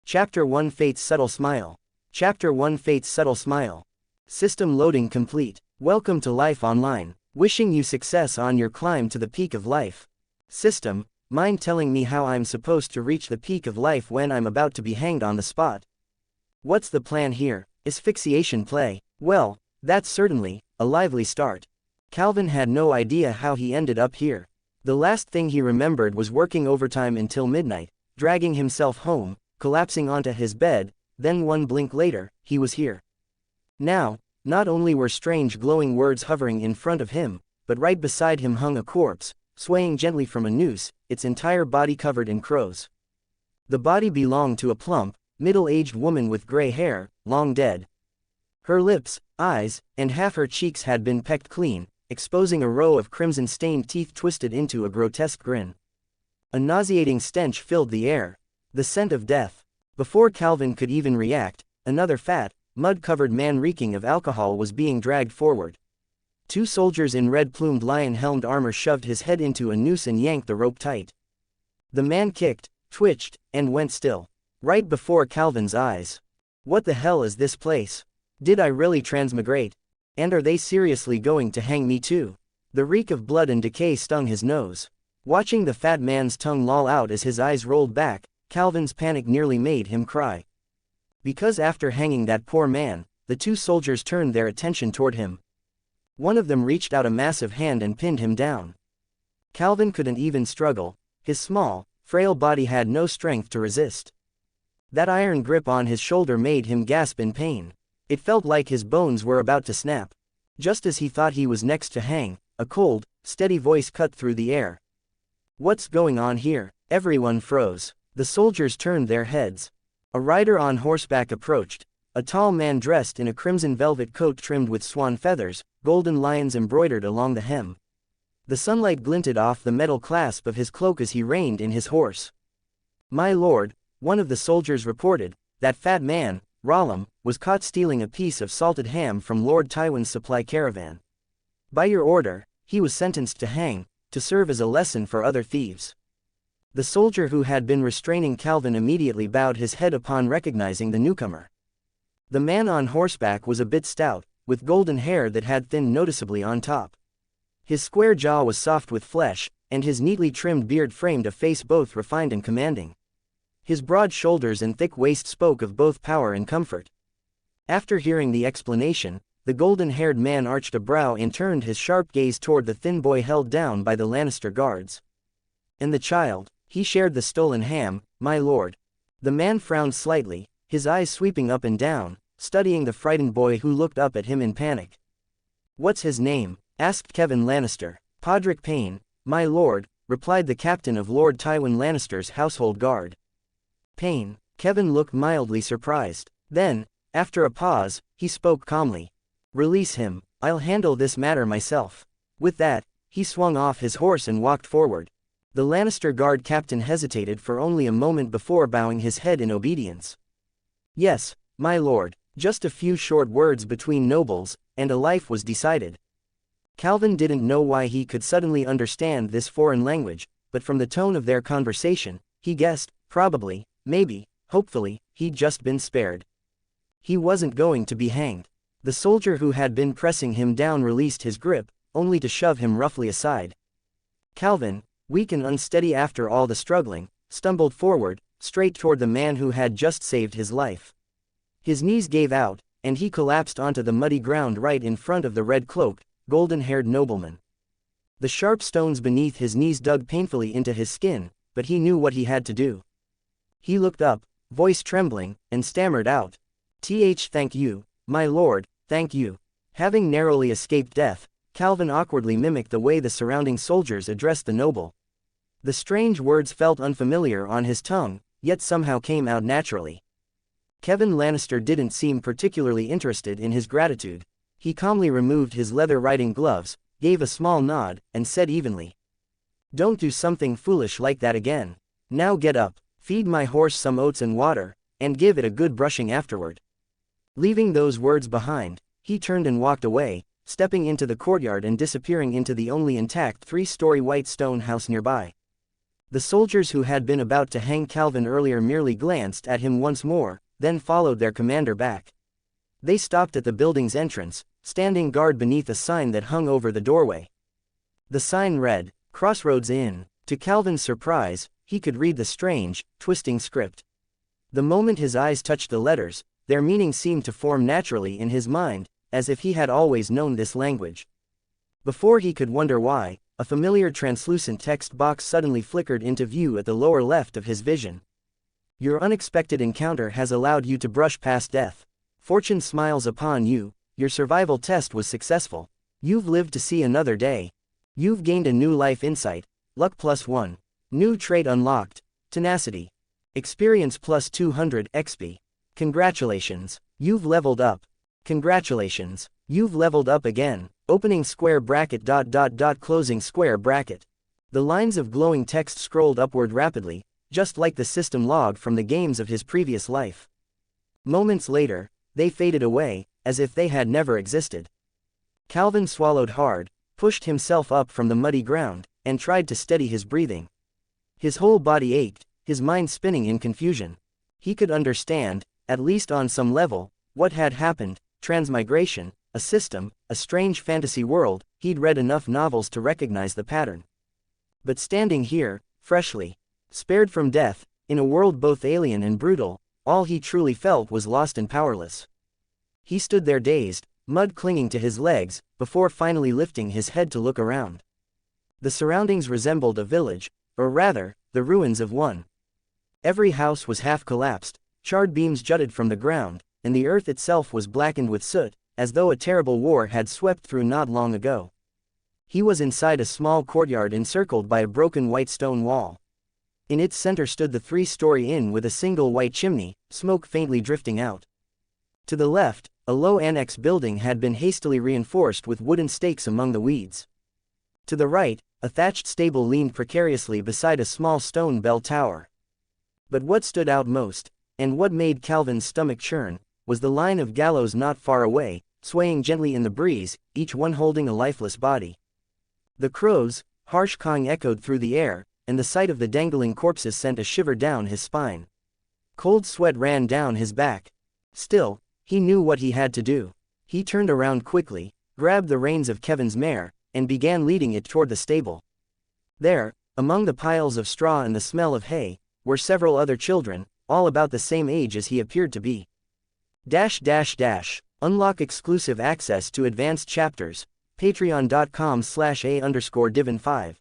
Chapter 1 Fate's Subtle Smile. Chapter 1 Fate's Subtle Smile. System loading complete. Welcome to Life Online. Wishing you success on your climb to the peak of life. System, mind telling me how I'm supposed to reach the peak of life when I'm about to be hanged on the spot? What's the plan here? Asphyxiation play? Well, that's certainly a lively start. Calvin had no idea how he ended up here. The last thing he remembered was working overtime until midnight, dragging himself home, collapsing onto his bed, then one blink later, he was here. Now, not only were strange glowing words hovering in front of him, but right beside him hung a corpse, swaying gently from a noose, its entire body covered in crows. The body belonged to a plump, middle-aged woman with gray hair, long dead. Her lips, eyes, and half her cheeks had been pecked clean, exposing a row of crimson-stained teeth twisted into a grotesque grin. A nauseating stench filled the air, the scent of death. Before Calvin could even react, another fat, mud-covered man reeking of alcohol was being dragged forward. Two soldiers in red-plumed lion-helmed armor shoved his head into a noose and yanked the rope tight. The man kicked, twitched, and went still. Right before Calvin's eyes. What the hell is this place? Did I really transmigrate? And are they seriously going to hang me too? The reek of blood and decay stung his nose. Watching the fat man's tongue loll out as his eyes rolled back, Calvin's panic nearly made him cry. Because after hanging that poor man, the two soldiers turned their attention toward him. One of them reached out a massive hand and pinned him down. Calvin couldn't even struggle, his small, frail body had no strength to resist. That iron grip on his shoulder made him gasp in pain. It felt like his bones were about to snap. Just as he thought he was next to hang, a cold, steady voice cut through the air. "What's going on here?" Everyone froze. The soldiers turned their heads. A rider on horseback approached, a tall man dressed in a crimson velvet coat trimmed with swan feathers, golden lions embroidered along the hem. The sunlight glinted off the metal clasp of his cloak as he reined in his horse. "My lord," one of the soldiers reported, "that fat man, Rollum, was caught stealing a piece of salted ham from Lord Tywin's supply caravan. By your order, he was sentenced to hang, to serve as a lesson for other thieves." The soldier who had been restraining Calvin immediately bowed his head upon recognizing the newcomer. The man on horseback was a bit stout, with golden hair that had thinned noticeably on top. His square jaw was soft with flesh, and his neatly trimmed beard framed a face both refined and commanding. His broad shoulders and thick waist spoke of both power and comfort. After hearing the explanation, the golden-haired man arched a brow and turned his sharp gaze toward the thin boy held down by the Lannister guards. "And the child, he shared the stolen ham, my lord." The man frowned slightly, his eyes sweeping up and down, studying the frightened boy who looked up at him in panic. "What's his name?" asked Kevan Lannister. "Podrick Payne, my lord," replied the captain of Lord Tywin Lannister's household guard. "Payne." Kevan looked mildly surprised. Then, after a pause, he spoke calmly. "Release him, I'll handle this matter myself." With that, he swung off his horse and walked forward. The Lannister guard captain hesitated for only a moment before bowing his head in obedience. "Yes, my lord." Just a few short words between nobles, and a life was decided. Calvin didn't know why he could suddenly understand this foreign language, but from the tone of their conversation, he guessed, probably, maybe, hopefully, he'd just been spared. He wasn't going to be hanged. The soldier who had been pressing him down released his grip, only to shove him roughly aside. Calvin, weak and unsteady after all the struggling, stumbled forward, straight toward the man who had just saved his life. His knees gave out, and he collapsed onto the muddy ground right in front of the red-cloaked, golden-haired nobleman. The sharp stones beneath his knees dug painfully into his skin, but he knew what he had to do. He looked up, voice trembling, and stammered out, "Thank you, my lord, thank you." Having narrowly escaped death, Calvin awkwardly mimicked the way the surrounding soldiers addressed the noble. The strange words felt unfamiliar on his tongue, yet somehow came out naturally. Kevan Lannister didn't seem particularly interested in his gratitude. He calmly removed his leather riding gloves, gave a small nod, and said evenly, "Don't do something foolish like that again. Now get up, feed my horse some oats and water, and give it a good brushing afterward." Leaving those words behind, he turned and walked away, stepping into the courtyard and disappearing into the only intact three-story white stone house nearby. The soldiers who had been about to hang Calvin earlier merely glanced at him once more, then followed their commander back. They stopped at the building's entrance, standing guard beneath a sign that hung over the doorway. The sign read, "Crossroads Inn." To Calvin's surprise, he could read the strange, twisting script. The moment his eyes touched the letters, their meaning seemed to form naturally in his mind, as if he had always known this language. Before he could wonder why, a familiar translucent text box suddenly flickered into view at the lower left of his vision. "Your unexpected encounter has allowed you to brush past death. Fortune smiles upon you, your survival test was successful. You've lived to see another day. You've gained a new life insight, luck +1. New trait unlocked, tenacity. Experience +200 XP. Congratulations, you've leveled up. Congratulations, you've leveled up again. Opening square bracket ... closing square bracket." The lines of glowing text scrolled upward rapidly, just like the system log from the games of his previous life. Moments later, they faded away, as if they had never existed. Calvin swallowed hard, pushed himself up from the muddy ground, and tried to steady his breathing. His whole body ached, his mind spinning in confusion. He could understand, at least on some level, what had happened: transmigration, a system, a strange fantasy world. He'd read enough novels to recognize the pattern. But standing here, freshly spared from death, in a world both alien and brutal, all he truly felt was lost and powerless. He stood there dazed, mud clinging to his legs, before finally lifting his head to look around. The surroundings resembled a village, or rather, the ruins of one. Every house was half collapsed, charred beams jutted from the ground, and the earth itself was blackened with soot, as though a terrible war had swept through not long ago. He was inside a small courtyard encircled by a broken white stone wall. In its center stood the three-story inn with a single white chimney, smoke faintly drifting out. To the left, a low annex building had been hastily reinforced with wooden stakes among the weeds. To the right, a thatched stable leaned precariously beside a small stone bell tower. But what stood out most, and what made Calvin's stomach churn, was the line of gallows not far away, swaying gently in the breeze, each one holding a lifeless body. The crow's harsh cawing echoed through the air, and the sight of the dangling corpses sent a shiver down his spine. Cold sweat ran down his back. Still, he knew what he had to do. He turned around quickly, grabbed the reins of Kevin's mare, and began leading it toward the stable. There, among the piles of straw and the smell of hay, were several other children, all about the same age as he appeared to be. Unlock exclusive access to advanced chapters. Patreon.com/a_div5.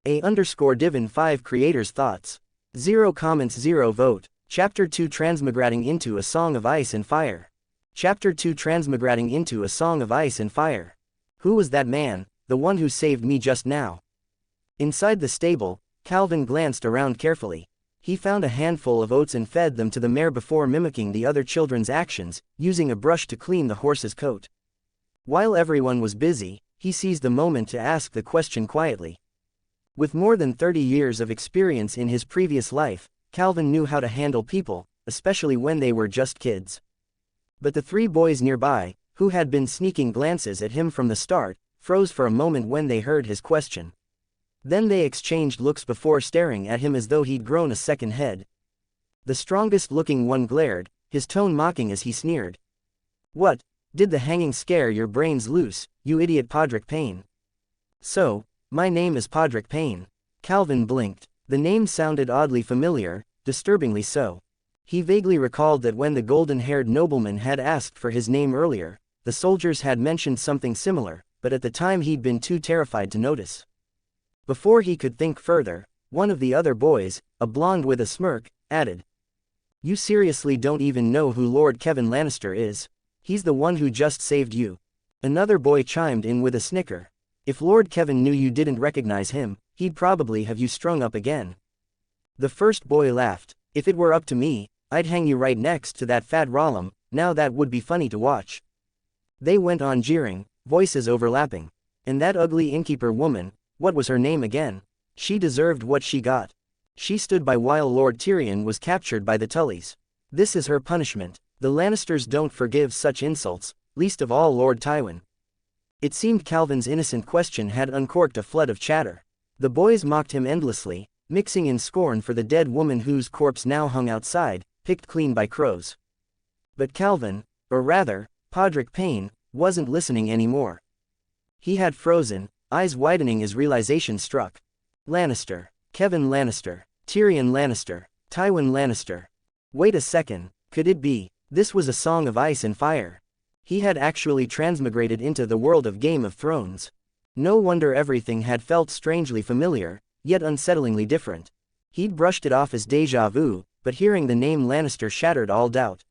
A_div5 creators thoughts. 0 comments 0 vote. Chapter 2 Transmigrating into a Song of Ice and Fire. Chapter 2 Transmigrating into a Song of Ice and Fire. Who was that man, the one who saved me just now? Inside the stable, Calvin glanced around carefully. He found a handful of oats and fed them to the mare before mimicking the other children's actions, using a brush to clean the horse's coat. While everyone was busy, he seized the moment to ask the question quietly. With more than 30 years of experience in his previous life, Calvin knew how to handle people, especially when they were just kids. But the three boys nearby, who had been sneaking glances at him from the start, froze for a moment when they heard his question. Then they exchanged looks before staring at him as though he'd grown a second head. The strongest-looking one glared, his tone mocking as he sneered. "What, did the hanging scare your brains loose, you idiot Podrick Payne?" "So, my name is Podrick Payne." Calvin blinked. The name sounded oddly familiar, disturbingly so. He vaguely recalled that when the golden-haired nobleman had asked for his name earlier, the soldiers had mentioned something similar, but at the time he'd been too terrified to notice. Before he could think further, one of the other boys, a blonde with a smirk, added, "You seriously don't even know who Lord Kevin Lannister is? He's the one who just saved you." Another boy chimed in with a snicker. "If Lord Kevin knew you didn't recognize him, he'd probably have you strung up again." The first boy laughed. "If it were up to me, I'd hang you right next to that fat Rollum, now that would be funny to watch." They went on jeering, voices overlapping. "And that ugly innkeeper woman, what was her name again? She deserved what she got. She stood by while Lord Tyrion was captured by the Tullys. This is her punishment. The Lannisters don't forgive such insults, least of all Lord Tywin." It seemed Calvin's innocent question had uncorked a flood of chatter. The boys mocked him endlessly, mixing in scorn for the dead woman whose corpse now hung outside, picked clean by crows. But Calvin, or rather, Podrick Payne, wasn't listening anymore. He had frozen, eyes widening as realization struck. Lannister. Kevin Lannister. Tyrion Lannister. Tywin Lannister. Wait a second, could it be? This was a song of ice and fire. He had actually transmigrated into the world of Game of Thrones. No wonder everything had felt strangely familiar, yet unsettlingly different. He'd brushed it off as déjà vu, but hearing the name Lannister shattered all doubt.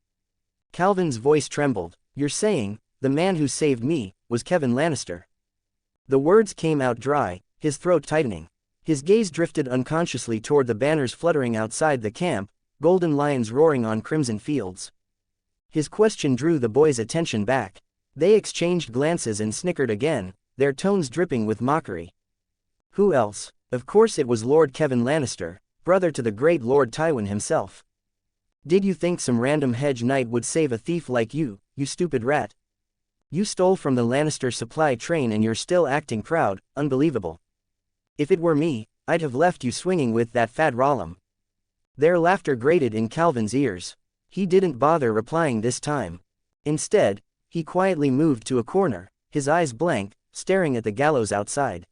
Calvin's voice trembled. You're saying, the man who saved me, was Kevin Lannister? The words came out dry, his throat tightening. His gaze drifted unconsciously toward the banners fluttering outside the camp, golden lions roaring on crimson fields. His question drew the boys' attention back. They exchanged glances and snickered again, their tones dripping with mockery. Who else? Of course it was Lord Kevin Lannister, brother to the great Lord Tywin himself. Did you think some random hedge knight would save a thief like you stupid rat? You stole from the Lannister supply train and you're still acting proud, unbelievable. If it were me, I'd have left you swinging with that fat Rollum. Their laughter grated in Calvin's ears. He didn't bother replying this time. Instead, he quietly moved to a corner, his eyes blank, staring at the gallows outside.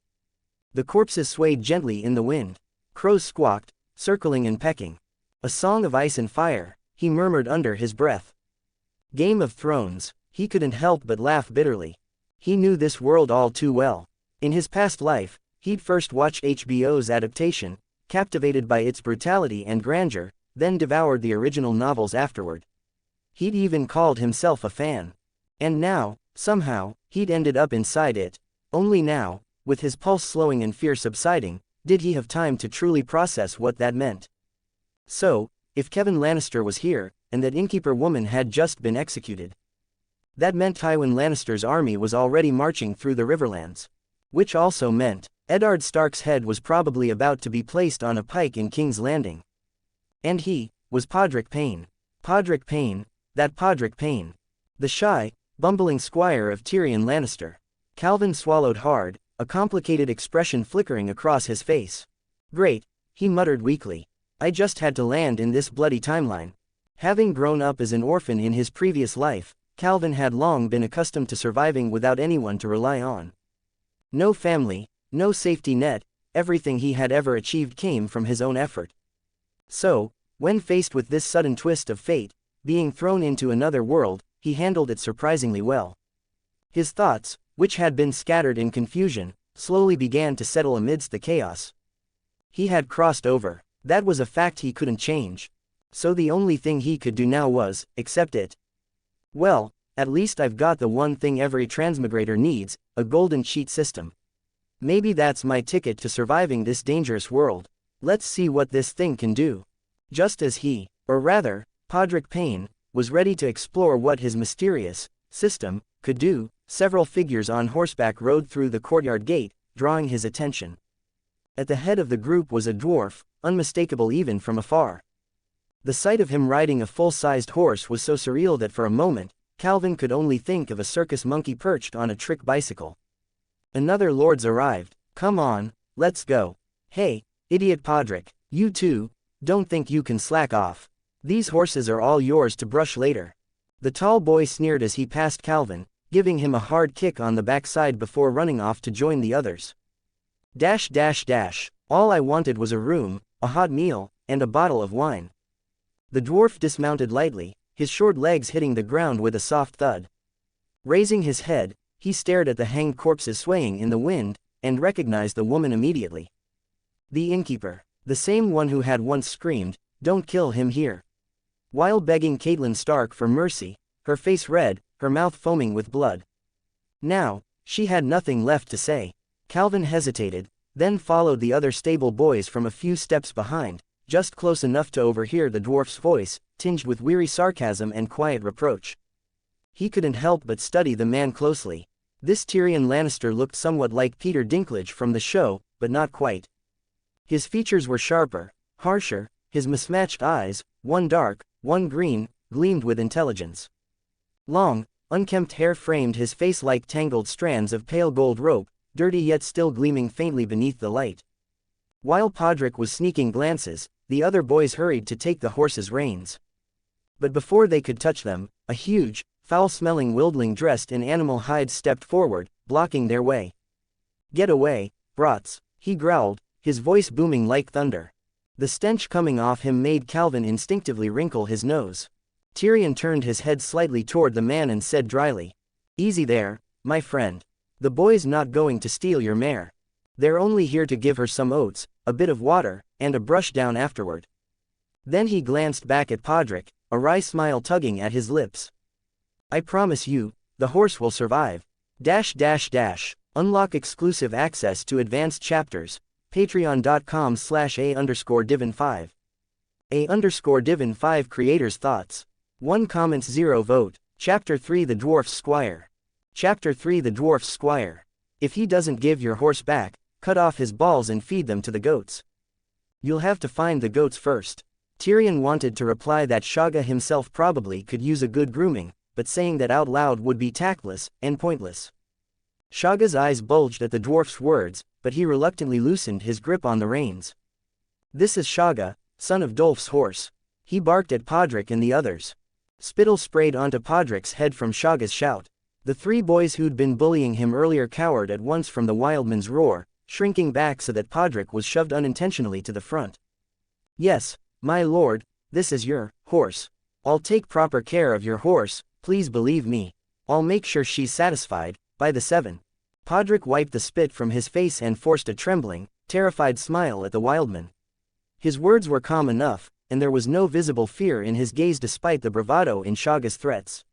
The corpses swayed gently in the wind. Crows squawked, circling and pecking. A song of ice and fire, he murmured under his breath. Game of Thrones, he couldn't help but laugh bitterly. He knew this world all too well. In his past life, he'd first watched HBO's adaptation, captivated by its brutality and grandeur, then devoured the original novels afterward. He'd even called himself a fan. And now, somehow, he'd ended up inside it. Only now, with his pulse slowing and fear subsiding, did he have time to truly process what that meant. So, if Kevin Lannister was here, and that innkeeper woman had just been executed, that meant Tywin Lannister's army was already marching through the Riverlands. Which also meant, Eddard Stark's head was probably about to be placed on a pike in King's Landing. And he was Podrick Payne. Podrick Payne, that Podrick Payne. The shy, bumbling squire of Tyrion Lannister. Calvin swallowed hard, a complicated expression flickering across his face. Great, he muttered weakly. I just had to land in this bloody timeline. Having grown up as an orphan in his previous life, Calvin had long been accustomed to surviving without anyone to rely on. No family, no safety net, everything he had ever achieved came from his own effort. So, when faced with this sudden twist of fate, being thrown into another world, he handled it surprisingly well. His thoughts, which had been scattered in confusion, slowly began to settle amidst the chaos. He had crossed over. That was a fact he couldn't change. So the only thing he could do now was, accept it. Well, at least I've got the one thing every transmigrator needs, a golden cheat system. Maybe that's my ticket to surviving this dangerous world. Let's see what this thing can do. Just as he, or rather, Podrick Payne, was ready to explore what his mysterious system could do, several figures on horseback rode through the courtyard gate, drawing his attention. At the head of the group was a dwarf, unmistakable even from afar. The sight of him riding a full-sized horse was so surreal that for a moment, Calvin could only think of a circus monkey perched on a trick bicycle. Another lord's arrived. Come on, let's go. Hey, idiot Podrick, you too, don't think you can slack off. These horses are all yours to brush later. The tall boy sneered as he passed Calvin, giving him a hard kick on the backside before running off to join the others. Dash dash dash, all I wanted was a room, a hot meal, and a bottle of wine. The dwarf dismounted lightly, his short legs hitting the ground with a soft thud. Raising his head, he stared at the hanged corpses swaying in the wind, and recognized the woman immediately. The innkeeper, the same one who had once screamed, "Don't kill him here," while begging Catelyn Stark for mercy, her face red, her mouth foaming with blood. Now, she had nothing left to say. Calvin hesitated, then followed the other stable boys from a few steps behind, just close enough to overhear the dwarf's voice, tinged with weary sarcasm and quiet reproach. He couldn't help but study the man closely. This Tyrion Lannister looked somewhat like Peter Dinklage from the show, but not quite. His features were sharper, harsher, his mismatched eyes, one dark, one green, gleamed with intelligence. Long, unkempt hair framed his face like tangled strands of pale gold rope, dirty yet still gleaming faintly beneath the light. While Podrick was sneaking glances, the other boys hurried to take the horse's reins. But before they could touch them, a huge, foul-smelling wildling dressed in animal hides stepped forward, blocking their way. "Get away, brats," he growled, his voice booming like thunder. The stench coming off him made Calvin instinctively wrinkle his nose. Tyrion turned his head slightly toward the man and said dryly, "Easy there, my friend. The boy's not going to steal your mare. They're only here to give her some oats, a bit of water, and a brush down afterward." Then he glanced back at Podrick, a wry smile tugging at his lips. "I promise you, the horse will survive. -- Unlock exclusive access to advanced chapters. Patreon.com/A_Divin5. A_Divin5 creators' thoughts. 1 comment 0 vote. Chapter 3 The Dwarf's Squire. Chapter 3 The Dwarf's Squire. If he doesn't give your horse back, cut off his balls and feed them to the goats. You'll have to find the goats first. Tyrion wanted to reply that Shagga himself probably could use a good grooming, but saying that out loud would be tactless and pointless. Shagga's eyes bulged at the dwarf's words, but he reluctantly loosened his grip on the reins. "This is Shagga, son of Dolph's horse." He barked at Podrick and the others. Spittle sprayed onto Podrick's head from Shagga's shout. The 3 boys who'd been bullying him earlier cowered at once from the wildman's roar, shrinking back so that Podrick was shoved unintentionally to the front. "Yes, my lord, this is your horse. I'll take proper care of your horse, please believe me. I'll make sure she's satisfied, by the 7. Podrick wiped the spit from his face and forced a trembling, terrified smile at the wildman. His words were calm enough, and there was no visible fear in his gaze despite the bravado in Shagga's threats.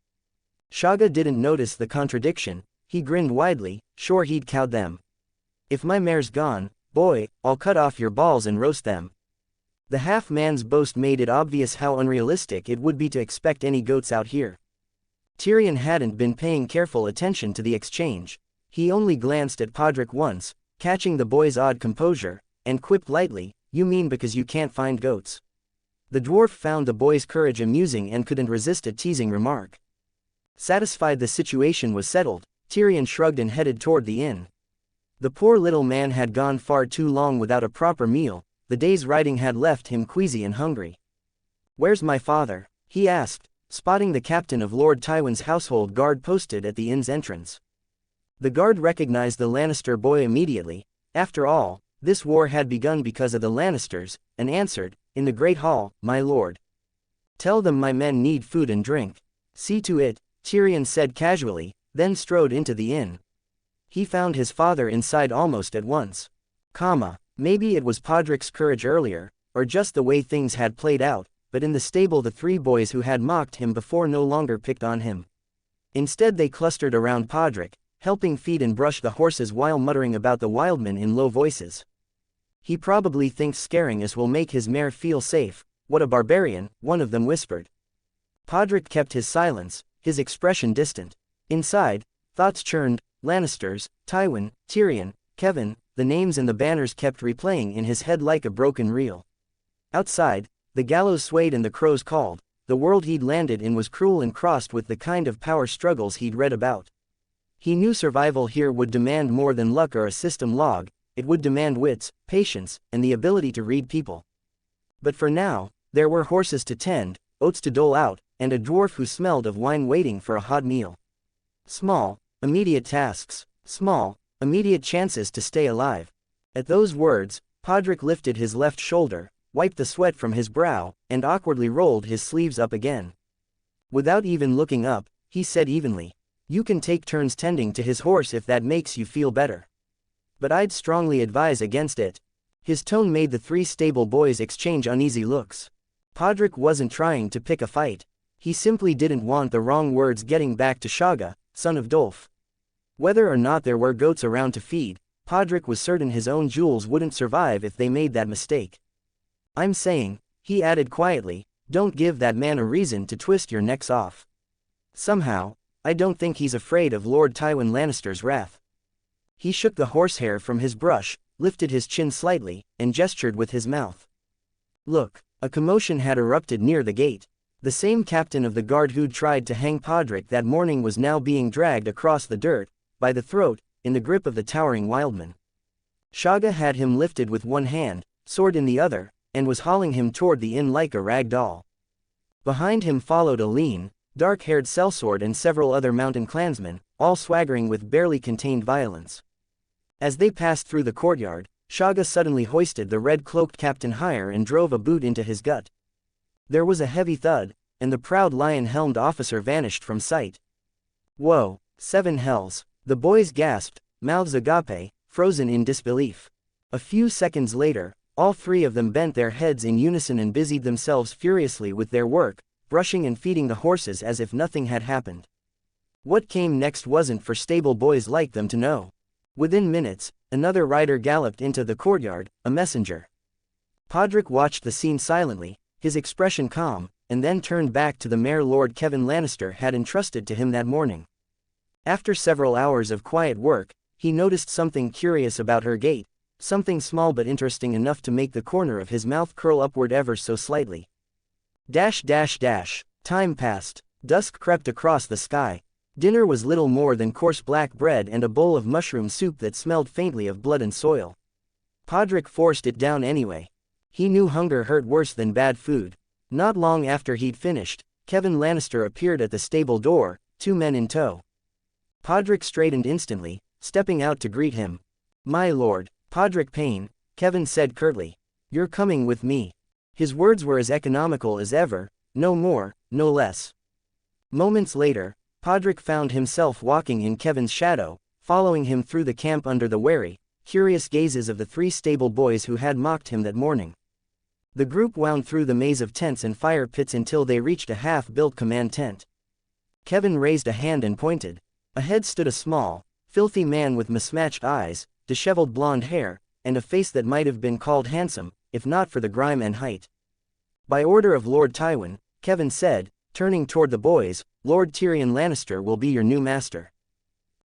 Shagga didn't notice the contradiction. He grinned widely, sure he'd cowed them. "If my mare's gone, boy, I'll cut off your balls and roast them." The half-man's boast made it obvious how unrealistic it would be to expect any goats out here. Tyrion hadn't been paying careful attention to the exchange. He only glanced at Podrick once, catching the boy's odd composure, and quipped lightly, "You mean because you can't find goats?" The dwarf found the boy's courage amusing and couldn't resist a teasing remark. Satisfied the situation was settled, Tyrion shrugged and headed toward the inn. The poor little man had gone far too long without a proper meal. The day's riding had left him queasy and hungry. "Where's my father?" he asked, spotting the captain of Lord Tywin's household guard posted at the inn's entrance. The guard recognized the Lannister boy immediately. After all, this war had begun because of the Lannisters, and answered, "In the Great Hall, my lord." "Tell them my men need food and drink." "See to it," Tyrion said casually, then strode into the inn. He found his father inside almost at once. Maybe it was Podrick's courage earlier, or just the way things had played out, but in the stable the 3 boys who had mocked him before no longer picked on him. Instead they clustered around Podrick, helping feed and brush the horses while muttering about the wildman in low voices. "He probably thinks scaring us will make his mare feel safe. What a barbarian," one of them whispered. Podrick kept his silence, his expression distant. Inside, thoughts churned. Lannisters, Tywin, Tyrion, Kevin, the names and the banners kept replaying in his head like a broken reel. Outside, the gallows swayed and the crows called. The world he'd landed in was cruel and crossed with the kind of power struggles he'd read about. He knew survival here would demand more than luck or a system log. It would demand wits, patience, and the ability to read people. But for now, there were horses to tend, oats to dole out, and a dwarf who smelled of wine waiting for a hot meal. Small, immediate tasks, small, immediate chances to stay alive. At those words, Podrick lifted his left shoulder, wiped the sweat from his brow, and awkwardly rolled his sleeves up again. Without even looking up, he said evenly, "You can take turns tending to his horse if that makes you feel better. But I'd strongly advise against it." His tone made the 3 stable boys exchange uneasy looks. Podrick wasn't trying to pick a fight. He simply didn't want the wrong words getting back to Shagga, son of Dolph. Whether or not there were goats around to feed, Podrick was certain his own jewels wouldn't survive if they made that mistake. "I'm saying," he added quietly, "don't give that man a reason to twist your necks off. Somehow, I don't think he's afraid of Lord Tywin Lannister's wrath." He shook the horsehair from his brush, lifted his chin slightly, and gestured with his mouth. "Look." A commotion had erupted near the gate. The same captain of the guard who'd tried to hang Podrick that morning was now being dragged across the dirt, by the throat, in the grip of the towering wildman. Shagga had him lifted with one hand, sword in the other, and was hauling him toward the inn like a rag doll. Behind him followed a lean, dark-haired sellsword and several other mountain clansmen, all swaggering with barely contained violence. As they passed through the courtyard, Shaga suddenly hoisted the red-cloaked captain higher and drove a boot into his gut. There was a heavy thud, and the proud lion-helmed officer vanished from sight. "Whoa, 7 hells," the boys gasped, mouths agape, frozen in disbelief. A few seconds later, all 3 of them bent their heads in unison and busied themselves furiously with their work, brushing and feeding the horses as if nothing had happened. What came next wasn't for stable boys like them to know. Within minutes, another rider galloped into the courtyard, a messenger. Podrick watched the scene silently, his expression calm, and then turned back to the mare Lord Kevin Lannister had entrusted to him that morning. After several hours of quiet work, he noticed something curious about her gait, something small but interesting enough to make the corner of his mouth curl upward ever so slightly. Time passed. Dusk crept across the sky. Dinner was little more than coarse black bread and a bowl of mushroom soup that smelled faintly of blood and soil. Podrick forced it down anyway. He knew hunger hurt worse than bad food. Not long after he'd finished, Kevin Lannister appeared at the stable door, 2 men in tow. Podrick straightened instantly, stepping out to greet him. "My lord, Podrick Payne," Kevin said curtly. "You're coming with me." His words were as economical as ever, no more, no less. Moments later, Podrick found himself walking in Kevin's shadow, following him through the camp under the wary, curious gazes of the 3 stable boys who had mocked him that morning. The group wound through the maze of tents and fire pits until they reached a half-built command tent. Kevin raised a hand and pointed. Ahead stood a small, filthy man with mismatched eyes, disheveled blonde hair, and a face that might have been called handsome, if not for the grime and height. "By order of Lord Tywin," Kevin said, turning toward the boys, "Lord Tyrion Lannister will be your new master.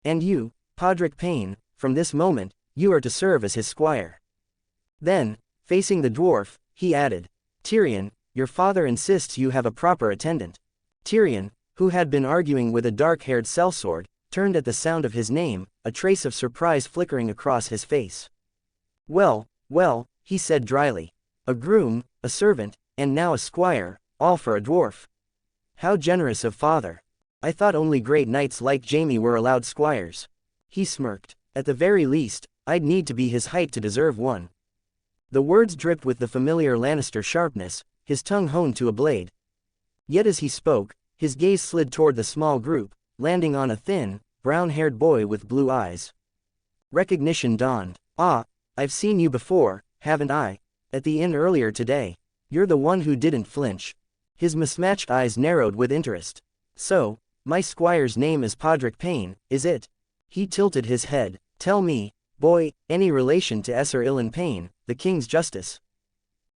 And you, Podrick Payne, from this moment, you are to serve as his squire." Then, facing the dwarf, he added, "Tyrion, your father insists you have a proper attendant." Tyrion, who had been arguing with a dark-haired sellsword, turned at the sound of his name, a trace of surprise flickering across his face. Well, he said dryly. "A groom, a servant, and now a squire, all for a dwarf. How generous of father. I thought only great knights like Jaime were allowed squires." He smirked. "At the very least, I'd need to be his height to deserve one." The words dripped with the familiar Lannister sharpness, his tongue honed to a blade. Yet as he spoke, his gaze slid toward the small group, landing on a thin, brown-haired boy with blue eyes. Recognition dawned. "Ah, I've seen you before, haven't I? At the inn earlier today. You're the one who didn't flinch." His mismatched eyes narrowed with interest. "So, my squire's name is Podrick Payne, is it?" He tilted his head. "Tell me, boy, any relation to Esser Ilyn Payne, the king's justice?"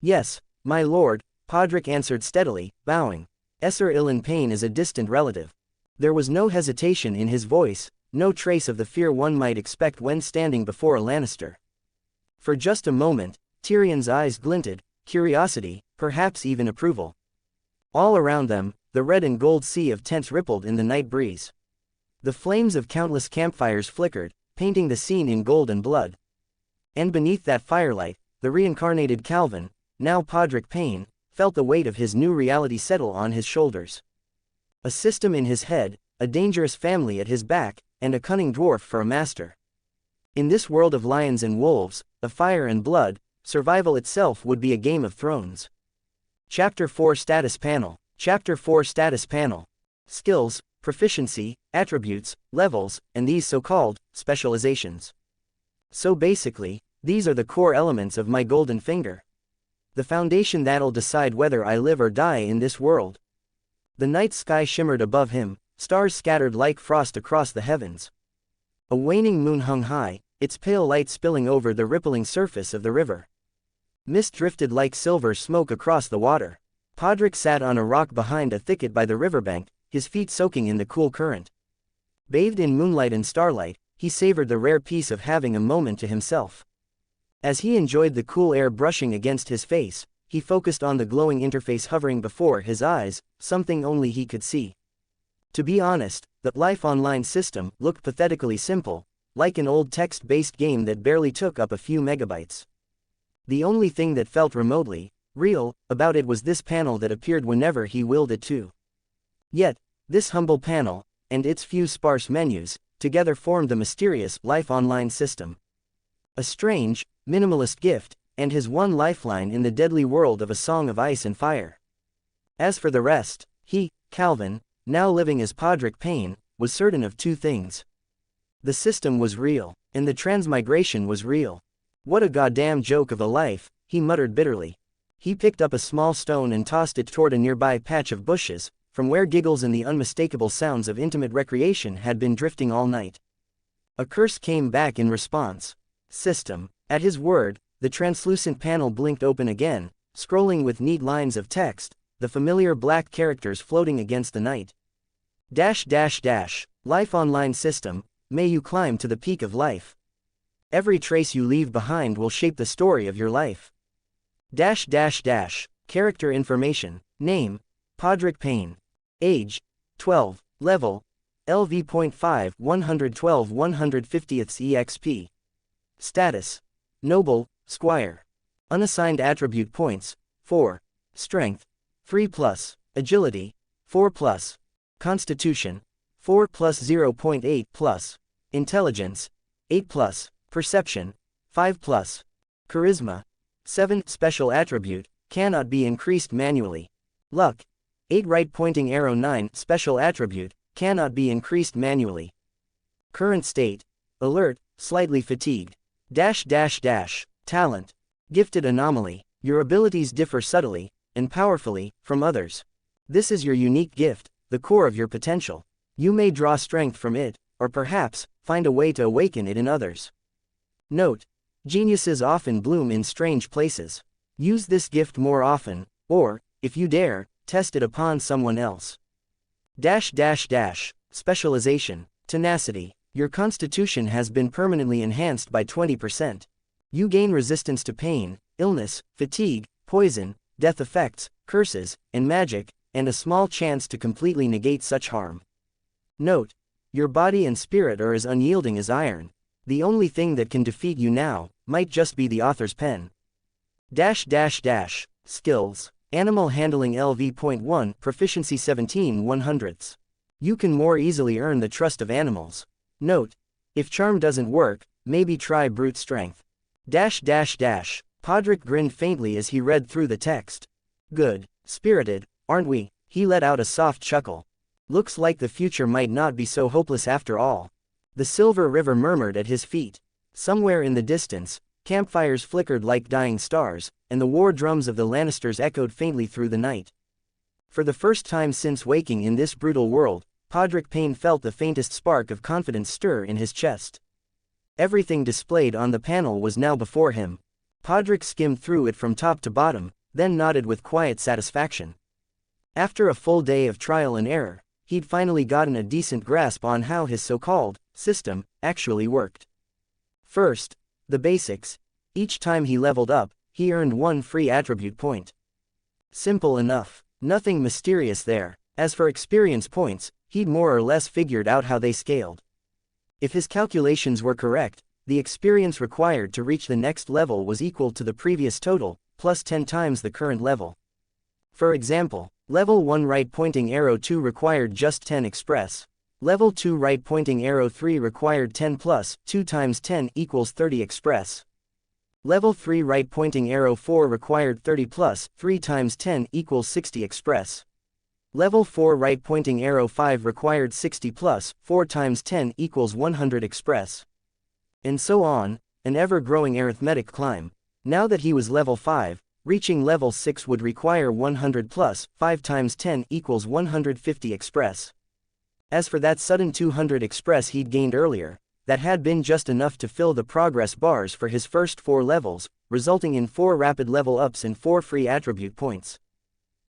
"Yes, my lord," Podrick answered steadily, bowing. "Esser Ilyn Payne is a distant relative." There was no hesitation in his voice, no trace of the fear one might expect when standing before a Lannister. For just a moment, Tyrion's eyes glinted, curiosity, perhaps even approval. All around them, the red and gold sea of tents rippled in the night breeze. The flames of countless campfires flickered, painting the scene in gold and blood. And beneath that firelight, the reincarnated Calvin, now Podrick Payne, felt the weight of his new reality settle on his shoulders. A system in his head, a dangerous family at his back, and a cunning dwarf for a master. In this world of lions and wolves, of fire and blood, survival itself would be a Game of Thrones. Chapter 4 Status Panel. Chapter 4 Status Panel. Skills, proficiency, attributes, levels, and these so-called specializations. So basically, these are the core elements of my golden finger. The foundation that'll decide whether I live or die in this world. The night sky shimmered above him, stars scattered like frost across the heavens. A waning moon hung high, its pale light spilling over the rippling surface of the river. Mist drifted like silver smoke across the water. Podrick sat on a rock behind a thicket by the riverbank, his feet soaking in the cool current. Bathed in moonlight and starlight, he savored the rare peace of having a moment to himself. As he enjoyed the cool air brushing against his face, he focused on the glowing interface hovering before his eyes, something only he could see. To be honest, the Life Online system looked pathetically simple, like an old text-based game that barely took up a few megabytes. The only thing that felt remotely real about it was this panel that appeared whenever he willed it to. Yet, this humble panel, and its few sparse menus, together formed the mysterious Life Online system. A strange, minimalist gift, and his one lifeline in the deadly world of A Song of Ice and Fire. As for the rest, he, Calvin, now living as Podrick Payne, was certain of two things. The system was real, and the transmigration was real. What a goddamn joke of a life, he muttered bitterly. He picked up a small stone and tossed it toward a nearby patch of bushes, from where giggles and the unmistakable sounds of intimate recreation had been drifting all night. A curse came back in response. System. At his word, the translucent panel blinked open again, scrolling with neat lines of text, the familiar black characters floating against the night. Life Online system, may you climb to the peak of life. Every trace you leave behind will shape the story of your life. Character information. Name, Podrick Payne. Age, 12. Level, LV.5 112 150th EXP. Status, Noble, Squire. Unassigned attribute points, 4. Strength, 3+. Agility, 4+. Constitution, 4+0.8+. Intelligence, 8+. Perception, 5+. Charisma, 7. Special attribute, cannot be increased manually. Luck, 8. Right pointing arrow 9. Special attribute, cannot be increased manually. Current state, alert, slightly fatigued. Talent, gifted anomaly, your abilities differ subtly, and powerfully, from others. This is your unique gift, the core of your potential. You may draw strength from it, or perhaps, find a way to awaken it in others. Note, geniuses often bloom in strange places. Use this gift more often, or, if you dare, test it upon someone else. Specialization, tenacity. Your constitution has been permanently enhanced by 20%. You gain resistance to pain, illness, fatigue, poison, death effects, curses, and magic, and a small chance to completely negate such harm. Note, your body and spirit are as unyielding as iron. The only thing that can defeat you now, might just be the author's pen. Skills. Animal handling LV.1, proficiency 17 100ths. You can more easily earn the trust of animals. Note, if charm doesn't work, maybe try brute strength. Podrick grinned faintly as he read through the text. Good, spirited, aren't we? He let out a soft chuckle. Looks like the future might not be so hopeless after all. The Silver River murmured at his feet. Somewhere in the distance, campfires flickered like dying stars, and the war drums of the Lannisters echoed faintly through the night. For the first time since waking in this brutal world, Podrick Payne felt the faintest spark of confidence stir in his chest. Everything displayed on the panel was now before him. Podrick skimmed through it from top to bottom, then nodded with quiet satisfaction. After a full day of trial and error, he'd finally gotten a decent grasp on how his so-called system actually worked. First, the basics. Each time he leveled up, he earned one free attribute point. Simple enough, nothing mysterious there. As for experience points, he'd more or less figured out how they scaled. If his calculations were correct, the experience required to reach the next level was equal to the previous total, plus 10 times the current level. For example, Level 1 right pointing arrow 2 required just 10 express. Level 2 right pointing arrow 3 required 10 plus 2 times 10 equals 30 express. Level 3 right pointing arrow 4 required 30 plus 3 times 10 equals 60 express. Level 4 right pointing arrow 5 required 60 plus 4 times 10 equals 100 express. And so on, an ever-growing arithmetic climb. Now that he was level 5, reaching level 6 would require 100 plus 5 times 10 equals 150 express. As for that sudden 200 express he'd gained earlier, that had been just enough to fill the progress bars for his first 4 levels, resulting in 4 rapid level ups and 4 free attribute points.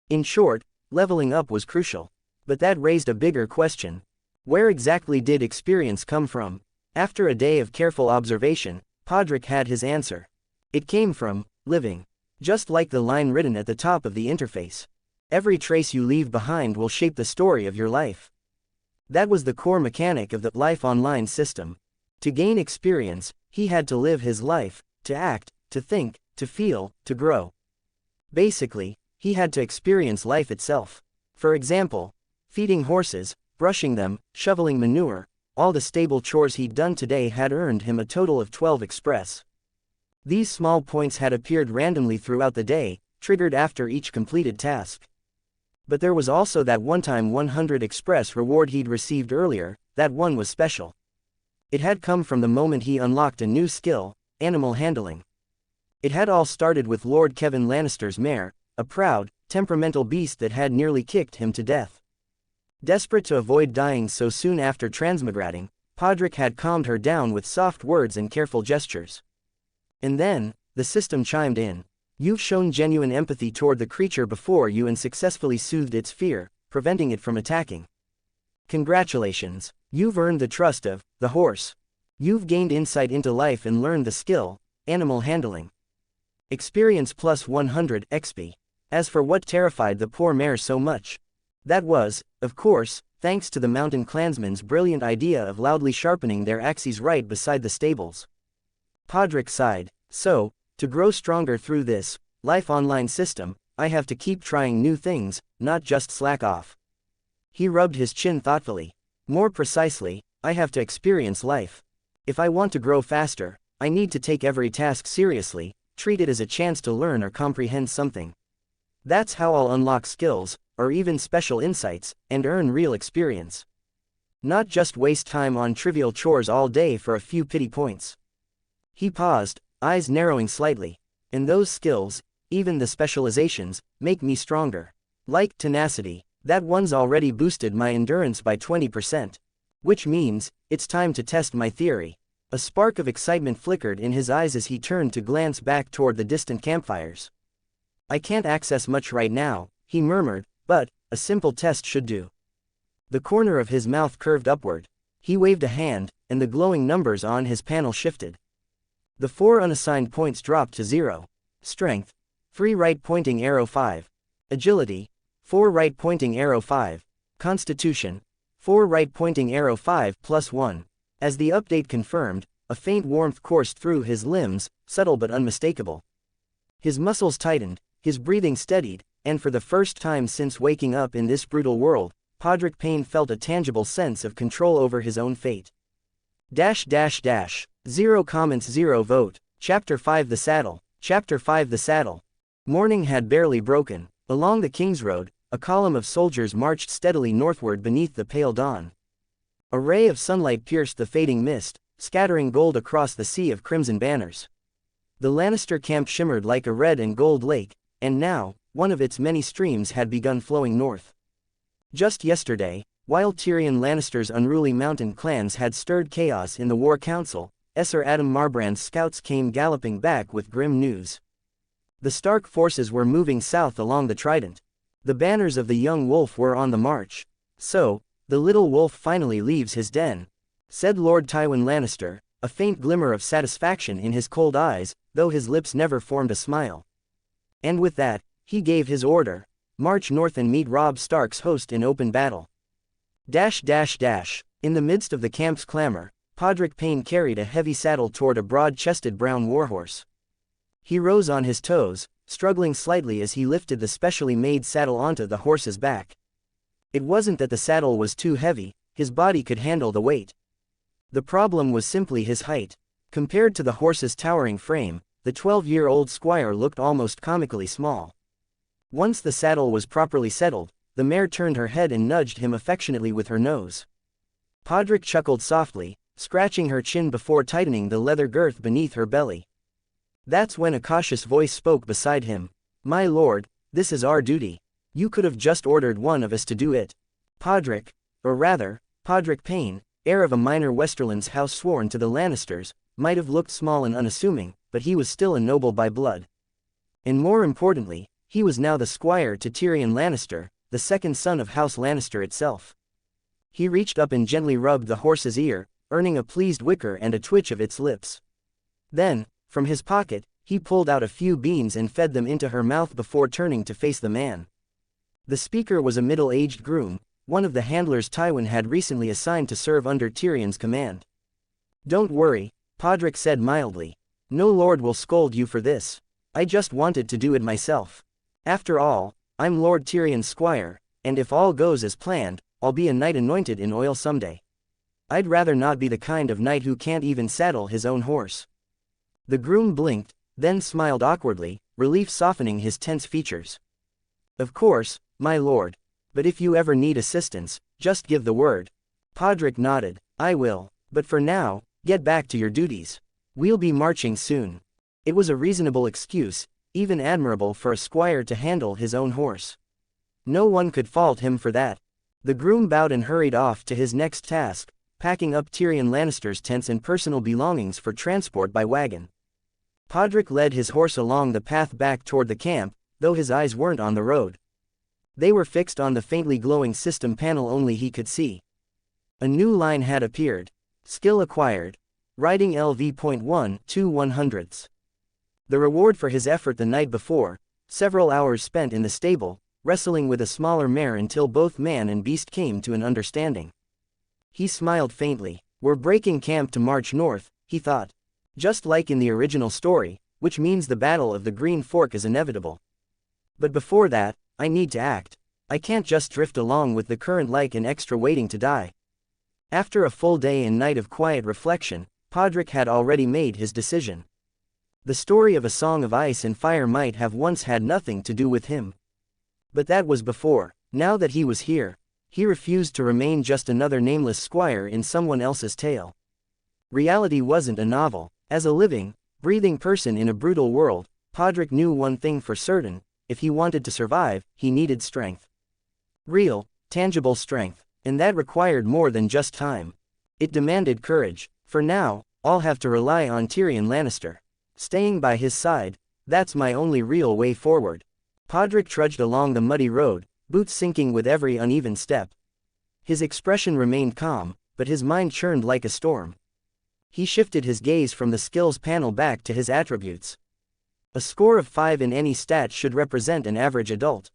In short, leveling up was crucial. But that raised a bigger question. Where exactly did experience come from? After a day of careful observation, Podrick had his answer. It came from living. Just like the line written at the top of the interface. Every trace you leave behind will shape the story of your life. That was the core mechanic of the Life Online system. To gain experience, he had to live his life, to act, to think, to feel, to grow. Basically, he had to experience life itself. For example, feeding horses, brushing them, shoveling manure, all the stable chores he'd done today had earned him a total of 12 express. These small points had appeared randomly throughout the day, triggered after each completed task. But there was also that one-time 100 express reward he'd received earlier. That one was special. It had come from the moment he unlocked a new skill, animal handling. It had all started with Lord Kevin Lannister's mare, a proud, temperamental beast that had nearly kicked him to death. Desperate to avoid dying so soon after transmigrating, Podrick had calmed her down with soft words and careful gestures. And then, the system chimed in. You've shown genuine empathy toward the creature before you and successfully soothed its fear, preventing it from attacking. Congratulations. You've earned the trust of the horse. You've gained insight into life and learned the skill, animal handling. Experience plus 100 XP. As for what terrified the poor mare so much, that was, of course, thanks to the mountain clansmen's brilliant idea of loudly sharpening their axes right beside the stables. Podrick sighed. So, to grow stronger through this life online system, I have to keep trying new things, not just slack off. He rubbed his chin thoughtfully. More precisely, I have to experience life. If I want to grow faster, I need to take every task seriously, treat it as a chance to learn or comprehend something. That's how I'll unlock skills, or even special insights, and earn real experience. Not just waste time on trivial chores all day for a few pity points. He paused, eyes narrowing slightly. And those skills, even the specializations, make me stronger. Like tenacity, that one's already boosted my endurance by 20%. Which means, it's time to test my theory. A spark of excitement flickered in his eyes as he turned to glance back toward the distant campfires. I can't access much right now, he murmured, but a simple test should do. The corner of his mouth curved upward. He waved a hand, and the glowing numbers on his panel shifted. The 4 unassigned points dropped to 0. Strength, 3 right pointing arrow 5. Agility, 4 right pointing arrow 5. Constitution, 4 right pointing arrow 5 plus 1. As the update confirmed, a faint warmth coursed through his limbs, subtle but unmistakable. His muscles tightened, his breathing steadied, and for the first time since waking up in this brutal world, Podrick Payne felt a tangible sense of control over his own fate. 0 comments 0 vote. Chapter 5 The Saddle. Chapter 5 The Saddle. Morning had barely broken. Along the King's Road, a column of soldiers marched steadily northward beneath the pale dawn. A ray of sunlight pierced the fading mist, scattering gold across the sea of crimson banners. The Lannister camp shimmered like a red and gold lake, and now, one of its many streams had begun flowing north. Just yesterday, while Tyrion Lannister's unruly mountain clans had stirred chaos in the War Council, Esser Adam Marbrand's scouts came galloping back with grim news. The Stark forces were moving south along the Trident. The banners of the young wolf were on the march. So, the little wolf finally leaves his den, said Lord Tywin Lannister, a faint glimmer of satisfaction in his cold eyes, though his lips never formed a smile. And with that, he gave his order. March north and meet Robb Stark's host in open battle. In the midst of the camp's clamor, Podrick Payne carried a heavy saddle toward a broad-chested brown warhorse. He rose on his toes, struggling slightly as he lifted the specially made saddle onto the horse's back. It wasn't that the saddle was too heavy, his body could handle the weight. The problem was simply his height. Compared to the horse's towering frame, the 12-year-old squire looked almost comically small. Once the saddle was properly settled, the mare turned her head and nudged him affectionately with her nose. Podrick chuckled softly, scratching her chin before tightening the leather girth beneath her belly. That's when a cautious voice spoke beside him. My lord, this is our duty. You could have just ordered one of us to do it. Podrick, or rather, Podrick Payne, heir of a minor Westerland's house sworn to the Lannisters, might have looked small and unassuming, but he was still a noble by blood. And more importantly, he was now the squire to Tyrion Lannister, the second son of House Lannister itself. He reached up and gently rubbed the horse's ear, earning a pleased whicker and a twitch of its lips. Then, from his pocket, he pulled out a few beans and fed them into her mouth before turning to face the man. The speaker was a middle-aged groom, one of the handlers Tywin had recently assigned to serve under Tyrion's command. Don't worry, Podrick said mildly. No lord will scold you for this. I just wanted to do it myself. After all, I'm Lord Tyrion's squire, and if all goes as planned, I'll be a knight anointed in oil someday. I'd rather not be the kind of knight who can't even saddle his own horse." The groom blinked, then smiled awkwardly, relief softening his tense features. "Of course, my lord. But if you ever need assistance, just give the word." Podrick nodded. "I will. But for now, get back to your duties. We'll be marching soon." It was a reasonable excuse, even admirable for a squire to handle his own horse. No one could fault him for that. The groom bowed and hurried off to his next task, packing up Tyrion Lannister's tents and personal belongings for transport by wagon. Podrick led his horse along the path back toward the camp, though his eyes weren't on the road. They were fixed on the faintly glowing system panel only he could see. A new line had appeared. Skill acquired. Riding LV.1 to 100ths. The reward for his effort the night before, several hours spent in the stable, wrestling with a smaller mare until both man and beast came to an understanding. He smiled faintly. "We're breaking camp to march north," he thought. "Just like in the original story, which means the Battle of the Green Fork is inevitable. But before that, I need to act. I can't just drift along with the current like an extra waiting to die." After a full day and night of quiet reflection, Podrick had already made his decision. The story of A Song of Ice and Fire might have once had nothing to do with him. But that was before. Now that he was here, he refused to remain just another nameless squire in someone else's tale. Reality wasn't a novel. As a living, breathing person in a brutal world, Podrick knew one thing for certain: if he wanted to survive, he needed strength. Real, tangible strength. And that required more than just time. It demanded courage. For now, I'll have to rely on Tyrion Lannister. Staying by his side, that's my only real way forward. Podrick trudged along the muddy road, boots sinking with every uneven step. His expression remained calm, but his mind churned like a storm. He shifted his gaze from the skills panel back to his attributes. A score of 5 in any stat should represent an average adult.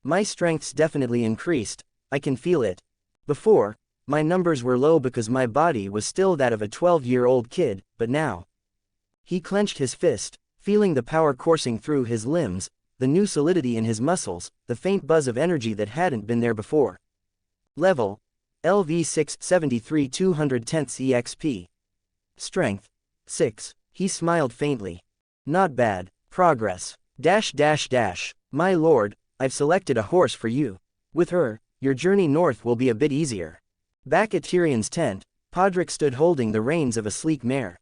My strength's definitely increased, I can feel it. Before, my numbers were low because my body was still that of a 12-year-old kid, but now. He clenched his fist, feeling the power coursing through his limbs, the new solidity in his muscles, the faint buzz of energy that hadn't been there before. Level: LV 673 210th EXP. Strength: 6. He smiled faintly. Not bad. Progress. My lord, I've selected a horse for you. With her, your journey north will be a bit easier. Back at Tyrion's tent, Podrick stood holding the reins of a sleek mare.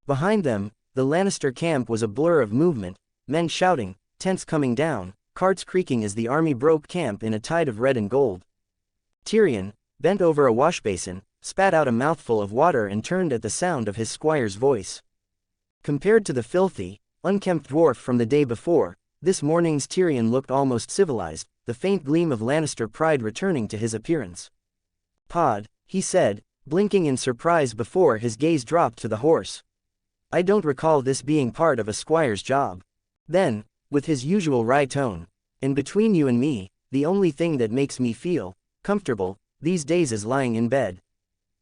Behind them, the Lannister camp was a blur of movement, men shouting, tents coming down, carts creaking as the army broke camp in a tide of red and gold. Tyrion, bent over a washbasin, spat out a mouthful of water and turned at the sound of his squire's voice. Compared to the filthy, unkempt dwarf from the day before, this morning's Tyrion looked almost civilized, the faint gleam of Lannister pride returning to his appearance. "Pod," he said, blinking in surprise before his gaze dropped to the horse. "I don't recall this being part of a squire's job." Then, with his usual wry tone, "And between you and me, the only thing that makes me feel comfortable these days is lying in bed.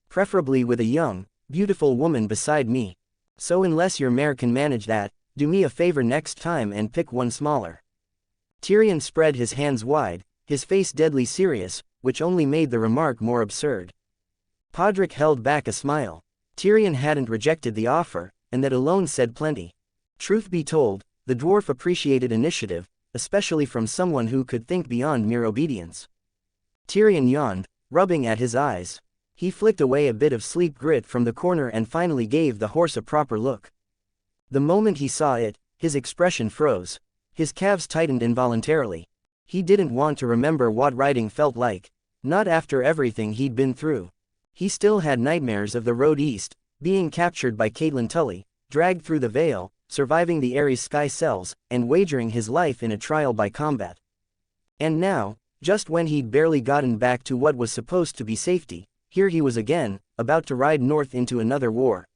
Preferably with a young, beautiful woman beside me. So unless your mare can manage that, do me a favor next time and pick one smaller." Tyrion spread his hands wide, his face deadly serious, which only made the remark more absurd. Podrick held back a smile. Tyrion hadn't rejected the offer, and that alone said plenty. Truth be told, the dwarf appreciated initiative, especially from someone who could think beyond mere obedience. Tyrion yawned, rubbing at his eyes. He flicked away a bit of sleep grit from the corner and finally gave the horse a proper look. The moment he saw it, his expression froze. His calves tightened involuntarily. He didn't want to remember what riding felt like. Not after everything he'd been through. He still had nightmares of the road east, being captured by Catelyn Tully, dragged through the Vale, surviving the Ares Sky Cells, and wagering his life in a trial by combat. And now, just when he'd barely gotten back to what was supposed to be safety, here he was again, about to ride north into another war.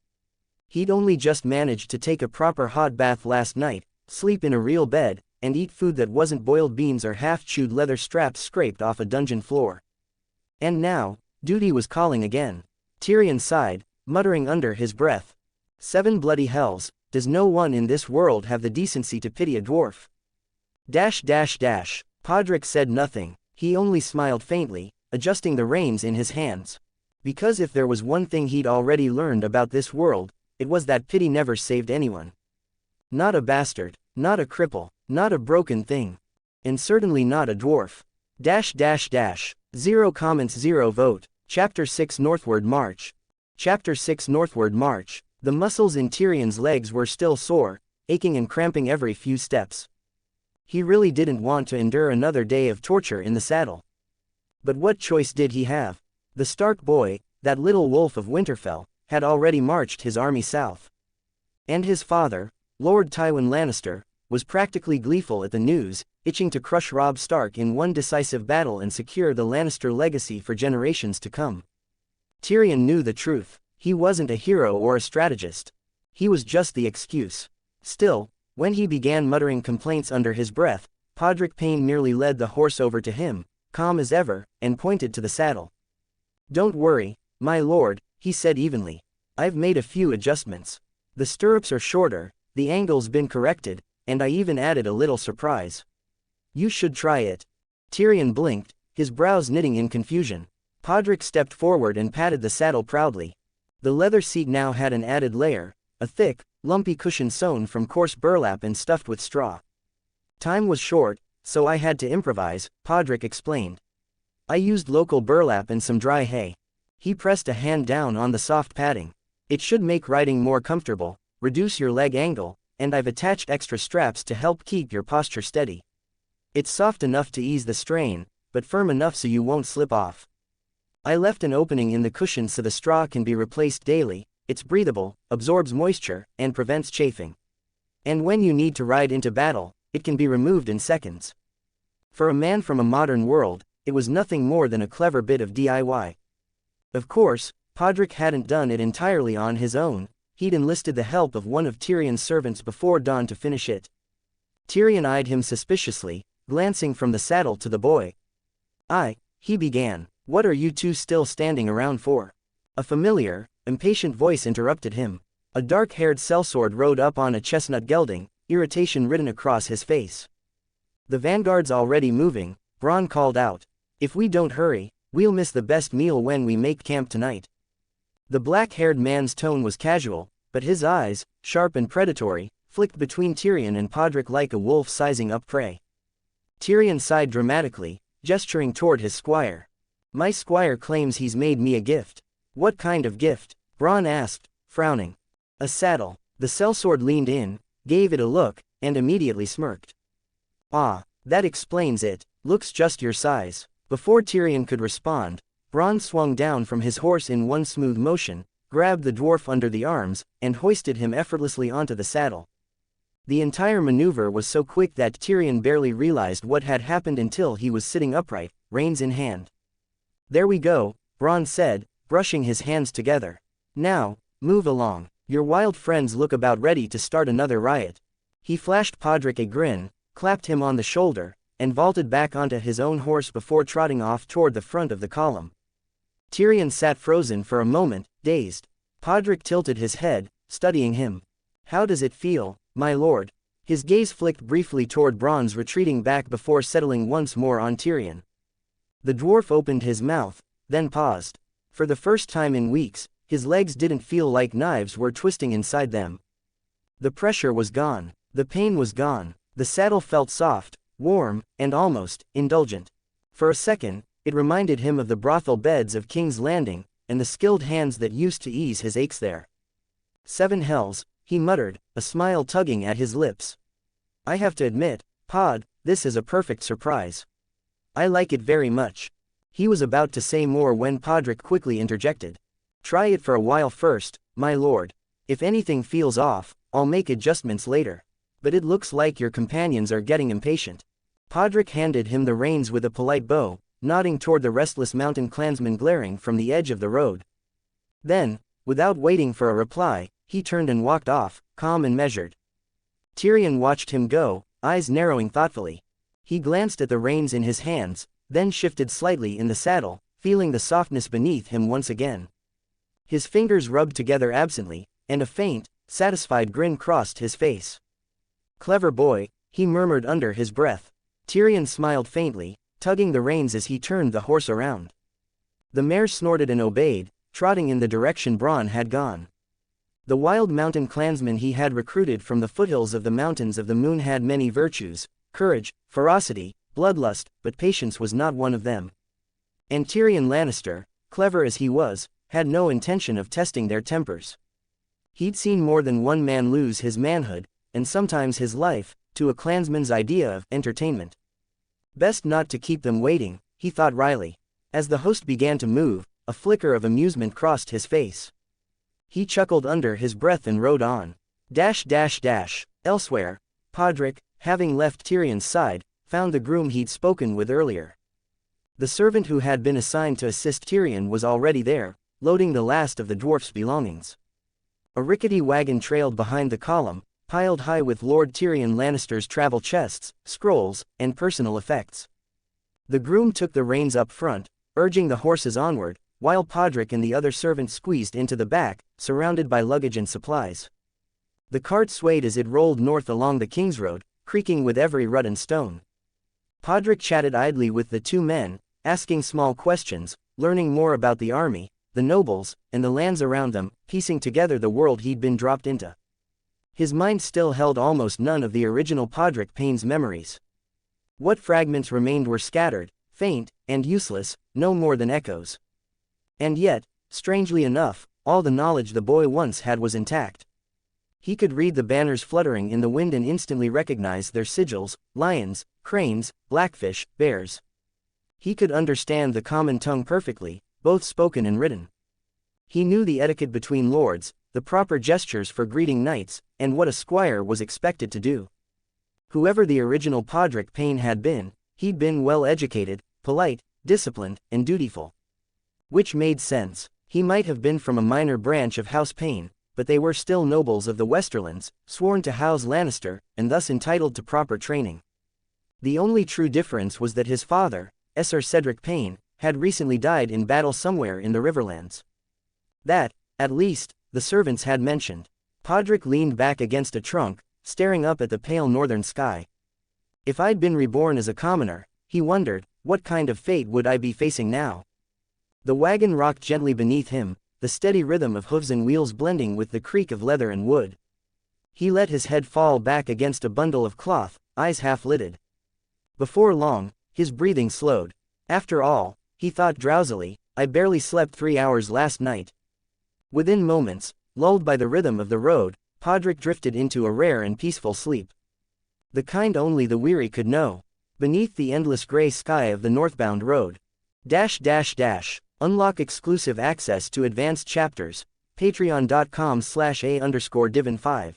He'd only just managed to take a proper hot bath last night, sleep in a real bed, and eat food that wasn't boiled beans or half-chewed leather straps scraped off a dungeon floor. And now, duty was calling again. Tyrion sighed, muttering under his breath. 7 bloody hells, Does no one in this world have the decency to pity a dwarf? Podrick said nothing, he only smiled faintly, adjusting the reins in his hands. Because if there was one thing he'd already learned about this world, it was that pity never saved anyone. Not a bastard, not a cripple, not a broken thing. And certainly not a dwarf. 0 comments 0 vote. Chapter 6 Northward March. Chapter 6 Northward March. The muscles in Tyrion's legs were still sore, aching and cramping every few steps. He really didn't want to endure another day of torture in the saddle. But what choice did he have? The Stark boy, that little wolf of Winterfell, had already marched his army south. And his father, Lord Tywin Lannister, was practically gleeful at the news, itching to crush Robb Stark in one decisive battle and secure the Lannister legacy for generations to come. Tyrion knew the truth. He wasn't a hero or a strategist. He was just the excuse. Still, when he began muttering complaints under his breath, Podrick Payne merely led the horse over to him, calm as ever, and pointed to the saddle. "Don't worry, my lord," he said evenly. "I've made a few adjustments. The stirrups are shorter, the angle's been corrected, and I even added a little surprise. You should try it." Tyrion blinked, his brows knitting in confusion. Podrick stepped forward and patted the saddle proudly. The leather seat now had an added layer, a thick, lumpy cushion sewn from coarse burlap and stuffed with straw. "Time was short, so I had to improvise," Podrick explained. "I used local burlap and some dry hay." He pressed a hand down on the soft padding. "It should make riding more comfortable, reduce your leg angle, and I've attached extra straps to help keep your posture steady. It's soft enough to ease the strain, but firm enough so you won't slip off. I left an opening in the cushion so the straw can be replaced daily. It's breathable, absorbs moisture, and prevents chafing. And when you need to ride into battle, it can be removed in seconds." For a man from a modern world, it was nothing more than a clever bit of DIY. Of course, Podrick hadn't done it entirely on his own. He'd enlisted the help of one of Tyrion's servants before dawn to finish it. Tyrion eyed him suspiciously, glancing from the saddle to the boy. He began. "What are you two still standing around for?" A familiar, impatient voice interrupted him. A dark-haired sellsword rode up on a chestnut gelding, irritation written across his face. "The vanguard's already moving," Bronn called out. "If we don't hurry, we'll miss the best meal when we make camp tonight." The black-haired man's tone was casual, but his eyes, sharp and predatory, flicked between Tyrion and Podrick like a wolf sizing up prey. Tyrion sighed dramatically, gesturing toward his squire. "My squire claims he's made me a gift." "What kind of gift?" Bronn asked, frowning. "A saddle." The sellsword leaned in, gave it a look, and immediately smirked. "Ah, that explains it. Looks just your size." Before Tyrion could respond, Bronn swung down from his horse in one smooth motion, grabbed the dwarf under the arms, and hoisted him effortlessly onto the saddle. The entire maneuver was so quick that Tyrion barely realized what had happened until he was sitting upright, reins in hand. "There we go," Bronn said, brushing his hands together. "Now, move along. Your wild friends look about ready to start another riot." He flashed Podrick a grin, clapped him on the shoulder, and vaulted back onto his own horse before trotting off toward the front of the column. Tyrion sat frozen for a moment, dazed. Podrick tilted his head, studying him. "How does it feel, my lord?" His gaze flicked briefly toward Bronn's retreating back before settling once more on Tyrion. The dwarf opened his mouth, then paused. For the first time in weeks, his legs didn't feel like knives were twisting inside them. The pressure was gone. The pain was gone. The saddle felt soft, warm, and almost indulgent. For a second, it reminded him of the brothel beds of King's Landing, and the skilled hands that used to ease his aches there. "Seven hells," he muttered, a smile tugging at his lips. "I have to admit, Pod, this is a perfect surprise. I like it very much." He was about to say more when Podrick quickly interjected. "Try it for a while first, my lord. If anything feels off, I'll make adjustments later. But it looks like your companions are getting impatient." Podrick handed him the reins with a polite bow, nodding toward the restless mountain clansmen glaring from the edge of the road. Then, without waiting for a reply, he turned and walked off, calm and measured. Tyrion watched him go, eyes narrowing thoughtfully. He glanced at the reins in his hands, then shifted slightly in the saddle, feeling the softness beneath him once again. His fingers rubbed together absently, and a faint, satisfied grin crossed his face. Clever boy, he murmured under his breath. Tyrion smiled faintly, tugging the reins as he turned the horse around. The mare snorted and obeyed, trotting in the direction Bronn had gone. The wild mountain clansmen he had recruited from the foothills of the Mountains of the Moon had many virtues: courage, ferocity, bloodlust, but patience was not one of them. And Tyrion Lannister, clever as he was, had no intention of testing their tempers. He'd seen more than one man lose his manhood, and sometimes his life, to a clansman's idea of entertainment. Best not to keep them waiting, he thought wryly. As the host began to move, a flicker of amusement crossed his face. He chuckled under his breath and rode on. Elsewhere, Podrick, having left Tyrion's side, found the groom he'd spoken with earlier. The servant who had been assigned to assist Tyrion was already there, loading the last of the dwarf's belongings. A rickety wagon trailed behind the column, piled high with Lord Tyrion Lannister's travel chests, scrolls, and personal effects. The groom took the reins up front, urging the horses onward, while Podrick and the other servants squeezed into the back, surrounded by luggage and supplies. The cart swayed as it rolled north along the King's Road, creaking with every rut and stone. Podrick chatted idly with the two men, asking small questions, learning more about the army, the nobles, and the lands around them, piecing together the world he'd been dropped into. His mind still held almost none of the original Podrick Payne's memories. What fragments remained were scattered, faint, and useless, no more than echoes. And yet, strangely enough, all the knowledge the boy once had was intact. He could read the banners fluttering in the wind and instantly recognize their sigils: lions, cranes, blackfish, bears. He could understand the common tongue perfectly, both spoken and written. He knew the etiquette between lords, the proper gestures for greeting knights, and what a squire was expected to do. Whoever the original Podrick Payne had been, he'd been well educated, polite, disciplined, and dutiful. Which made sense. He might have been from a minor branch of House Payne, but they were still nobles of the Westerlands, sworn to House Lannister, and thus entitled to proper training. The only true difference was that his father, Sir Cedric Payne, had recently died in battle somewhere in the Riverlands. That, at least, the servants had mentioned. Podrick leaned back against a trunk, staring up at the pale northern sky. If I'd been reborn as a commoner, he wondered, what kind of fate would I be facing now? The wagon rocked gently beneath him, the steady rhythm of hooves and wheels blending with the creak of leather and wood. He let his head fall back against a bundle of cloth, eyes half-lidded. Before long, his breathing slowed. After all, he thought drowsily, I barely slept 3 hours last night. Within moments, lulled by the rhythm of the road, Podrick drifted into a rare and peaceful sleep. The kind only the weary could know. Beneath the endless gray sky of the northbound road. Unlock exclusive access to advanced chapters. Patreon.com/A_Divin5.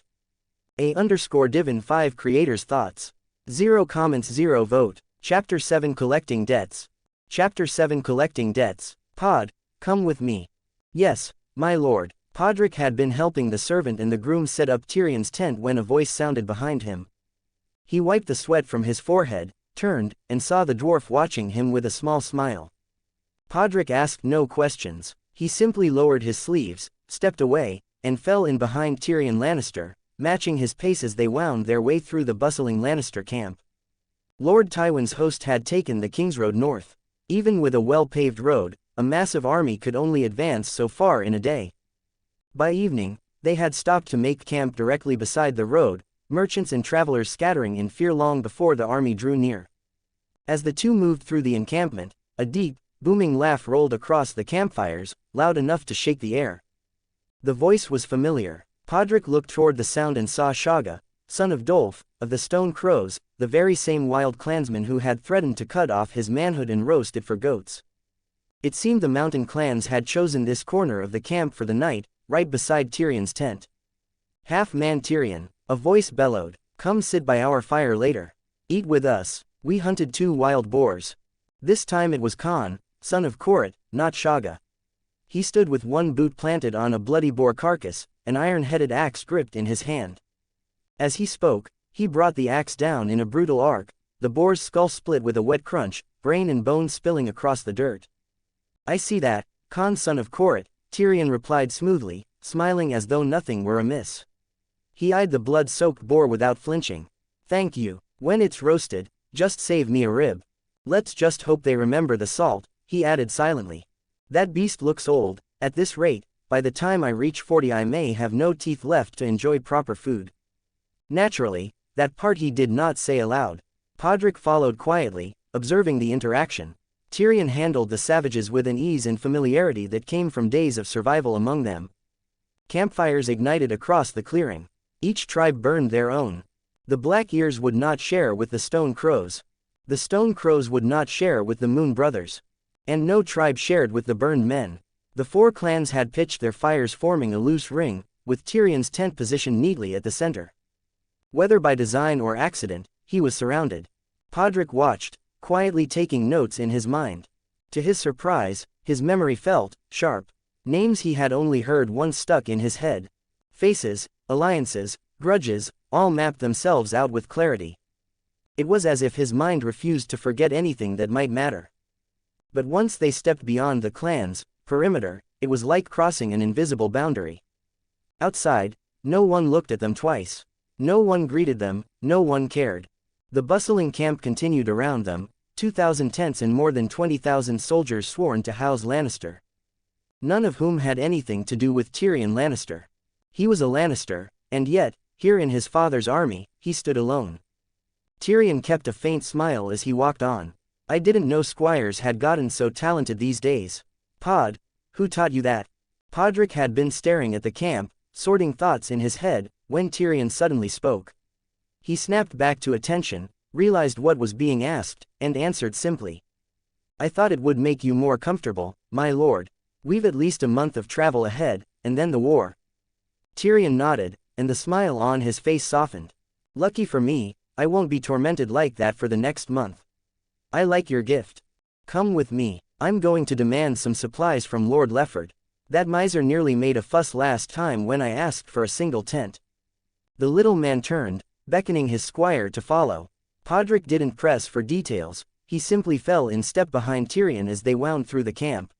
A_Divin5 creators thoughts. 0 comments 0 vote. Chapter 7 Collecting Debts. Chapter 7 Collecting Debts. Pod, come with me. Yes, my lord. Podrick had been helping the servant and the groom set up Tyrion's tent when a voice sounded behind him. He wiped the sweat from his forehead, turned, and saw the dwarf watching him with a small smile. Podrick asked no questions. He simply lowered his sleeves, stepped away, and fell in behind Tyrion Lannister, matching his pace as they wound their way through the bustling Lannister camp. Lord Tywin's host had taken the Kingsroad north. Even with a well-paved road, a massive army could only advance so far in a day. By evening, they had stopped to make camp directly beside the road, merchants and travelers scattering in fear long before the army drew near. As the two moved through the encampment, a deep, booming laugh rolled across the campfires, loud enough to shake the air. The voice was familiar. Podrick looked toward the sound and saw Shagga, son of Dolf, of the Stone Crows, the very same wild clansman who had threatened to cut off his manhood and roast it for goats. It seemed the mountain clans had chosen this corner of the camp for the night, right beside Tyrion's tent. Half-man Tyrion, a voice bellowed, come sit by our fire later. Eat with us. We hunted 2 wild boars. This time it was Khan, son of Korrit, not Shagga. He stood with one boot planted on a bloody boar carcass, an iron-headed axe gripped in his hand. As he spoke, he brought the axe down in a brutal arc, the boar's skull split with a wet crunch, brain and bone spilling across the dirt. I see that, Khan son of Korrit, Tyrion replied smoothly, smiling as though nothing were amiss. He eyed the blood-soaked boar without flinching. Thank you. When it's roasted, just save me a rib. Let's just hope they remember the salt, he added silently. That beast looks old. At this rate, by the time I reach 40 I may have no teeth left to enjoy proper food. Naturally, that part he did not say aloud. Podrick followed quietly, observing the interaction. Tyrion handled the savages with an ease and familiarity that came from days of survival among them. Campfires ignited across the clearing. Each tribe burned their own. The Black Ears would not share with the Stone Crows. The Stone Crows would not share with the Moon Brothers. And no tribe shared with the Burned Men. The 4 clans had pitched their fires, forming a loose ring, with Tyrion's tent positioned neatly at the center. Whether by design or accident, he was surrounded. Podrick watched, quietly taking notes in his mind. To his surprise, his memory felt sharp. Names he had only heard once stuck in his head. Faces, alliances, grudges, all mapped themselves out with clarity. It was as if his mind refused to forget anything that might matter. But once they stepped beyond the clan's perimeter, it was like crossing an invisible boundary. Outside, no one looked at them twice. No one greeted them, no one cared. The bustling camp continued around them, 2,000 tents and more than 20,000 soldiers sworn to house Lannister. None of whom had anything to do with Tyrion Lannister. He was a Lannister, and yet, here in his father's army, he stood alone. Tyrion kept a faint smile as he walked on. I didn't know squires had gotten so talented these days. Pod, who taught you that? Podrick had been staring at the camp, sorting thoughts in his head, when Tyrion suddenly spoke. He snapped back to attention, realized what was being asked, and answered simply. I thought it would make you more comfortable, my lord. We've at least a month of travel ahead, and then the war. Tyrion nodded, and the smile on his face softened. Lucky for me, I won't be tormented like that for the next month. I like your gift. Come with me. I'm going to demand some supplies from Lord Lefford. That miser nearly made a fuss last time when I asked for a single tent. The little man turned, beckoning his squire to follow. Podrick didn't press for details, he simply fell in step behind Tyrion as they wound through the camp.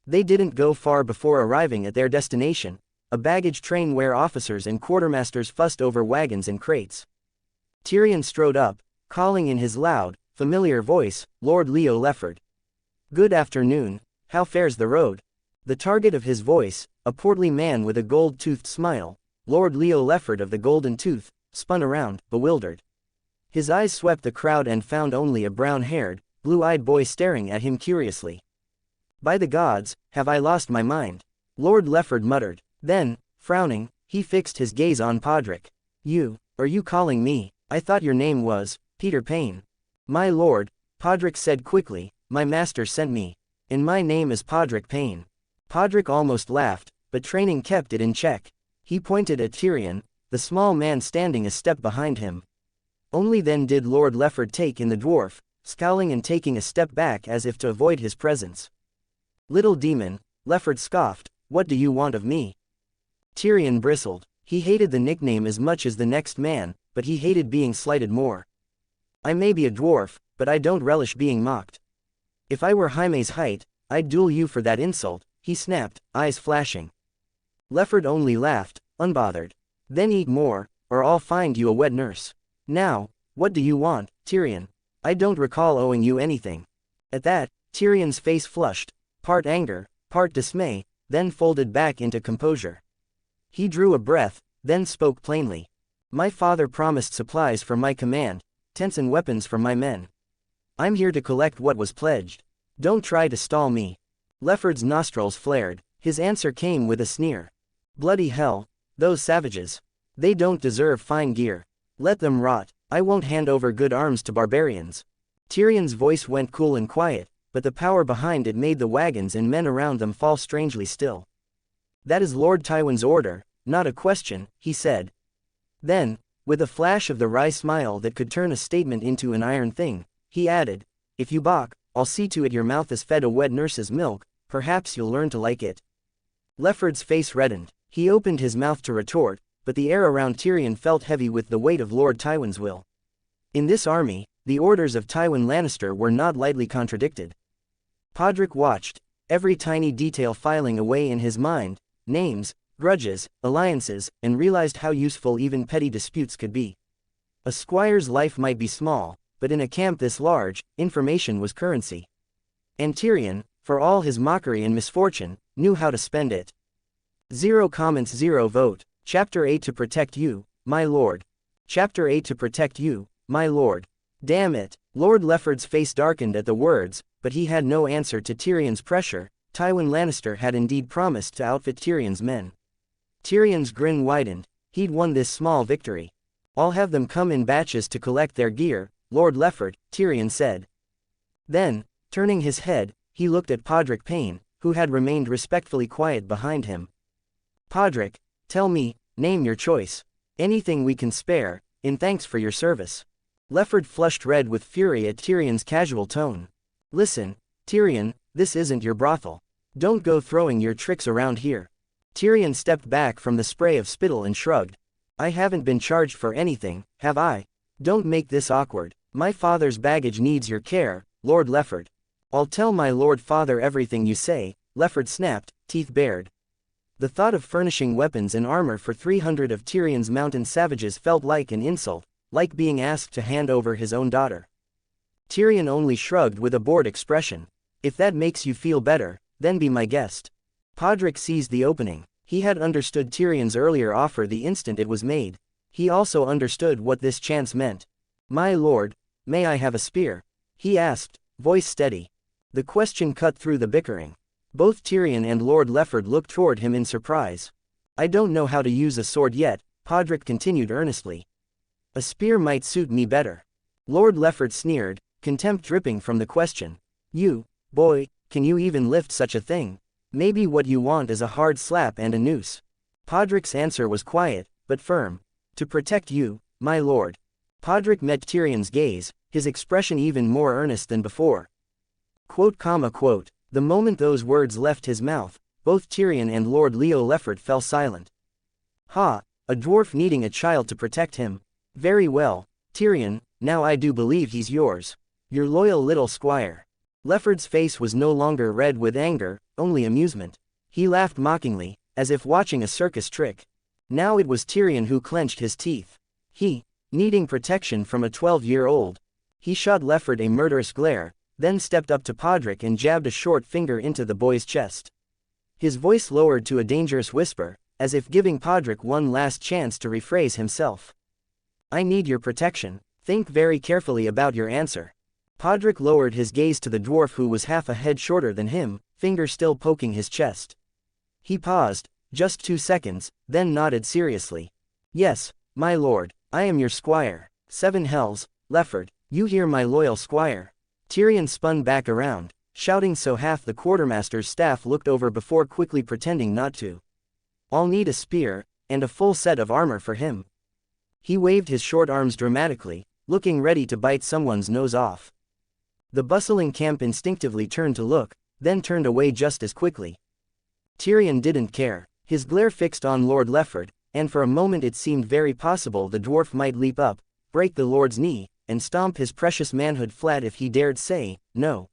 They didn't go far before arriving at their destination, a baggage train where officers and quartermasters fussed over wagons and crates. Tyrion strode up, calling in his loud, familiar voice, Lord Leo Lefford. Good afternoon, how fares the road? The target of his voice, a portly man with a gold-toothed smile, Lord Leo Lefford of the Golden Tooth, spun around, bewildered. His eyes swept the crowd and found only a brown-haired, blue-eyed boy staring at him curiously. By the gods, have I lost my mind? Lord Lefford muttered. Then, frowning, he fixed his gaze on Podrick. Are you calling me? I thought your name was Peter Payne. My lord, Podrick said quickly, my master sent me. And my name is Podrick Payne. Podrick almost laughed, but training kept it in check. He pointed at Tyrion, the small man standing a step behind him. Only then did Lord Lefford take in the dwarf, scowling and taking a step back as if to avoid his presence. Little demon, Lefford scoffed, what do you want of me? Tyrion bristled. He hated the nickname as much as the next man, but he hated being slighted more. I may be a dwarf, but I don't relish being mocked. If I were Jaime's height, I'd duel you for that insult, he snapped, eyes flashing. Lefford only laughed, unbothered. Then eat more, or I'll find you a wet nurse. Now, what do you want, Tyrion? I don't recall owing you anything. At that, Tyrion's face flushed, part anger, part dismay, then folded back into composure. He drew a breath, then spoke plainly. My father promised supplies for my command, tents and weapons for my men. I'm here to collect what was pledged. Don't try to stall me. Lefford's nostrils flared, his answer came with a sneer. Bloody hell, those savages. They don't deserve fine gear. Let them rot. I won't hand over good arms to barbarians. Tyrion's voice went cool and quiet, but the power behind it made the wagons and men around them fall strangely still. That is Lord Tywin's order, not a question, he said. Then, with a flash of the wry smile that could turn a statement into an iron thing, he added, if you balk, I'll see to it your mouth is fed a wet nurse's milk, perhaps you'll learn to like it. Lefford's face reddened. He opened his mouth to retort, but the air around Tyrion felt heavy with the weight of Lord Tywin's will. In this army, the orders of Tywin Lannister were not lightly contradicted. Podrick watched, every tiny detail filing away in his mind, names, grudges, alliances, and realized how useful even petty disputes could be. A squire's life might be small, but in a camp this large, information was currency. And Tyrion, for all his mockery and misfortune, knew how to spend it. 0 comments 0 vote. Chapter 8 To protect you, my lord. Chapter 8 To protect you, my lord. Damn it. Lord Lefford's face darkened at the words, but he had no answer to Tyrion's pressure. Tywin Lannister had indeed promised to outfit Tyrion's men. Tyrion's grin widened. He'd won this small victory. I'll have them come in batches to collect their gear, Lord Lefford, Tyrion said. Then, turning his head, he looked at Podrick Payne, who had remained respectfully quiet behind him. Podrick, tell me, name your choice. Anything we can spare, in thanks for your service. Lefford flushed red with fury at Tyrion's casual tone. Listen, Tyrion, this isn't your brothel. Don't go throwing your tricks around here. Tyrion stepped back from the spray of spittle and shrugged. I haven't been charged for anything, have I? Don't make this awkward. My father's baggage needs your care, Lord Lefford. I'll tell my lord father everything you say, Lefford snapped, teeth bared. The thought of furnishing weapons and armor for 300 of Tyrion's mountain savages felt like an insult, like being asked to hand over his own daughter. Tyrion only shrugged with a bored expression. If that makes you feel better, then be my guest. Podrick seized the opening. He had understood Tyrion's earlier offer the instant it was made. He also understood what this chance meant. My lord, may I have a spear? He asked, voice steady. The question cut through the bickering. Both Tyrion and Lord Lefford looked toward him in surprise. I don't know how to use a sword yet, Podrick continued earnestly. A spear might suit me better. Lord Lefford sneered, contempt dripping from the question. You, boy, can you even lift such a thing? Maybe what you want is a hard slap and a noose. Podrick's answer was quiet, but firm. To protect you, my lord. Podrick met Tyrion's gaze, his expression even more earnest than before. Quote. The moment those words left his mouth, both Tyrion and Lord Leo Lefford fell silent. Ha, a dwarf needing a child to protect him. Very well, Tyrion, now I do believe he's yours. Your loyal little squire. Lefford's face was no longer red with anger, only amusement. He laughed mockingly, as if watching a circus trick. Now it was Tyrion who clenched his teeth. He, needing protection from a 12-year-old. He shot Lefford a murderous glare, then stepped up to Podrick and jabbed a short finger into the boy's chest. His voice lowered to a dangerous whisper, as if giving Podrick one last chance to rephrase himself. I need your protection. Think very carefully about your answer. Podrick lowered his gaze to the dwarf who was half a head shorter than him, finger still poking his chest. He paused, just 2 seconds, then nodded seriously. Yes, my lord, I am your squire. 7 hells, Lefford, you hear my loyal squire. Tyrion spun back around, shouting so half the quartermaster's staff looked over before quickly pretending not to. I'll need a spear, and a full set of armor for him. He waved his short arms dramatically, looking ready to bite someone's nose off. The bustling camp instinctively turned to look, then turned away just as quickly. Tyrion didn't care, his glare fixed on Lord Lefford, and for a moment it seemed very possible the dwarf might leap up, break the lord's knee, and stomp his precious manhood flat if he dared say, no.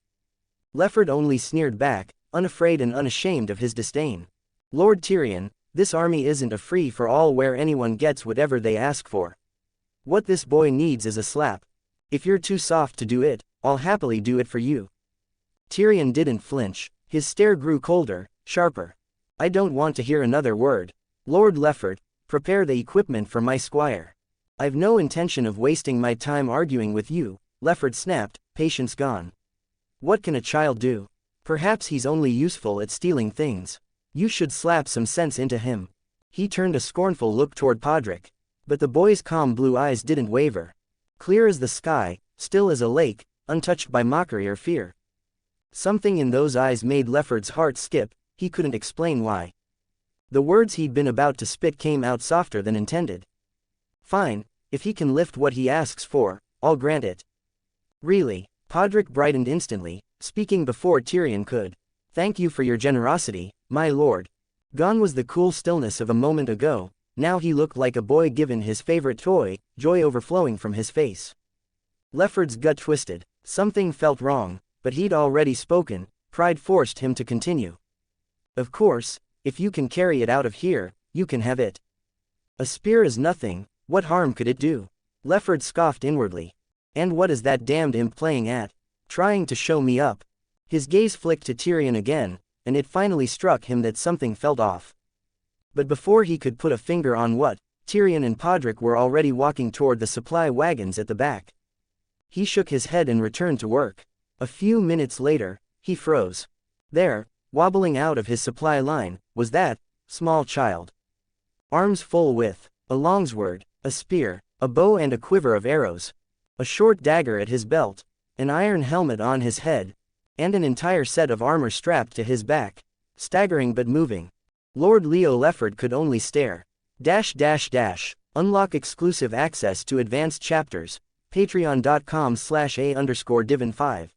Lefford only sneered back, unafraid and unashamed of his disdain. Lord Tyrion, this army isn't a free-for-all where anyone gets whatever they ask for. What this boy needs is a slap. If you're too soft to do it, I'll happily do it for you. Tyrion didn't flinch, his stare grew colder, sharper. I don't want to hear another word. Lord Lefford, prepare the equipment for my squire. I've no intention of wasting my time arguing with you, Lefford snapped, patience gone. What can a child do? Perhaps he's only useful at stealing things. You should slap some sense into him. He turned a scornful look toward Podrick. But the boy's calm blue eyes didn't waver. Clear as the sky, still as a lake, untouched by mockery or fear. Something in those eyes made Lefford's heart skip, he couldn't explain why. The words he'd been about to spit came out softer than intended. Fine, if he can lift what he asks for, I'll grant it. Really? Podrick brightened instantly, speaking before Tyrion could. Thank you for your generosity, my lord. Gone was the cool stillness of a moment ago, now he looked like a boy given his favorite toy, joy overflowing from his face. Lefford's gut twisted, something felt wrong, but he'd already spoken, pride forced him to continue. Of course, If you can carry it out of here, you can have it. A spear is nothing, what harm could it do? Lefford scoffed inwardly. And what is that damned imp playing at? Trying to show me up. His gaze flicked to Tyrion again, and it finally struck him that something felt off. But before he could put a finger on what, Tyrion and Podrick were already walking toward the supply wagons at the back. He shook his head and returned to work. A few minutes later, he froze. There, wobbling out of his supply line, was that small child. Arms full with a longsword, a spear, a bow and a quiver of arrows, a short dagger at his belt, an iron helmet on his head, and an entire set of armor strapped to his back, staggering but moving. Lord Leo Lefford could only stare. Unlock exclusive access to advanced chapters, patreon.com/a_divan5.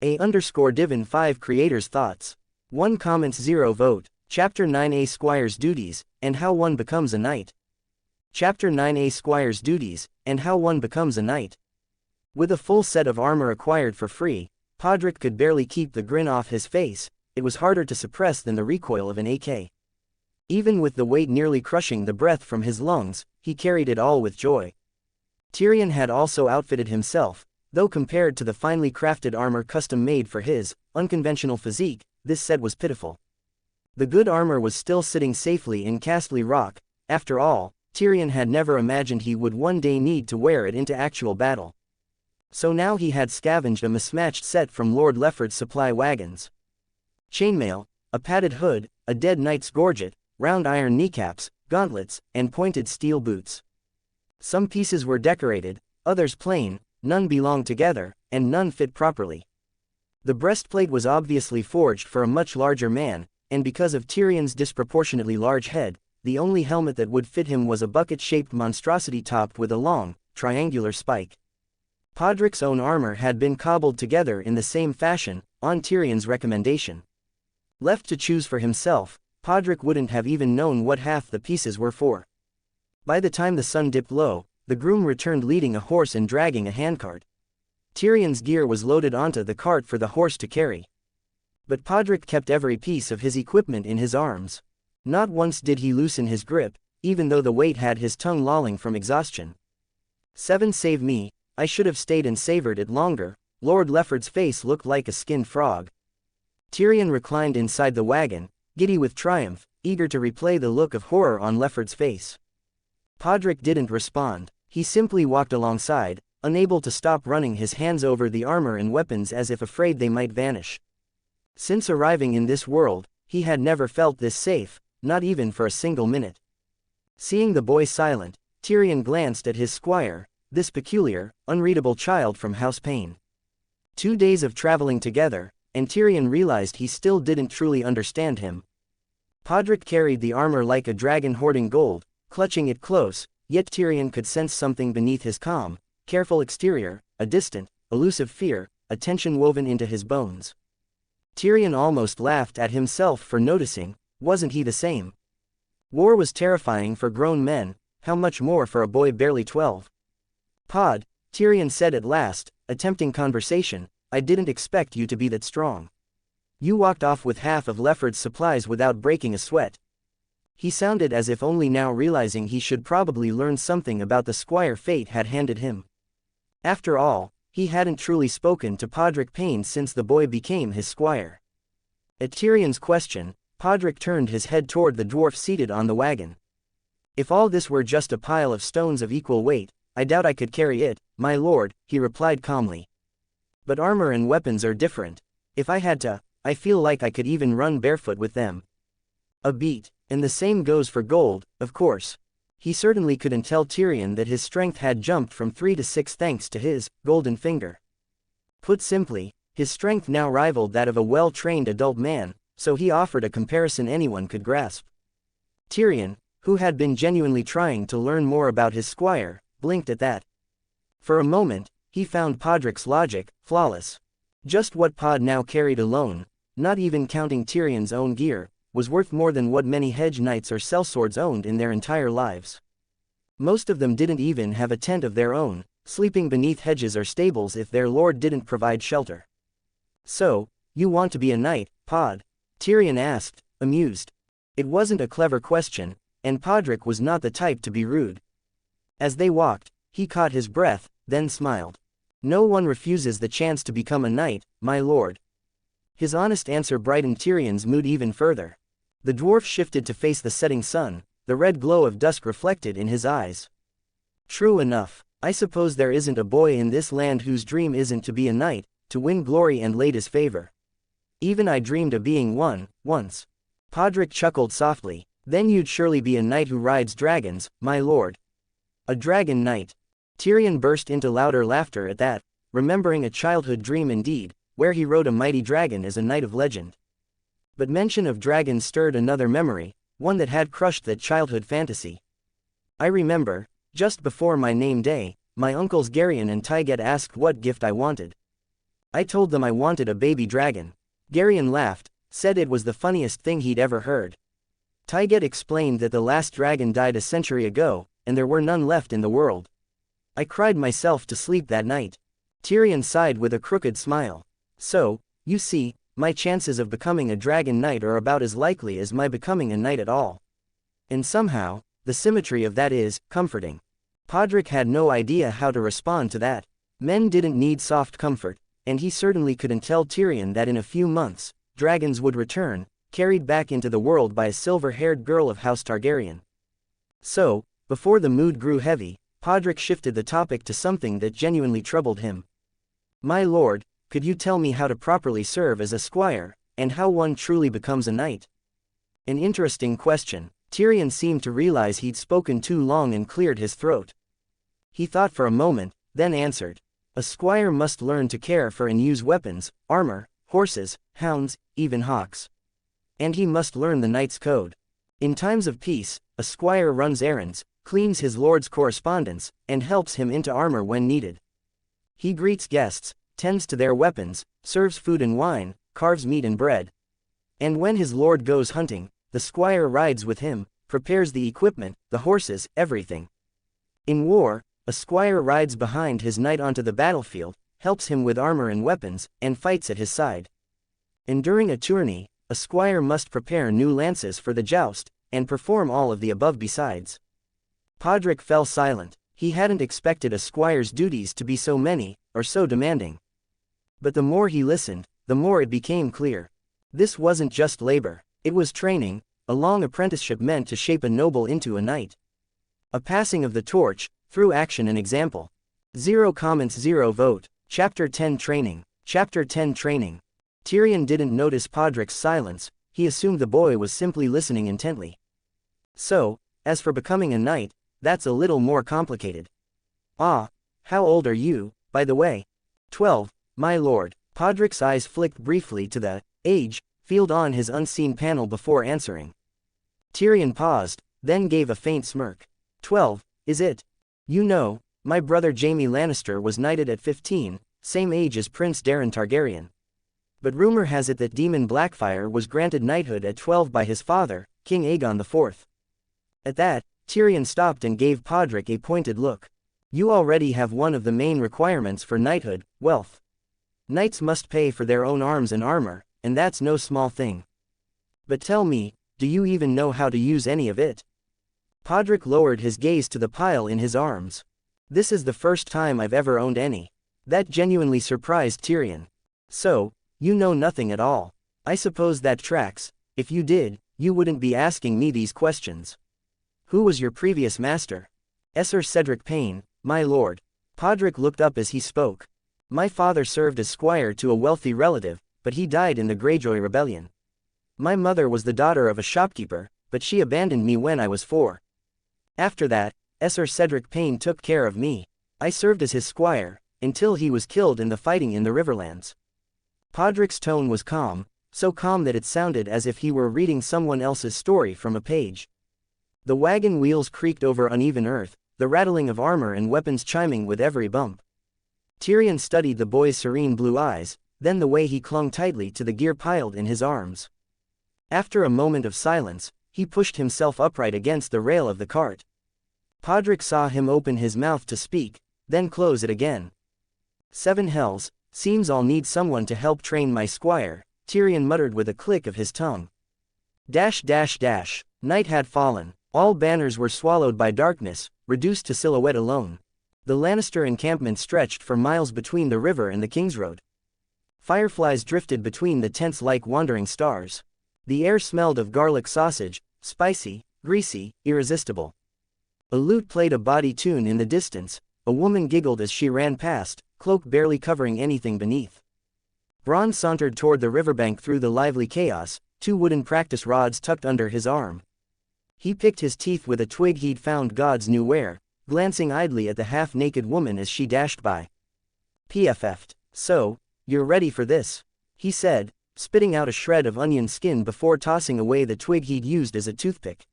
A_divan5 creators thoughts. 1 comments 0 vote. Chapter 9A Squire's Duties, and How One Becomes a Knight. Chapter 9A Squire's Duties, and How One Becomes a Knight. With a full set of armor acquired for free, Podrick could barely keep the grin off his face. It was harder to suppress than the recoil of an AK. Even with the weight nearly crushing the breath from his lungs, he carried it all with joy. Tyrion had also outfitted himself, though compared to the finely crafted armor custom-made for his unconventional physique, this set was pitiful. The good armor was still sitting safely in Castle Rock. After all, Tyrion had never imagined he would one day need to wear it into actual battle. So now he had scavenged a mismatched set from Lord Lefford's supply wagons. Chainmail, a padded hood, a dead knight's gorget, round iron kneecaps, gauntlets, and pointed steel boots. Some pieces were decorated, others plain, none belonged together, and none fit properly. The breastplate was obviously forged for a much larger man, and because of Tyrion's disproportionately large head, the only helmet that would fit him was a bucket-shaped monstrosity topped with a long, triangular spike. Podrick's own armor had been cobbled together in the same fashion, on Tyrion's recommendation. Left to choose for himself, Podrick wouldn't have even known what half the pieces were for. By the time the sun dipped low, the groom returned leading a horse and dragging a handcart. Tyrion's gear was loaded onto the cart for the horse to carry. But Podrick kept every piece of his equipment in his arms. Not once did he loosen his grip, even though the weight had his tongue lolling from exhaustion. 7 save me, I should have stayed and savored it longer. Lord Lefford's face looked like a skinned frog. Tyrion reclined inside the wagon, giddy with triumph, eager to replay the look of horror on Lefford's face. Podrick didn't respond. He simply walked alongside, unable to stop running his hands over the armor and weapons as if afraid they might vanish. Since arriving in this world, he had never felt this safe, not even for a single minute. Seeing the boy silent, Tyrion glanced at his squire, this peculiar, unreadable child from House Payne. 2 days of traveling together, and Tyrion realized he still didn't truly understand him. Podrick carried the armor like a dragon hoarding gold, clutching it close, yet Tyrion could sense something beneath his calm, careful exterior, a distant, elusive fear, a tension woven into his bones. Tyrion almost laughed at himself for noticing. Wasn't he the same? War was terrifying for grown men, how much more for a boy barely 12? Pod, Tyrion said at last, attempting conversation, I didn't expect you to be that strong. You walked off with half of Lefford's supplies without breaking a sweat. He sounded as if only now realizing he should probably learn something about the squire fate had handed him. After all, he hadn't truly spoken to Podrick Payne since the boy became his squire. At Tyrion's question, Podrick turned his head toward the dwarf seated on the wagon. If all this were just a pile of stones of equal weight, I doubt I could carry it, my lord, he replied calmly. But armor and weapons are different. If I had to, I feel like I could even run barefoot with them. A beat, and the same goes for gold, of course. He certainly couldn't tell Tyrion that his strength had jumped from 3 to 6 thanks to his golden finger. Put simply, his strength now rivaled that of a well-trained adult man, so he offered a comparison anyone could grasp. Tyrion, who had been genuinely trying to learn more about his squire, blinked at that. For a moment, he found Podrick's logic flawless. Just what Pod now carried alone, not even counting Tyrion's own gear, was worth more than what many hedge knights or sellswords owned in their entire lives. Most of them didn't even have a tent of their own, sleeping beneath hedges or stables if their lord didn't provide shelter. So, you want to be a knight, Pod? Tyrion asked, amused. It wasn't a clever question, and Podrick was not the type to be rude. As they walked, he caught his breath, then smiled. No one refuses the chance to become a knight, my lord. His honest answer brightened Tyrion's mood even further. The dwarf shifted to face the setting sun, the red glow of dusk reflected in his eyes. True enough, I suppose there isn't a boy in this land whose dream isn't to be a knight, to win glory and Lady's favor. Even I dreamed of being one, once. Podrick chuckled softly. Then you'd surely be a knight who rides dragons, my lord. A dragon knight. Tyrion burst into louder laughter at that, remembering a childhood dream indeed, where he rode a mighty dragon as a knight of legend. But mention of dragons stirred another memory, one that had crushed that childhood fantasy. I remember, just before my name day, my uncles Garyon and Tyget asked what gift I wanted. I told them I wanted a baby dragon. Garyon laughed, said it was the funniest thing he'd ever heard. Tyget explained that the last dragon died a century ago, and there were none left in the world. I cried myself to sleep that night. Tyrion sighed with a crooked smile. So, you see, my chances of becoming a dragon knight are about as likely as my becoming a knight at all. And somehow, the symmetry of that is comforting. Podrick had no idea how to respond to that. Men didn't need soft comfort, and he certainly couldn't tell Tyrion that in a few months, dragons would return, carried back into the world by a silver-haired girl of House Targaryen. So, before the mood grew heavy, Podrick shifted the topic to something that genuinely troubled him. My lord, could you tell me how to properly serve as a squire, and how one truly becomes a knight? An interesting question. Tyrion seemed to realize he'd spoken too long and cleared his throat. He thought for a moment, then answered. A squire must learn to care for and use weapons, armor, horses, hounds, even hawks. And he must learn the knight's code. In times of peace, a squire runs errands, cleans his lord's correspondence, and helps him into armor when needed. He greets guests, tends to their weapons, serves food and wine, carves meat and bread. And when his lord goes hunting, the squire rides with him, prepares the equipment, the horses, everything. In war, a squire rides behind his knight onto the battlefield, helps him with armor and weapons, and fights at his side. And during a tourney, a squire must prepare new lances for the joust, and perform all of the above besides. Podrick fell silent. He hadn't expected a squire's duties to be so many, or so demanding. But the more he listened, the more it became clear. This wasn't just labor, it was training, a long apprenticeship meant to shape a noble into a knight. A passing of the torch, through action and example. 0 comments 0 vote. Chapter 10 Training. Chapter 10 Training. Tyrion didn't notice Podrick's silence, he assumed the boy was simply listening intently. So, as for becoming a knight, that's a little more complicated. Ah, how old are you, by the way? 12, my lord. Podrick's eyes flicked briefly to the age field on his unseen panel before answering. Tyrion paused, then gave a faint smirk. 12, is it? You know, my brother Jaime Lannister was knighted at 15, same age as Prince Daeron Targaryen. But rumor has it that Daemon Blackfyre was granted knighthood at 12 by his father, King Aegon IV. At that, Tyrion stopped and gave Podrick a pointed look. You already have one of the main requirements for knighthood, wealth. Knights must pay for their own arms and armor, and that's no small thing. But tell me, do you even know how to use any of it? Podrick lowered his gaze to the pile in his arms. This is the first time I've ever owned any. That genuinely surprised Tyrion. So, you know nothing at all. I suppose that tracks. If you did, you wouldn't be asking me these questions. Who was your previous master? Sir Cedric Payne, my lord. Podrick looked up as he spoke. My father served as squire to a wealthy relative, but he died in the Greyjoy Rebellion. My mother was the daughter of a shopkeeper, but she abandoned me when I was 4. After that, Sir Cedric Payne took care of me. I served as his squire, until he was killed in the fighting in the Riverlands. Podrick's tone was calm, so calm that it sounded as if he were reading someone else's story from a page. The wagon wheels creaked over uneven earth, the rattling of armor and weapons chiming with every bump. Tyrion studied the boy's serene blue eyes, then the way he clung tightly to the gear piled in his arms. After a moment of silence, he pushed himself upright against the rail of the cart. Podrick saw him open his mouth to speak, then close it again. 7 hells, seems I'll need someone to help train my squire, Tyrion muttered with a click of his tongue. Dash dash dash. Night had fallen. All banners were swallowed by darkness, reduced to silhouette alone. The Lannister encampment stretched for miles between the river and the Kingsroad. Fireflies drifted between the tents like wandering stars. The air smelled of garlic sausage, spicy, greasy, irresistible. A lute played a bawdy tune in the distance. A woman giggled as she ran past, cloak barely covering anything beneath. Bronn sauntered toward the riverbank through the lively chaos, 2 wooden practice rods tucked under his arm. He picked his teeth with a twig he'd found gods knew where, glancing idly at the half-naked woman as she dashed by. PFF'd. So, you're ready for this, he said, spitting out a shred of onion skin before tossing away the twig he'd used as a toothpick.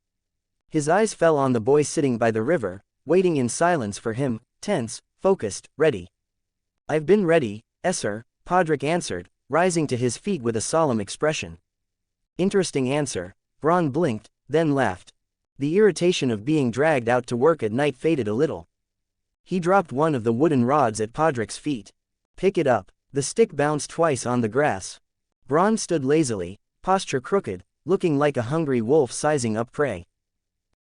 His eyes fell on the boy sitting by the river, waiting in silence for him, tense, focused, ready. I've been ready, sir, Podrick answered, rising to his feet with a solemn expression. Interesting answer, Bronn blinked, then laughed. The irritation of being dragged out to work at night faded a little. He dropped one of the wooden rods at Podrick's feet. Pick it up. The stick bounced twice on the grass. Bronn stood lazily, posture crooked, looking like a hungry wolf sizing up prey.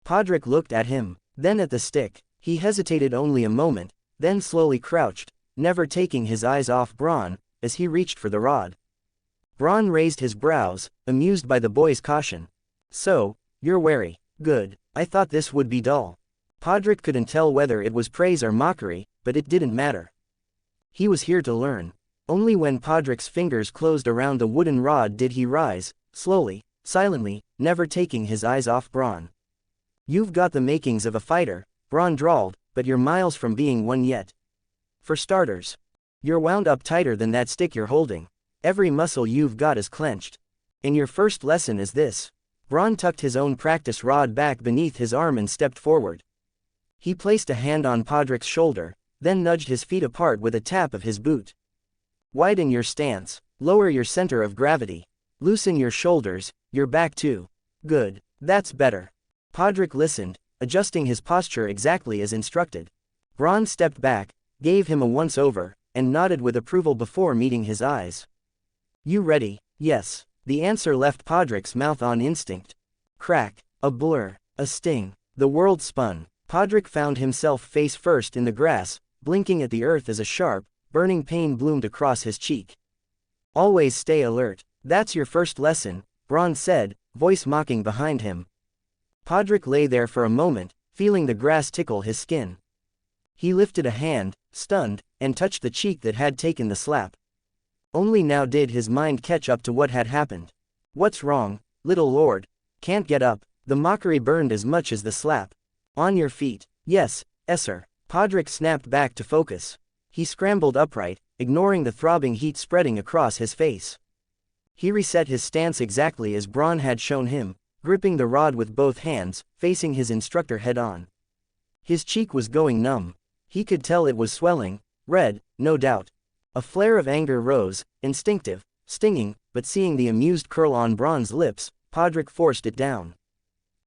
Podrick looked at him, then at the stick. He hesitated only a moment, then slowly crouched, never taking his eyes off Bronn, as he reached for the rod. Bronn raised his brows, amused by the boy's caution. So, you're wary. Good. I thought this would be dull. Podrick couldn't tell whether it was praise or mockery, but it didn't matter. He was here to learn. Only when Podrick's fingers closed around the wooden rod did he rise, slowly, silently, never taking his eyes off Bronn. You've got the makings of a fighter, Bronn drawled, but you're miles from being one yet. For starters, you're wound up tighter than that stick you're holding. Every muscle you've got is clenched. And your first lesson is this. Bronn tucked his own practice rod back beneath his arm and stepped forward. He placed a hand on Podrick's shoulder, then nudged his feet apart with a tap of his boot. Widen your stance, lower your center of gravity. Loosen your shoulders, your back too. Good, that's better. Podrick listened, adjusting his posture exactly as instructed. Bronn stepped back, gave him a once-over, and nodded with approval before meeting his eyes. You ready? Yes. The answer left Podrick's mouth on instinct. Crack, a blur, a sting. The world spun. Podrick found himself face first in the grass, blinking at the earth as a sharp, burning pain bloomed across his cheek. Always stay alert. That's your first lesson, Bronn said, voice mocking behind him. Podrick lay there for a moment, feeling the grass tickle his skin. He lifted a hand, stunned, and touched the cheek that had taken the slap. Only now did his mind catch up to what had happened. What's wrong, little lord? Can't get up. The mockery burned as much as the slap. On your feet. Yes, sir. Podrick snapped back to focus. He scrambled upright, ignoring the throbbing heat spreading across his face. He reset his stance exactly as Bronn had shown him, gripping the rod with both hands, facing his instructor head-on. His cheek was going numb. He could tell it was swelling, red, no doubt. A flare of anger rose, instinctive, stinging, but seeing the amused curl on Bronn's lips, Podrick forced it down.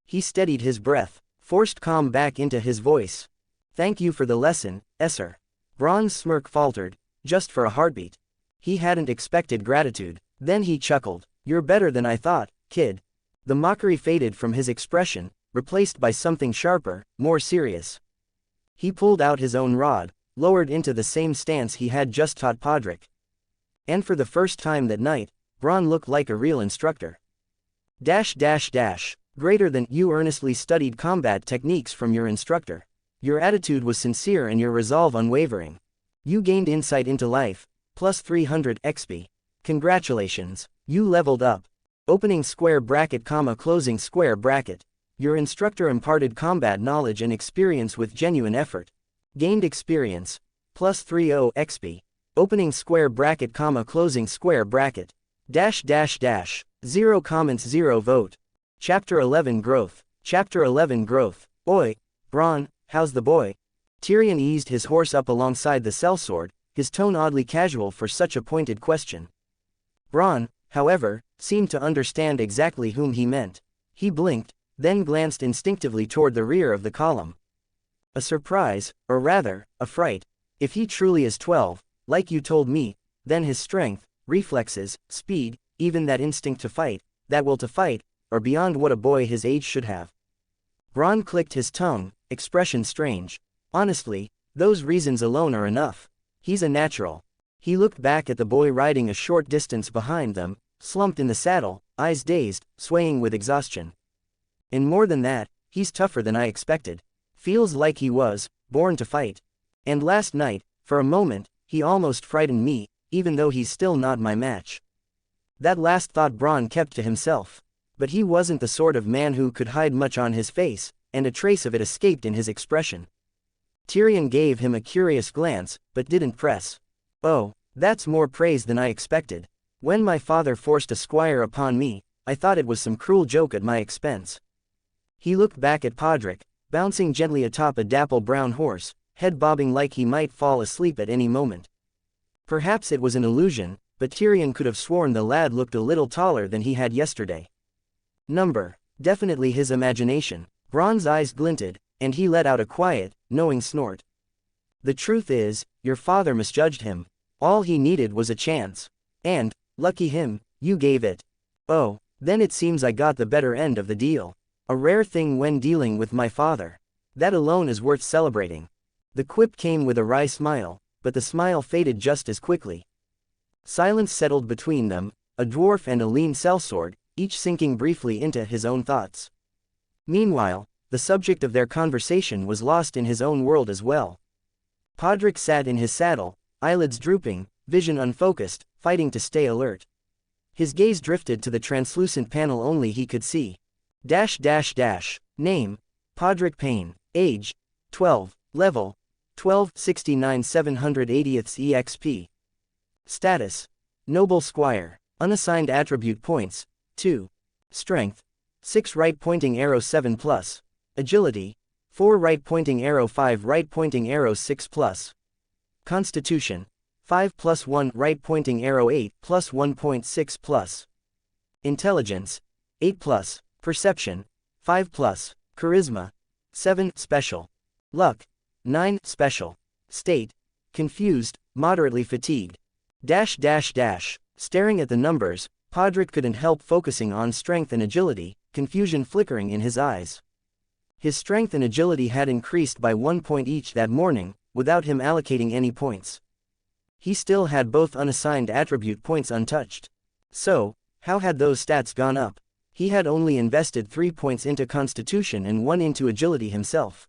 He steadied his breath, forced calm back into his voice. Thank you for the lesson, sir. Bronn's smirk faltered, just for a heartbeat. He hadn't expected gratitude. Then he chuckled. You're better than I thought, kid. The mockery faded from his expression, replaced by something sharper, more serious. He pulled out his own rod, lowered into the same stance he had just taught Podrick. And for the first time that night, Bronn looked like a real instructor. Greater than you earnestly studied combat techniques from your instructor. Your attitude was sincere and your resolve unwavering. You gained insight into life, plus 300 XP. Congratulations, you leveled up. Opening square bracket, closing square bracket. Your instructor imparted combat knowledge and experience with genuine effort. Gained experience, plus 30 XP. Opening square bracket, closing square bracket. 0 comments 0 vote. Chapter 11 Growth. Chapter 11 Growth. Oi, Bronn, how's the boy? Tyrion eased his horse up alongside the sellsword, his tone oddly casual for such a pointed question. Bronn, however, seemed to understand exactly whom he meant. He blinked, then glanced instinctively toward the rear of the column. A surprise, or rather, a fright. If he truly is 12, like you told me, then his strength, reflexes, speed, even that instinct to fight, that will to fight, or beyond what a boy his age should have. Bronn clicked his tongue, expression strange. Honestly, those reasons alone are enough. He's a natural. He looked back at the boy riding a short distance behind them, slumped in the saddle, eyes dazed, swaying with exhaustion. And more than that, he's tougher than I expected. Feels like he was born to fight. And last night, for a moment, he almost frightened me, even though he's still not my match. That last thought Bronn kept to himself. But he wasn't the sort of man who could hide much on his face, and a trace of it escaped in his expression. Tyrion gave him a curious glance, but didn't press. Oh, that's more praise than I expected. When my father forced a squire upon me, I thought it was some cruel joke at my expense. He looked back at Podrick, bouncing gently atop a dapple brown horse, head bobbing like he might fall asleep at any moment. Perhaps it was an illusion, but Tyrion could have sworn the lad looked a little taller than he had yesterday. Definitely his imagination. Bronn's eyes glinted, and he let out a quiet, knowing snort. The truth is, your father misjudged him. All he needed was a chance. And, lucky him, you gave it. Oh, then it seems I got the better end of the deal. A rare thing when dealing with my father. That alone is worth celebrating. The quip came with a wry smile, but the smile faded just as quickly. Silence settled between them, a dwarf and a lean sellsword, each sinking briefly into his own thoughts. Meanwhile, the subject of their conversation was lost in his own world as well. Podrick sat in his saddle, eyelids drooping, vision unfocused, fighting to stay alert. His gaze drifted to the translucent panel only he could see. Name: Podrick Payne. Age: 12. Level: 12, 69 780ths EXP. Status: Noble Squire. Unassigned attribute points: 2. Strength: 6 right pointing arrow 7+. Agility: 4 right pointing arrow 5 right pointing arrow 6+. Constitution: 5+1 right pointing arrow 8+1.6+. Intelligence: 8+. Perception: 5+. Charisma: 7 special. Luck: 9 special. State: confused, moderately fatigued. Staring at the numbers, Podrick couldn't help focusing on strength and agility, confusion flickering in his eyes. His strength and agility had increased by 1 point each that morning, without him allocating any points. He still had both unassigned attribute points untouched. So, how had those stats gone up? He had only invested 3 points into Constitution and 1 into agility himself.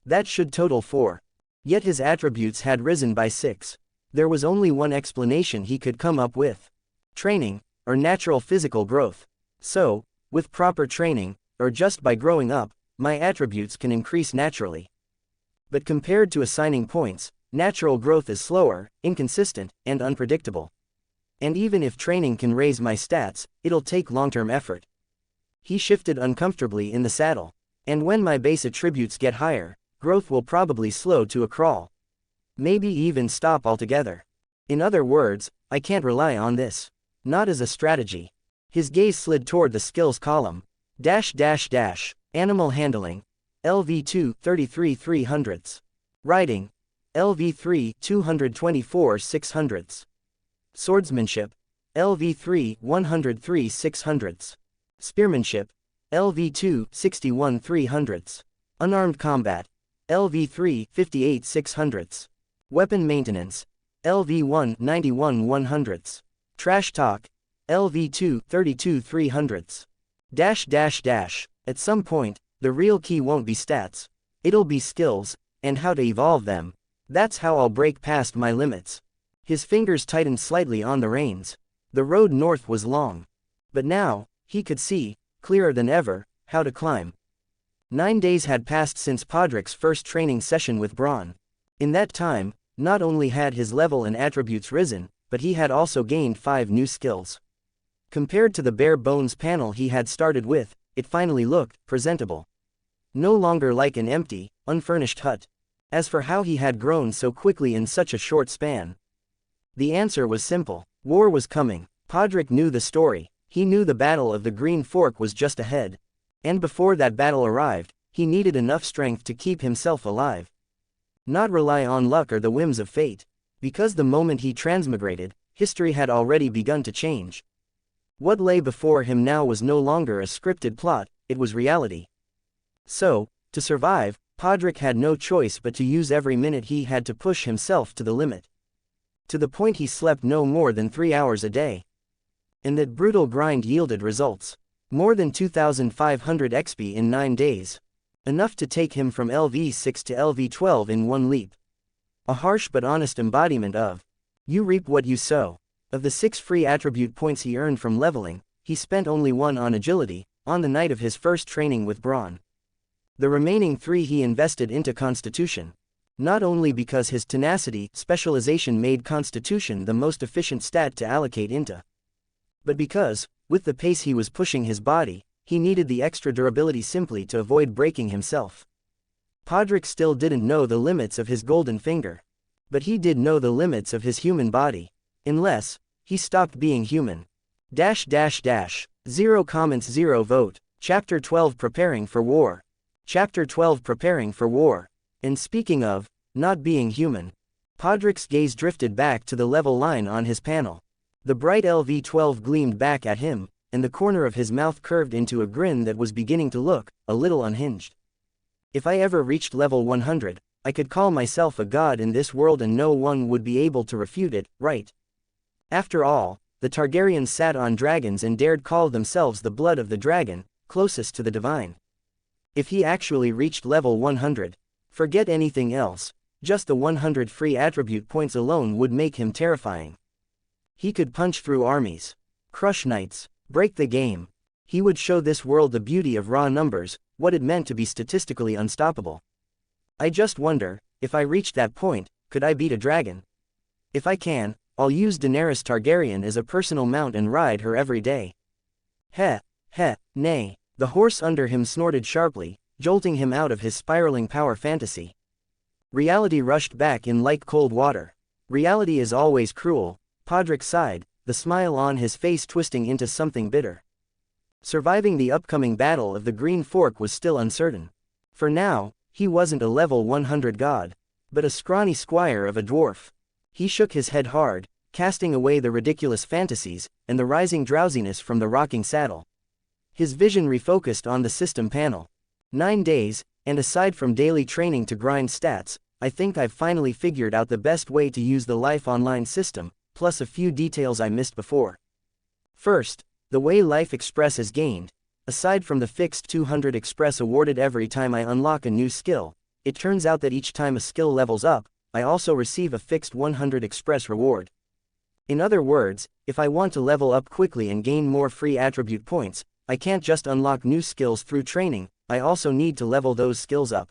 That should total 4. Yet his attributes had risen by 6. There was only one explanation he could come up with. Training, or natural physical growth. So, with proper training, or just by growing up, my attributes can increase naturally. But compared to assigning points, natural growth is slower, inconsistent, and unpredictable. And even if training can raise my stats, it'll take long-term effort. He shifted uncomfortably in the saddle. And when my base attributes get higher, growth will probably slow to a crawl. Maybe even stop altogether. In other words, I can't rely on this. Not as a strategy. His gaze slid toward the skills column. Animal handling. LV2 33 300ths. Riding. LV3 224 600ths. Swordsmanship. LV3 103 600ths. Spearmanship. LV2 61 300ths. Unarmed combat. LV3 58 600ths. Weapon maintenance. LV1 91 100ths. Trash talk. LV2 32 300ths. At some point, the real key won't be stats. It'll be skills, and how to evolve them. That's how I'll break past my limits. His fingers tightened slightly on the reins. The road north was long. But now, he could see, clearer than ever, how to climb. 9 days had passed since Podrick's first training session with Bronn. In that time, not only had his level and attributes risen, but he had also gained 5 new skills. Compared to the bare bones panel he had started with, it finally looked presentable. No longer like an empty, unfurnished hut. As for how he had grown so quickly in such a short span, the answer was simple. War was coming. Podrick knew the story. He knew the Battle of the Green Fork was just ahead. And before that battle arrived, he needed enough strength to keep himself alive. Not rely on luck or the whims of fate. Because the moment he transmigrated, history had already begun to change. What lay before him now was no longer a scripted plot, it was reality. So, to survive, Podrick had no choice but to use every minute he had to push himself to the limit. To the point he slept no more than 3 hours a day. And that brutal grind yielded results. More than 2,500 XP in 9 days. Enough to take him from LV6 to LV12 in one leap. A harsh but honest embodiment of, you reap what you sow. Of the 6 free attribute points he earned from leveling, he spent only 1 on agility, on the night of his first training with Brawn. The remaining 3 he invested into Constitution. Not only because his tenacity, specialization made Constitution the most efficient stat to allocate into, but because, with the pace he was pushing his body, he needed the extra durability simply to avoid breaking himself. Podrick still didn't know the limits of his golden finger. But he did know the limits of his human body. Unless, he stopped being human. -- 0 comments 0 vote. Chapter 12 Preparing for War. Chapter 12 Preparing for War. And speaking of, not being human. Podrick's gaze drifted back to the level line on his panel. The bright LV12 gleamed back at him, and the corner of his mouth curved into a grin that was beginning to look a little unhinged. If I ever reached level 100, I could call myself a god in this world and no one would be able to refute it, right? After all, the Targaryens sat on dragons and dared call themselves the blood of the dragon, closest to the divine. If he actually reached level 100, forget anything else, just the 100 free attribute points alone would make him terrifying. He could punch through armies, crush knights, break the game. He would show this world the beauty of raw numbers, what it meant to be statistically unstoppable. I just wonder, if I reached that point, could I beat a dragon? If I can, I'll use Daenerys Targaryen as a personal mount and ride her every day. Nay. The horse under him snorted sharply, jolting him out of his spiraling power fantasy. Reality rushed back in like cold water. Reality is always cruel, Podrick sighed, the smile on his face twisting into something bitter. Surviving the upcoming battle of the Green Fork was still uncertain. For now, he wasn't a level 100 god, but a scrawny squire of a dwarf. He shook his head hard, casting away the ridiculous fantasies, and the rising drowsiness from the rocking saddle. His vision refocused on the system panel. 9 days, and aside from daily training to grind stats, I think I've finally figured out the best way to use the Life Online system, plus a few details I missed before. First, the way Life Express is gained. Aside from the fixed 200 Express awarded every time I unlock a new skill, it turns out that each time a skill levels up, I also receive a fixed 100 Express reward. In other words, if I want to level up quickly and gain more free attribute points, I can't just unlock new skills through training, I also need to level those skills up.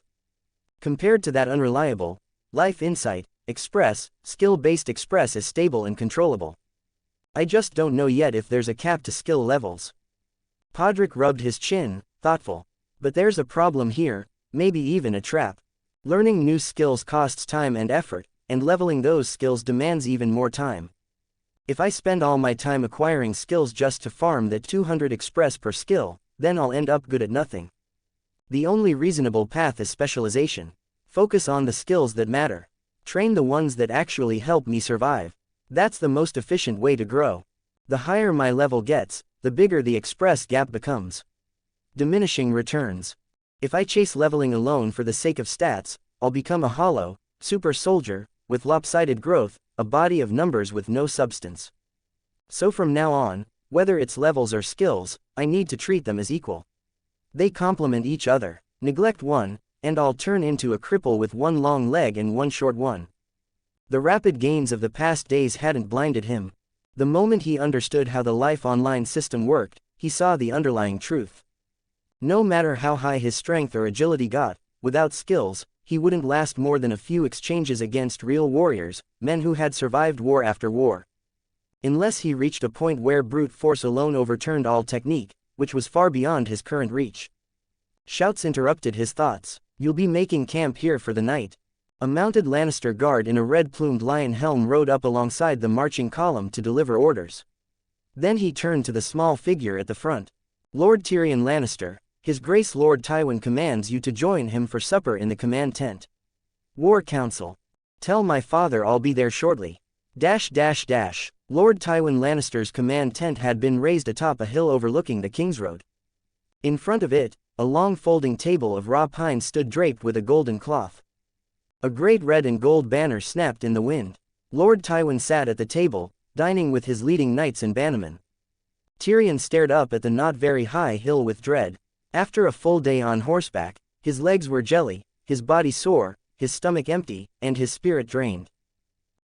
Compared to that unreliable, Life Insight, Express, skill-based Express is stable and controllable. I just don't know yet if there's a cap to skill levels. Podrick rubbed his chin, thoughtful. But there's a problem here, maybe even a trap. Learning new skills costs time and effort, and leveling those skills demands even more time. If I spend all my time acquiring skills just to farm that 200 Express per skill, then I'll end up good at nothing. The only reasonable path is specialization. Focus on the skills that matter. Train the ones that actually help me survive. That's the most efficient way to grow. The higher my level gets, the bigger the Express gap becomes. Diminishing returns. If I chase leveling alone for the sake of stats, I'll become a hollow, super soldier, with lopsided growth, a body of numbers with no substance. So from now on, whether it's levels or skills, I need to treat them as equal. They complement each other. Neglect one, and I'll turn into a cripple with one long leg and one short one. The rapid gains of the past days hadn't blinded him. The moment he understood how the Life Online system worked, he saw the underlying truth. No matter how high his strength or agility got, without skills, he wouldn't last more than a few exchanges against real warriors, men who had survived war after war. Unless he reached a point where brute force alone overturned all technique, which was far beyond his current reach. Shouts interrupted his thoughts. You'll be making camp here for the night. A mounted Lannister guard in a red-plumed lion helm rode up alongside the marching column to deliver orders. Then he turned to the small figure at the front. Lord Tyrion Lannister, His Grace Lord Tywin commands you to join him for supper in the command tent. War Council. Tell my father I'll be there shortly. Lord Tywin Lannister's command tent had been raised atop a hill overlooking the Kingsroad. In front of it, a long folding table of raw pine stood draped with a golden cloth. A great red and gold banner snapped in the wind. Lord Tywin sat at the table, dining with his leading knights and bannermen. Tyrion stared up at the not very high hill with dread. After a full day on horseback, his legs were jelly, his body sore, his stomach empty, and his spirit drained.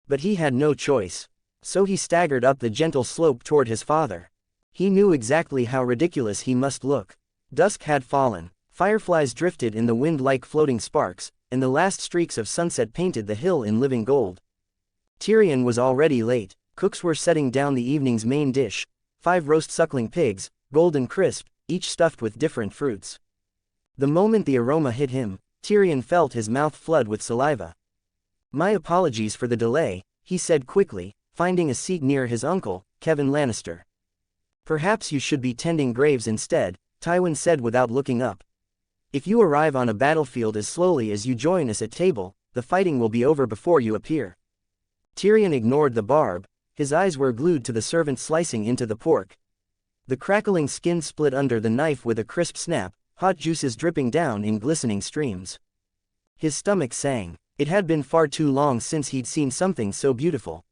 But he had no choice. So he staggered up the gentle slope toward his father. He knew exactly how ridiculous he must look. Dusk had fallen. Fireflies drifted in the wind like floating sparks, and the last streaks of sunset painted the hill in living gold. Tyrion was already late. Cooks were setting down the evening's main dish, 5 roast suckling pigs, golden crisp, each stuffed with different fruits. The moment the aroma hit him, Tyrion felt his mouth flood with saliva. "My apologies for the delay," he said quickly, finding a seat near his uncle, Kevin Lannister. "Perhaps you should be tending graves instead," Tywin said without looking up. "If you arrive on a battlefield as slowly as you join us at table, the fighting will be over before you appear." Tyrion ignored the barb. His eyes were glued to the servant slicing into the pork. The crackling skin split under the knife with a crisp snap, hot juices dripping down in glistening streams. His stomach sang. It had been far too long since he'd seen something so beautiful.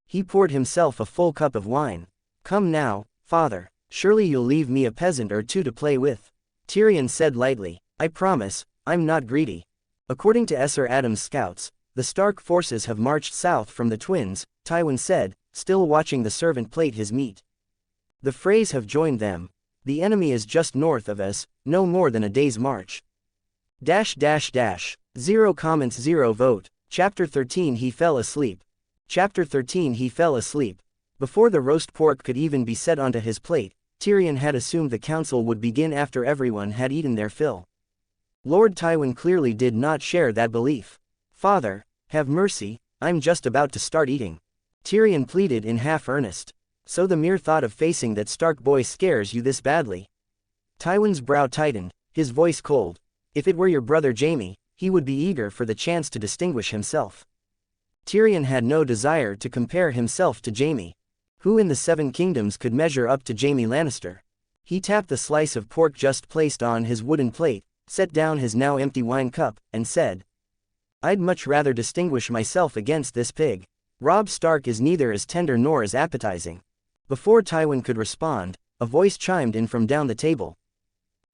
He poured himself a full cup of wine. "Come now, father. Surely you'll leave me a peasant or two to play with," Tyrion said lightly. "I promise, I'm not greedy." According to Esser Adam's scouts, the Stark forces have marched south from the Twins, Tywin said, still watching the servant plate his meat. "The Freys have joined them. The enemy is just north of us, no more than a day's march." Zero comments, zero vote. Chapter 13 He fell asleep. Chapter 13 He fell asleep. Before the roast pork could even be set onto his plate, Tyrion had assumed the council would begin after everyone had eaten their fill. Lord Tywin clearly did not share that belief. "Father, have mercy, I'm just about to start eating," Tyrion pleaded in half earnest. "So the mere thought of facing that Stark boy scares you this badly?" Tywin's brow tightened, his voice cold. "If it were your brother Jaime, he would be eager for the chance to distinguish himself." Tyrion had no desire to compare himself to Jaime. Who in the Seven Kingdoms could measure up to Jaime Lannister? He tapped the slice of pork just placed on his wooden plate, set down his now empty wine cup, and said, "I'd much rather distinguish myself against this pig. Robb Stark is neither as tender nor as appetizing." Before Tywin could respond, a voice chimed in from down the table.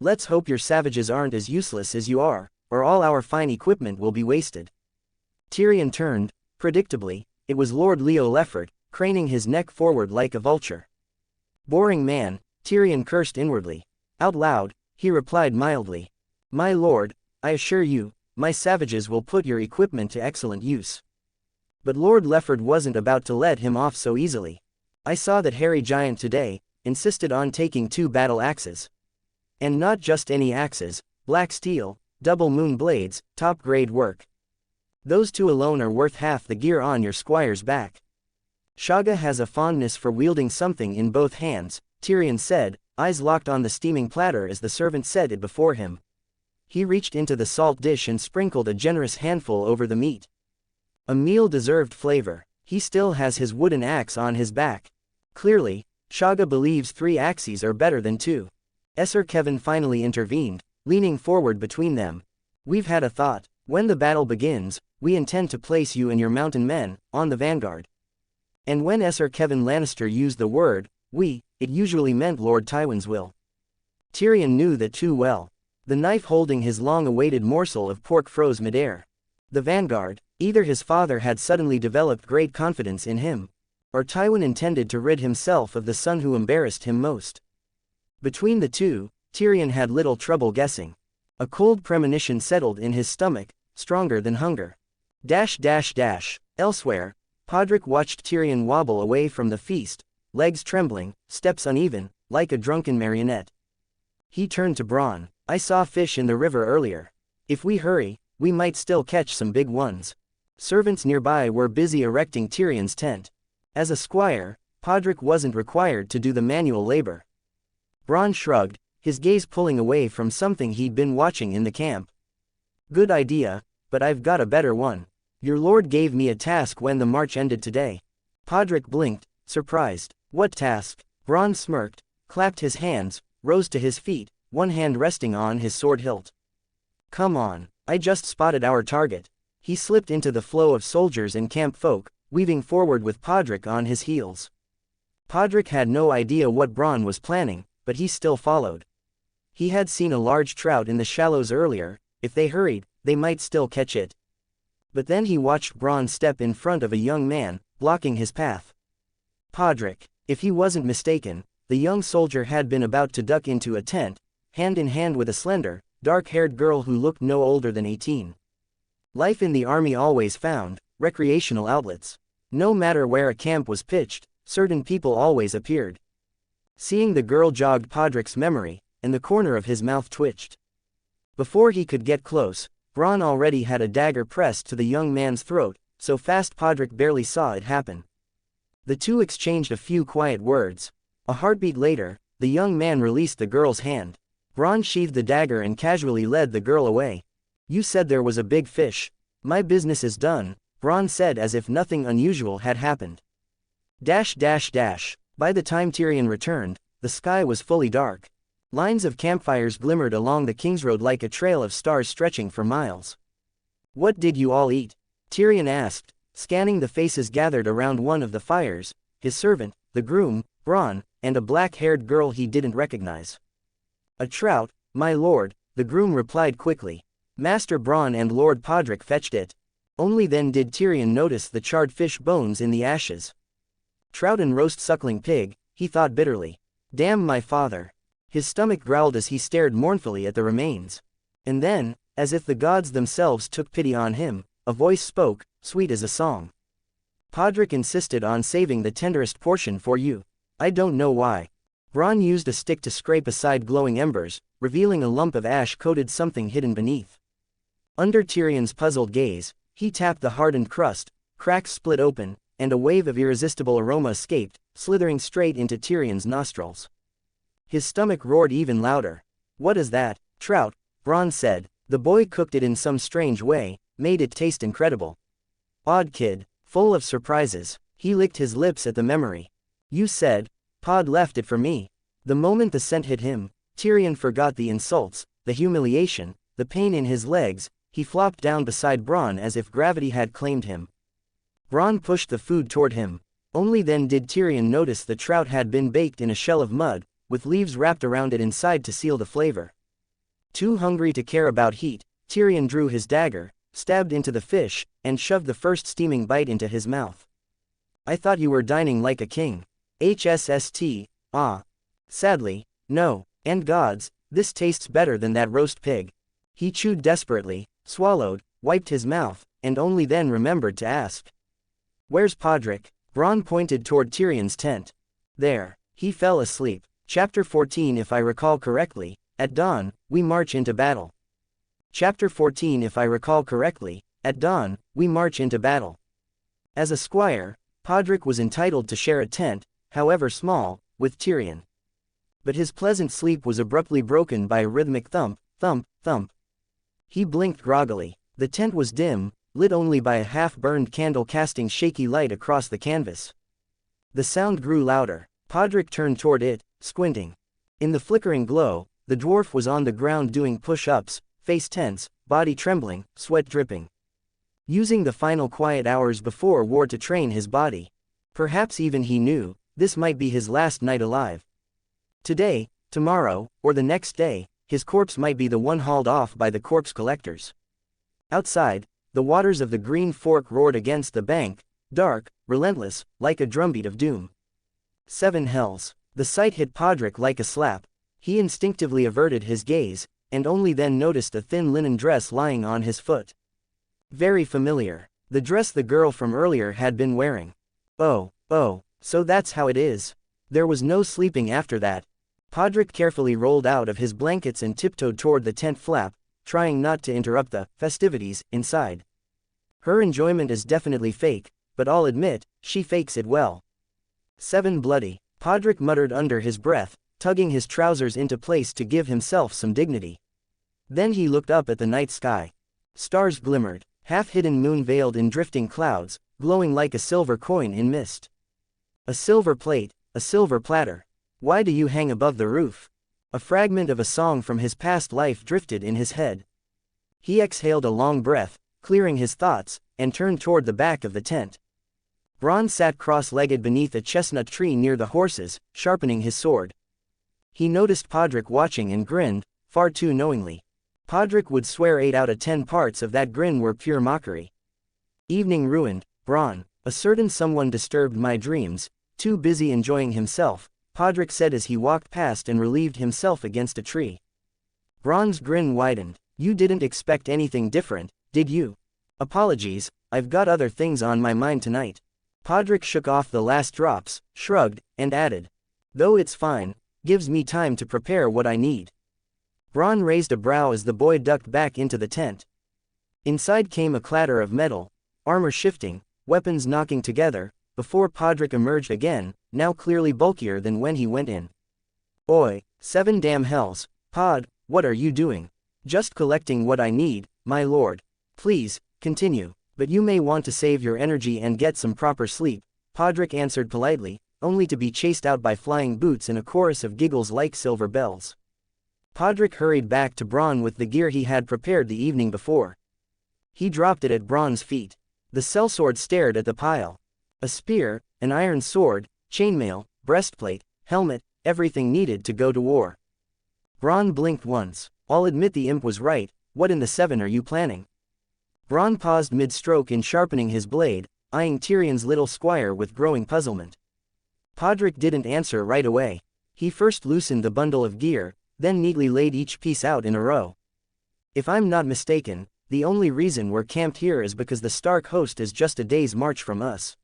"Let's hope your savages aren't as useless as you are, or all our fine equipment will be wasted." Tyrion turned. Predictably, it was Lord Leo Lefford, craning his neck forward like a vulture. "Boring man," Tyrion cursed inwardly. Out loud, he replied mildly, "My lord, I assure you, my savages will put your equipment to excellent use." But Lord Lefford wasn't about to let him off so easily. "I saw that hairy giant today, insisted on taking 2 battle axes. And not just any axes, black steel, double moon blades, top-grade work. Those 2 alone are worth half the gear on your squire's back." "Shaga has a fondness for wielding something in both hands," Tyrion said, eyes locked on the steaming platter as the servant set it before him. He reached into the salt dish and sprinkled a generous handful over the meat. "A meal deserved flavor. He still has his wooden axe on his back. Clearly, Shaga believes 3 axes are better than 2. Esser Kevin finally intervened, leaning forward between them. "We've had a thought. When the battle begins, we intend to place you and your mountain men on the vanguard." And when Esser Kevin Lannister used the word "we," it usually meant Lord Tywin's will. Tyrion knew that too well. The knife holding his long-awaited morsel of pork froze midair. The vanguard. Either his father had suddenly developed great confidence in him, or Tywin intended to rid himself of the son who embarrassed him most. Between the two, Tyrion had little trouble guessing. A cold premonition settled in his stomach, stronger than hunger. Elsewhere, Podrick watched Tyrion wobble away from the feast, legs trembling, steps uneven, like a drunken marionette. He turned to Bronn. "I saw fish in the river earlier. If we hurry, we might still catch some big ones." Servants nearby were busy erecting Tyrion's tent. As a squire, Podrick wasn't required to do the manual labor. Bronn shrugged, his gaze pulling away from something he'd been watching in the camp. "Good idea, but I've got a better one. Your lord gave me a task when the march ended today." Podrick blinked, surprised. What task? Bronn smirked, clapped his hands, rose to his feet, one hand resting on his sword hilt. Come on, I just spotted our target. He slipped into the flow of soldiers and camp folk, weaving forward with Podrick on his heels. Podrick had no idea what Bronn was planning, but he still followed. He had seen a large trout in the shallows earlier. If they hurried, they might still catch it. But then he watched Bronn step in front of a young man, blocking his path. Podrick. If he wasn't mistaken, the young soldier had been about to duck into a tent, hand in hand with a slender, dark-haired girl who looked no older than 18. Life in the army always found recreational outlets. No matter where a camp was pitched, certain people always appeared. Seeing the girl jogged Podrick's memory, and the corner of his mouth twitched. Before he could get close, Bronn already had a dagger pressed to the young man's throat, so fast Podrick barely saw it happen. The two exchanged a few quiet words. A heartbeat later, the young man released the girl's hand. Bronn sheathed the dagger and casually led the girl away. You said there was a big fish. My business is done, Bronn said as if nothing unusual had happened. By the time Tyrion returned, the sky was fully dark. Lines of campfires glimmered along the Kingsroad like a trail of stars stretching for miles. What did you all eat? Tyrion asked, scanning the faces gathered around one of the fires, his servant, the groom, Bronn, and a black-haired girl he didn't recognize. A trout, my lord, the groom replied quickly. Master Bronn and Lord Podrick fetched it. Only then did Tyrion notice the charred fish bones in the ashes. Trout and roast suckling pig, he thought bitterly. Damn my father. His stomach growled as he stared mournfully at the remains. And then, as if the gods themselves took pity on him, a voice spoke, sweet as a song. Podrick insisted on saving the tenderest portion for you. I don't know why. Bronn used a stick to scrape aside glowing embers, revealing a lump of ash-coated something hidden beneath. Under Tyrion's puzzled gaze, he tapped the hardened crust, cracks split open, and a wave of irresistible aroma escaped, slithering straight into Tyrion's nostrils. His stomach roared even louder. What is that? Trout, Bronn said. The boy cooked it in some strange way, made it taste incredible. Odd kid, full of surprises. He licked his lips at the memory. You said, Pod left it for me. The moment the scent hit him, Tyrion forgot the insults, the humiliation, the pain in his legs. He flopped down beside Bronn as if gravity had claimed him. Bronn pushed the food toward him. Only then did Tyrion notice the trout had been baked in a shell of mud, with leaves wrapped around it inside to seal the flavor. Too hungry to care about heat, Tyrion drew his dagger, stabbed into the fish, and shoved the first steaming bite into his mouth. I thought you were dining like a king. HSST, ah. Sadly, no, and gods, this tastes better than that roast pig. He chewed desperately, swallowed, wiped his mouth, and only then remembered to ask. Where's Podrick? Bronn pointed toward Tyrion's tent. There. He fell asleep. Chapter 14. If I recall correctly, at dawn, we march into battle. Chapter 14. If I recall correctly, at dawn, we march into battle. As a squire, Podrick was entitled to share a tent, however small, with Tyrion. But his pleasant sleep was abruptly broken by a rhythmic thump, thump, thump. He blinked groggily. The tent was dim, lit only by a half-burned candle casting shaky light across the canvas. The sound grew louder. Podrick turned toward it, squinting. In the flickering glow, the dwarf was on the ground doing push-ups, face tense, body trembling, sweat dripping. Using the final quiet hours before war to train his body. Perhaps even he knew, this might be his last night alive. Today, tomorrow, or the next day, his corpse might be the one hauled off by the corpse collectors. Outside, the waters of the Green Fork roared against the bank, dark, relentless, like a drumbeat of doom. 7 hells. The sight hit Podrick like a slap. He instinctively averted his gaze, and only then noticed a thin linen dress lying on his foot. Very familiar. The dress the girl from earlier had been wearing. Oh, so that's how it is. There was no sleeping after that. Podrick carefully rolled out of his blankets and tiptoed toward the tent flap, trying not to interrupt the festivities inside. Her enjoyment is definitely fake, but I'll admit, she fakes it well. 7 bloody. Podrick muttered under his breath, tugging his trousers into place to give himself some dignity. Then he looked up at the night sky. Stars glimmered, half-hidden moon veiled in drifting clouds, glowing like a silver coin in mist. A silver plate, a silver platter. Why do you hang above the roof? A fragment of a song from his past life drifted in his head. He exhaled a long breath, clearing his thoughts, and turned toward the back of the tent. Bronn sat cross-legged beneath a chestnut tree near the horses, sharpening his sword. He noticed Podrick watching and grinned, far too knowingly. Podrick would swear 8 out of 10 parts of that grin were pure mockery. Evening ruined, Bronn. A certain someone disturbed my dreams, too busy enjoying himself, Podrick said as he walked past and relieved himself against a tree. Bronn's grin widened. You didn't expect anything different, did you? Apologies, I've got other things on my mind tonight. Podrick shook off the last drops, shrugged, and added. Though it's fine, gives me time to prepare what I need. Bronn raised a brow as the boy ducked back into the tent. Inside came a clatter of metal, armor shifting, weapons knocking together, before Podrick emerged again, now clearly bulkier than when he went in. Oi, 7 damn hells, Pod, what are you doing? Just collecting what I need, my lord. Please, continue, but you may want to save your energy and get some proper sleep, Podrick answered politely, only to be chased out by flying boots in a chorus of giggles like silver bells. Podrick hurried back to Bronn with the gear he had prepared the evening before. He dropped it at Bronn's feet. The sellsword stared at the pile. A spear, an iron sword, chainmail, breastplate, helmet, everything needed to go to war. Bronn blinked once. I'll admit the imp was right, what in the 7 are you planning? Bronn paused mid-stroke in sharpening his blade, eyeing Tyrion's little squire with growing puzzlement. Podrick didn't answer right away. He first loosened the bundle of gear, then neatly laid each piece out in a row. If I'm not mistaken, the only reason we're camped here is because the Stark host is just a day's march from us.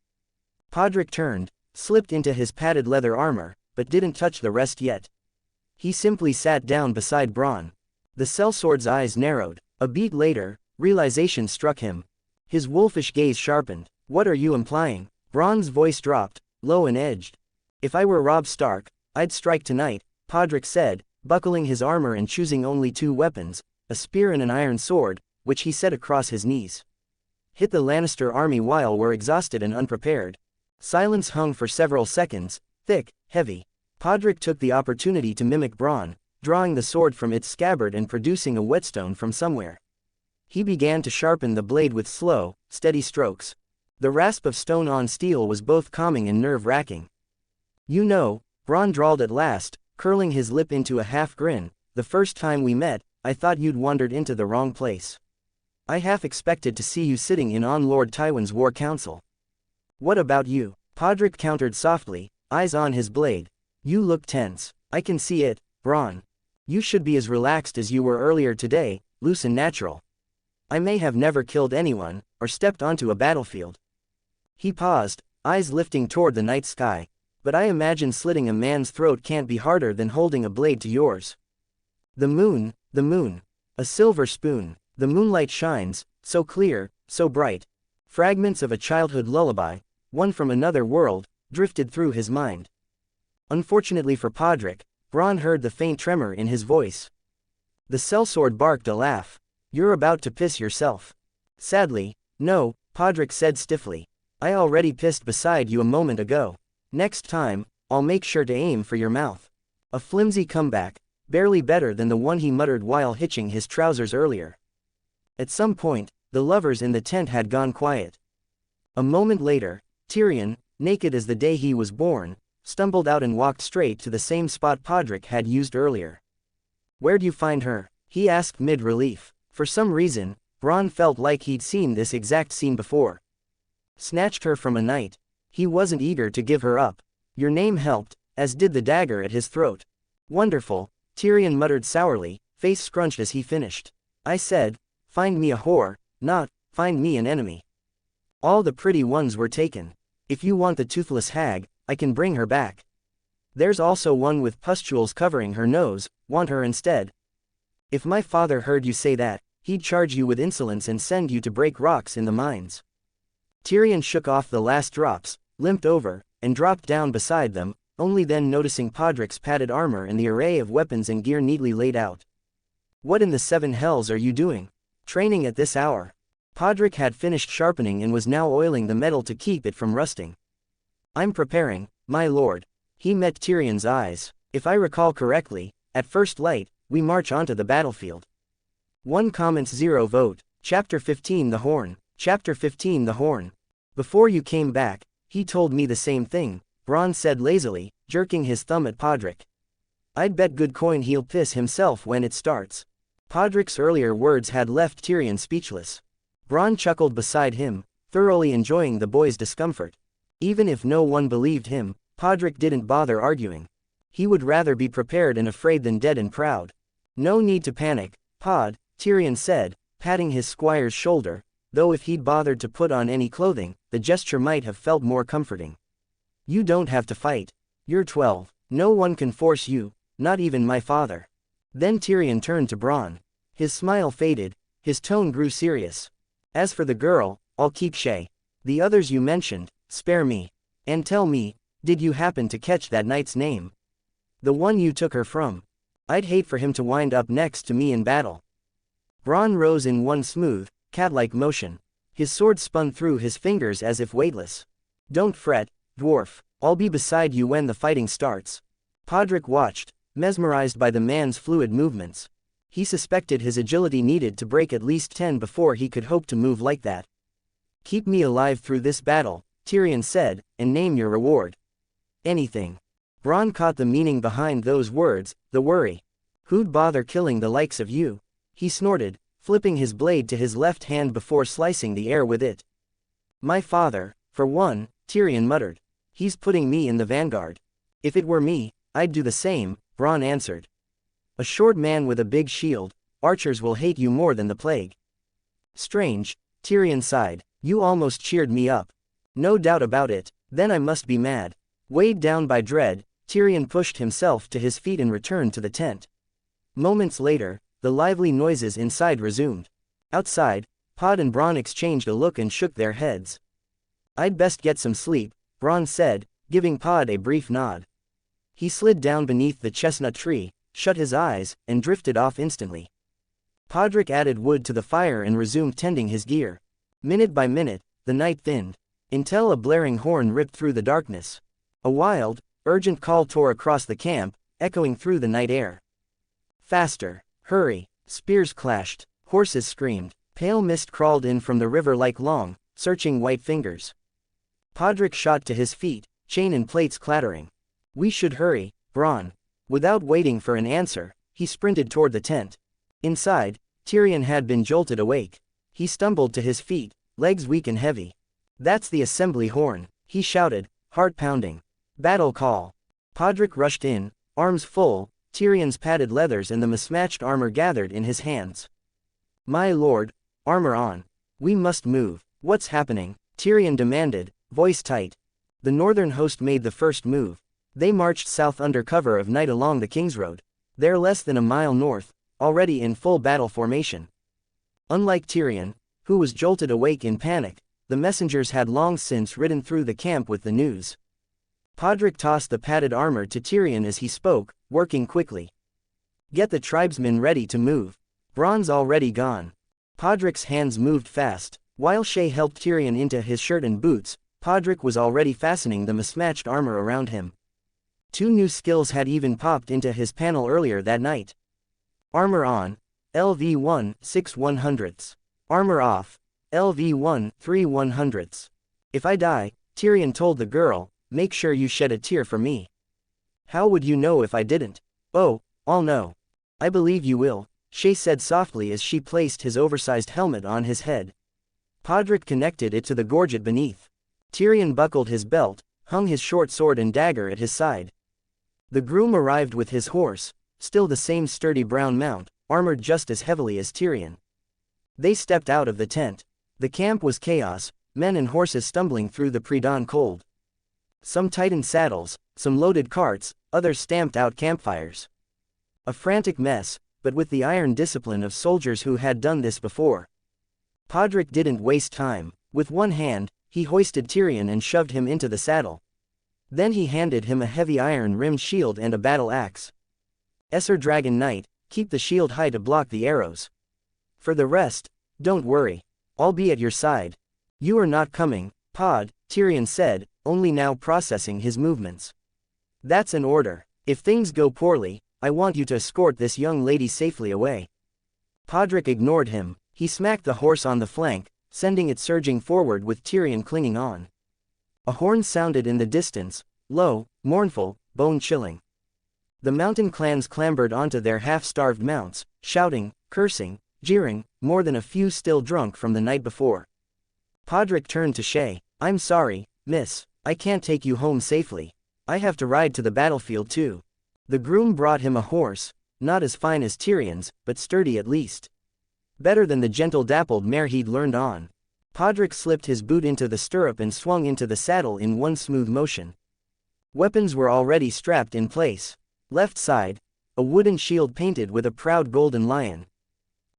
Podrick turned, slipped into his padded leather armor, but didn't touch the rest yet. He simply sat down beside Bronn. The sellsword's eyes narrowed. A beat later, realization struck him. His wolfish gaze sharpened. What are you implying? Bronn's voice dropped, low and edged. If I were Robb Stark, I'd strike tonight, Podrick said, buckling his armor and choosing only 2 weapons, a spear and an iron sword, which he set across his knees. Hit the Lannister army while we're exhausted and unprepared. Silence hung for several seconds, thick, heavy. Podrick took the opportunity to mimic Bronn, drawing the sword from its scabbard and producing a whetstone from somewhere. He began to sharpen the blade with slow, steady strokes. The rasp of stone on steel was both calming and nerve-wracking. You know, Bronn drawled at last, curling his lip into a half-grin, the first time we met, I thought you'd wandered into the wrong place. I half expected to see you sitting in on Lord Tywin's war council. What about you? Podrick countered softly, eyes on his blade. You look tense. I can see it, Bronn. You should be as relaxed as you were earlier today, loose and natural. I may have never killed anyone, or stepped onto a battlefield. He paused, eyes lifting toward the night sky. But I imagine slitting a man's throat can't be harder than holding a blade to yours. The moon, a silver spoon. The moonlight shines, so clear, so bright. Fragments of a childhood lullaby, one from another world, drifted through his mind. Unfortunately for Podrick, Bronn heard the faint tremor in his voice. The sellsword barked a laugh. You're about to piss yourself. Sadly, no, Podrick said stiffly. I already pissed beside you a moment ago. Next time, I'll make sure to aim for your mouth. A flimsy comeback, barely better than the one he muttered while hitching his trousers earlier. At some point, the lovers in the tent had gone quiet. A moment later, Tyrion, naked as the day he was born, stumbled out and walked straight to the same spot Podrick had used earlier. Where'd you find her? He asked mid-relief. For some reason, Bronn felt like he'd seen this exact scene before. Snatched her from a knight. He wasn't eager to give her up. Your name helped, as did the dagger at his throat. Wonderful, Tyrion muttered sourly, face scrunched as he finished. I said, find me a whore, not, find me an enemy. All the pretty ones were taken. If you want the toothless hag, I can bring her back. There's also one with pustules covering her nose, want her instead. If my father heard you say that, he'd charge you with insolence and send you to break rocks in the mines. Tyrion shook off the last drops, limped over, and dropped down beside them, only then noticing Podrick's padded armor and the array of weapons and gear neatly laid out. What in the 7 hells are you doing? Training at this hour. Podrick had finished sharpening and was now oiling the metal to keep it from rusting. I'm preparing, My lord. He met Tyrion's eyes. If I recall correctly, at first light, we march onto the battlefield. 1 comments 0 vote. Chapter 15 The Horn. Chapter 15 The Horn. Before you came back, he told me the same thing, Bronn said lazily, jerking his thumb at Podrick. I'd bet good coin he'll piss himself when it starts. Podrick's earlier words had left Tyrion speechless. Bronn chuckled beside him, thoroughly enjoying the boy's discomfort. Even if no one believed him, Podrick didn't bother arguing. He would rather be prepared and afraid than dead and proud. No need to panic, Pod, Tyrion said, patting his squire's shoulder, though if he'd bothered to put on any clothing, the gesture might have felt more comforting. You don't have to fight. You're 12. No one can force you, not even my father. Then Tyrion turned to Bronn. His smile faded, his tone grew serious. As for the girl, I'll keep Shay. The others you mentioned, spare me. And tell me, did you happen to catch that knight's name? The one you took her from. I'd hate for him to wind up next to me in battle. Bronn rose in one smooth, cat-like motion. His sword spun through his fingers as if weightless. Don't fret, dwarf, I'll be beside you when the fighting starts. Podrick watched, mesmerized by the man's fluid movements. He suspected his agility needed to break at least 10 before he could hope to move like that. Keep me alive through this battle, Tyrion said, and name your reward. Anything. Bronn caught the meaning behind those words, the worry. Who'd bother killing the likes of you? He snorted, flipping his blade to his left hand before slicing the air with it. My father, for one, Tyrion muttered. He's putting me in the vanguard. If it were me, I'd do the same, Bronn answered. A short man with a big shield, archers will hate you more than the plague. Strange, Tyrion sighed, you almost cheered me up. No doubt about it, then I must be mad. Weighed down by dread, Tyrion pushed himself to his feet and returned to the tent. Moments later, the lively noises inside resumed. Outside, Pod and Bronn exchanged a look and shook their heads. I'd best get some sleep, Bronn said, giving Pod a brief nod. He slid down beneath the chestnut tree, shut his eyes, and drifted off instantly. Podrick added wood to the fire and resumed tending his gear. Minute by minute, the night thinned, until a blaring horn ripped through the darkness. A wild, urgent call tore across the camp, echoing through the night air. Faster, hurry, spears clashed, horses screamed, pale mist crawled in from the river like long, searching white fingers. Podrick shot to his feet, chain and plates clattering. We should hurry, Bronn. Without waiting for an answer, he sprinted toward the tent. Inside, Tyrion had been jolted awake. He stumbled to his feet, legs weak and heavy. That's the assembly horn, he shouted, heart pounding. Battle call. Podrick rushed in, arms full, Tyrion's padded leathers and the mismatched armor gathered in his hands. My lord, armor on. We must move. What's happening? Tyrion demanded, voice tight. The northern host made the first move. They marched south under cover of night along the King's Road. They're less than a mile north, already in full battle formation. Unlike Tyrion, who was jolted awake in panic, the messengers had long since ridden through the camp with the news. Podrick tossed the padded armor to Tyrion as he spoke, working quickly. Get the tribesmen ready to move. Bronn's already gone. Podrick's hands moved fast. While Shay helped Tyrion into his shirt and boots, Podrick was already fastening the mismatched armor around him. 2 new skills had even popped into his panel earlier that night. Armor on, LV1, 6/100ths. Armor off, LV1, 3/100ths. If I die, Tyrion told the girl, make sure you shed a tear for me. How would you know if I didn't? Oh, I'll know. I believe you will, Shay said softly as she placed his oversized helmet on his head. Podrick connected it to the gorget beneath. Tyrion buckled his belt, hung his short sword and dagger at his side. The groom arrived with his horse, still the same sturdy brown mount, armored just as heavily as Tyrion. They stepped out of the tent. The camp was chaos, men and horses stumbling through the pre-dawn cold. Some tightened saddles, some loaded carts, others stamped out campfires. A frantic mess, but with the iron discipline of soldiers who had done this before. Podrick didn't waste time. With one hand, he hoisted Tyrion and shoved him into the saddle. Then he handed him a heavy iron-rimmed shield and a battle axe. Esser Dragon Knight, keep the shield high to block the arrows. For the rest, don't worry. I'll be at your side. You are not coming, Pod, Tyrion said, only now processing his movements. "That's an order. If things go poorly, I want you to escort this young lady safely away." Podrick ignored him. He smacked the horse on the flank, sending it surging forward with Tyrion clinging on. A horn sounded in the distance, low, mournful, bone-chilling. The mountain clans clambered onto their half-starved mounts, shouting, cursing, jeering, more than a few still drunk from the night before. Podrick turned to Shay. "I'm sorry, miss, I can't take you home safely. I have to ride to the battlefield too." The groom brought him a horse, not as fine as Tyrion's, but sturdy at least. Better than the gentle dappled mare he'd learned on. Podrick slipped his boot into the stirrup and swung into the saddle in one smooth motion. Weapons were already strapped in place. Left side, a wooden shield painted with a proud golden lion.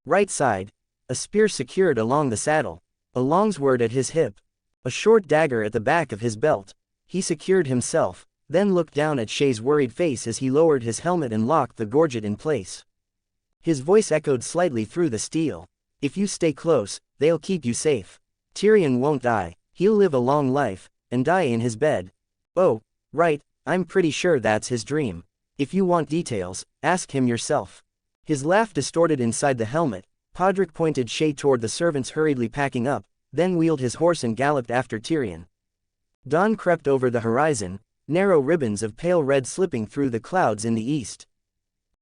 Right side, a spear secured along the saddle, a longsword at his hip, a short dagger at the back of his belt. He secured himself, then looked down at Shay's worried face as he lowered his helmet and locked the gorget in place. His voice echoed slightly through the steel. "If you stay close, they'll keep you safe. Tyrion won't die, he'll live a long life, and die in his bed." "Oh, right, I'm pretty sure that's his dream. If you want details, ask him yourself." His laugh distorted inside the helmet. Podrick pointed Shay toward the servants hurriedly packing up, then wheeled his horse and galloped after Tyrion. Dawn crept over the horizon, narrow ribbons of pale red slipping through the clouds in the east.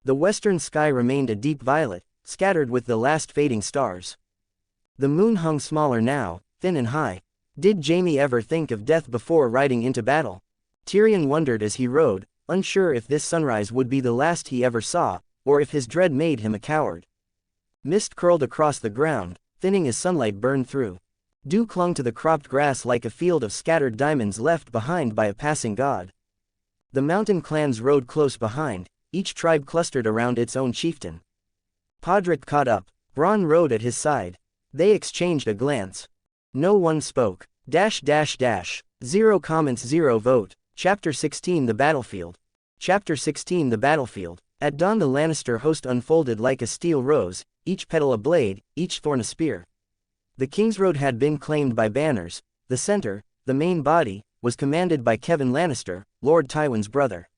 The western sky remained a deep violet, scattered with the last fading stars. The moon hung smaller now, thin and high. Did Jaime ever think of death before riding into battle? Tyrion wondered as he rode, unsure if this sunrise would be the last he ever saw, or if his dread made him a coward. Mist curled across the ground, thinning as sunlight burned through. Dew clung to the cropped grass like a field of scattered diamonds left behind by a passing god. The mountain clans rode close behind, each tribe clustered around its own chieftain. Podrick caught up. Bronn rode at his side. They exchanged a glance. No one spoke. Zero comments, zero vote. Chapter 16 The Battlefield. Chapter 16 The Battlefield. At dawn the Lannister host unfolded like a steel rose, each petal a blade, each thorn a spear. The Kingsroad had been claimed by banners. The center, the main body, was commanded by Kevan Lannister, Lord Tywin's brother.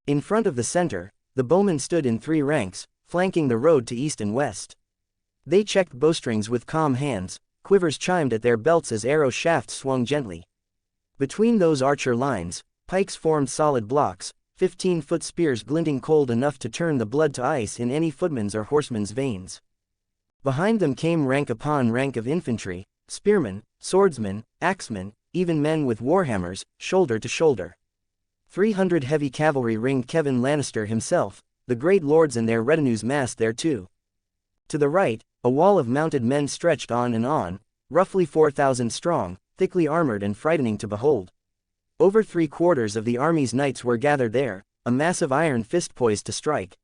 In front of the center, the bowmen stood in 3 ranks, flanking the road to east and west. They checked bowstrings with calm hands, quivers chimed at their belts as arrow shafts swung gently. Between those archer lines, pikes formed solid blocks, 15-foot spears glinting cold enough to turn the blood to ice in any footman's or horseman's veins. Behind them came rank upon rank of infantry, spearmen, swordsmen, axemen, even men with warhammers, shoulder to shoulder. 300 heavy cavalry ringed Kevan Lannister himself, the great lords and their retinues massed there too. To the right, a wall of mounted men stretched on, roughly 4,000 strong, thickly armored and frightening to behold. Over 3/4 of the army's knights were gathered there, a massive iron fist poised to strike.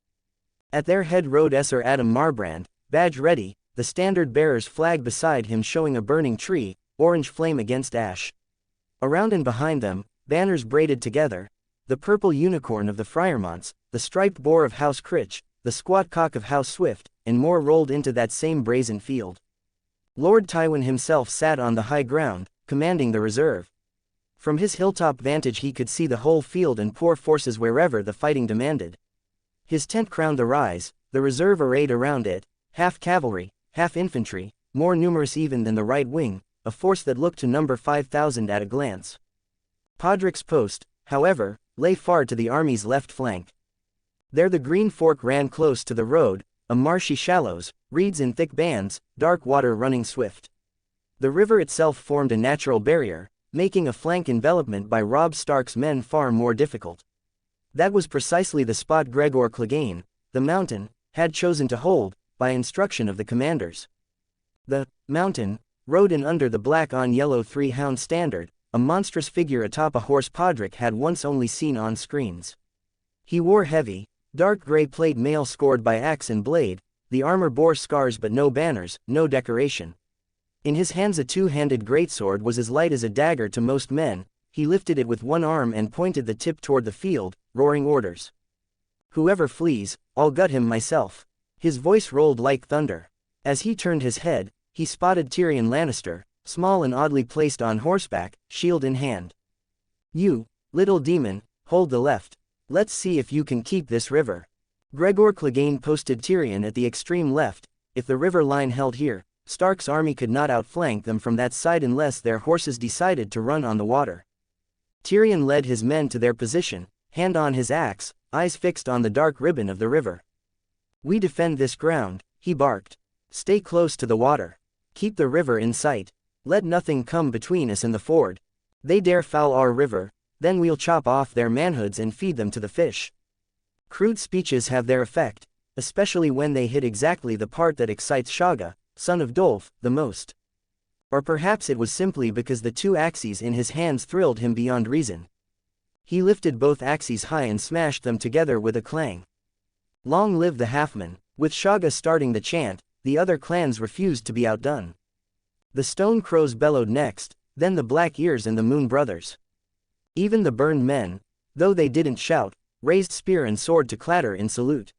At their head rode Esser Adam Marbrand, badge ready, the standard-bearer's flag beside him showing a burning tree, orange flame against ash. Around and behind them, banners braided together, the purple unicorn of the Friarmonts, the striped boar of House Critch, the squat cock of House Swift, and more rolled into that same brazen field. Lord Tywin himself sat on the high ground, commanding the reserve. From his hilltop vantage he could see the whole field and pour forces wherever the fighting demanded. His tent crowned the rise, the reserve arrayed around it, half cavalry, half infantry, more numerous even than the right wing, a force that looked to number 5,000 at a glance. Podrick's post, however, lay far to the army's left flank. There the Green Fork ran close to the road, a marshy shallows, reeds in thick bands, dark water running swift. The river itself formed a natural barrier, making a flank envelopment by Robb Stark's men far more difficult. That was precisely the spot Gregor Clegane, the Mountain, had chosen to hold, by instruction of the commanders. The Mountain rode in under the black-on-yellow 3-hound standard, a monstrous figure atop a horse Podrick had once only seen on screens. He wore heavy, dark gray plate mail scored by axe and blade, the armor bore scars but no banners, no decoration. In his hands a 2-handed greatsword was as light as a dagger to most men. He lifted it with one arm and pointed the tip toward the field, roaring orders. "Whoever flees, I'll gut him myself." His voice rolled like thunder. As he turned his head, he spotted Tyrion Lannister, small and oddly placed on horseback, shield in hand. You, little demon, hold the left. Let's see if you can keep this river. Gregor Clegane posted Tyrion at the extreme left. If the river line held here, Stark's army could not outflank them from that side unless their horses decided to run on the water. Tyrion led his men to their position, hand on his axe, eyes fixed on the dark ribbon of the river. We defend this ground, he barked. Stay close to the water. Keep the river in sight. Let nothing come between us and the ford. They dare foul our river, then we'll chop off their manhoods and feed them to the fish. Crude speeches have their effect, especially when they hit exactly the part that excites Shagga, son of Dolf, the most. Or perhaps it was simply because the two axes in his hands thrilled him beyond reason. He lifted both axes high and smashed them together with a clang. Long live the Halfman! With Shagga starting the chant, the other clans refused to be outdone. The Stone Crows bellowed next, then the Black Ears and the Moon Brothers. Even the Burned Men, though they didn't shout, raised spear and sword to clatter in salute.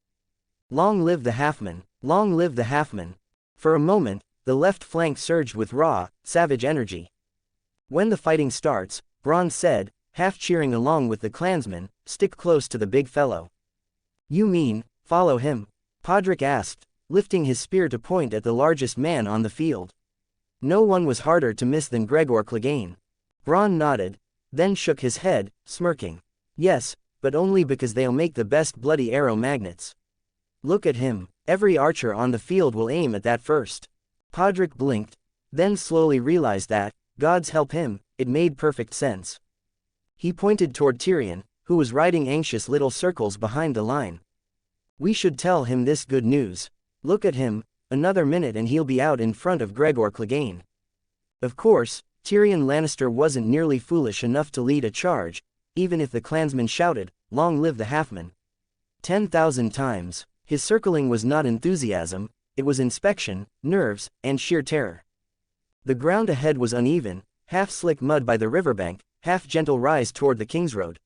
Long live the Halfman! Long live the Halfman! For a moment, the left flank surged with raw, savage energy. When the fighting starts, Bronn said, half cheering along with the clansmen, stick close to the big fellow. You mean, follow him? Podrick asked, lifting his spear to point at the largest man on the field. No one was harder to miss than Gregor Clegane. Bronn nodded, then shook his head, smirking. Yes, but only because they'll make the best bloody arrow magnets. Look at him, every archer on the field will aim at that first. Podrick blinked, then slowly realized that, gods help him, it made perfect sense. He pointed toward Tyrion, who was riding anxious little circles behind the line. We should tell him this good news. Look at him, another minute and he'll be out in front of Gregor Clegane. Of course, Tyrion Lannister wasn't nearly foolish enough to lead a charge, even if the clansmen shouted, "Long live the Halfman!" 10,000 times. His circling was not enthusiasm, it was inspection, nerves, and sheer terror. The ground ahead was uneven, half slick mud by the riverbank, half gentle rise toward the Kingsroad.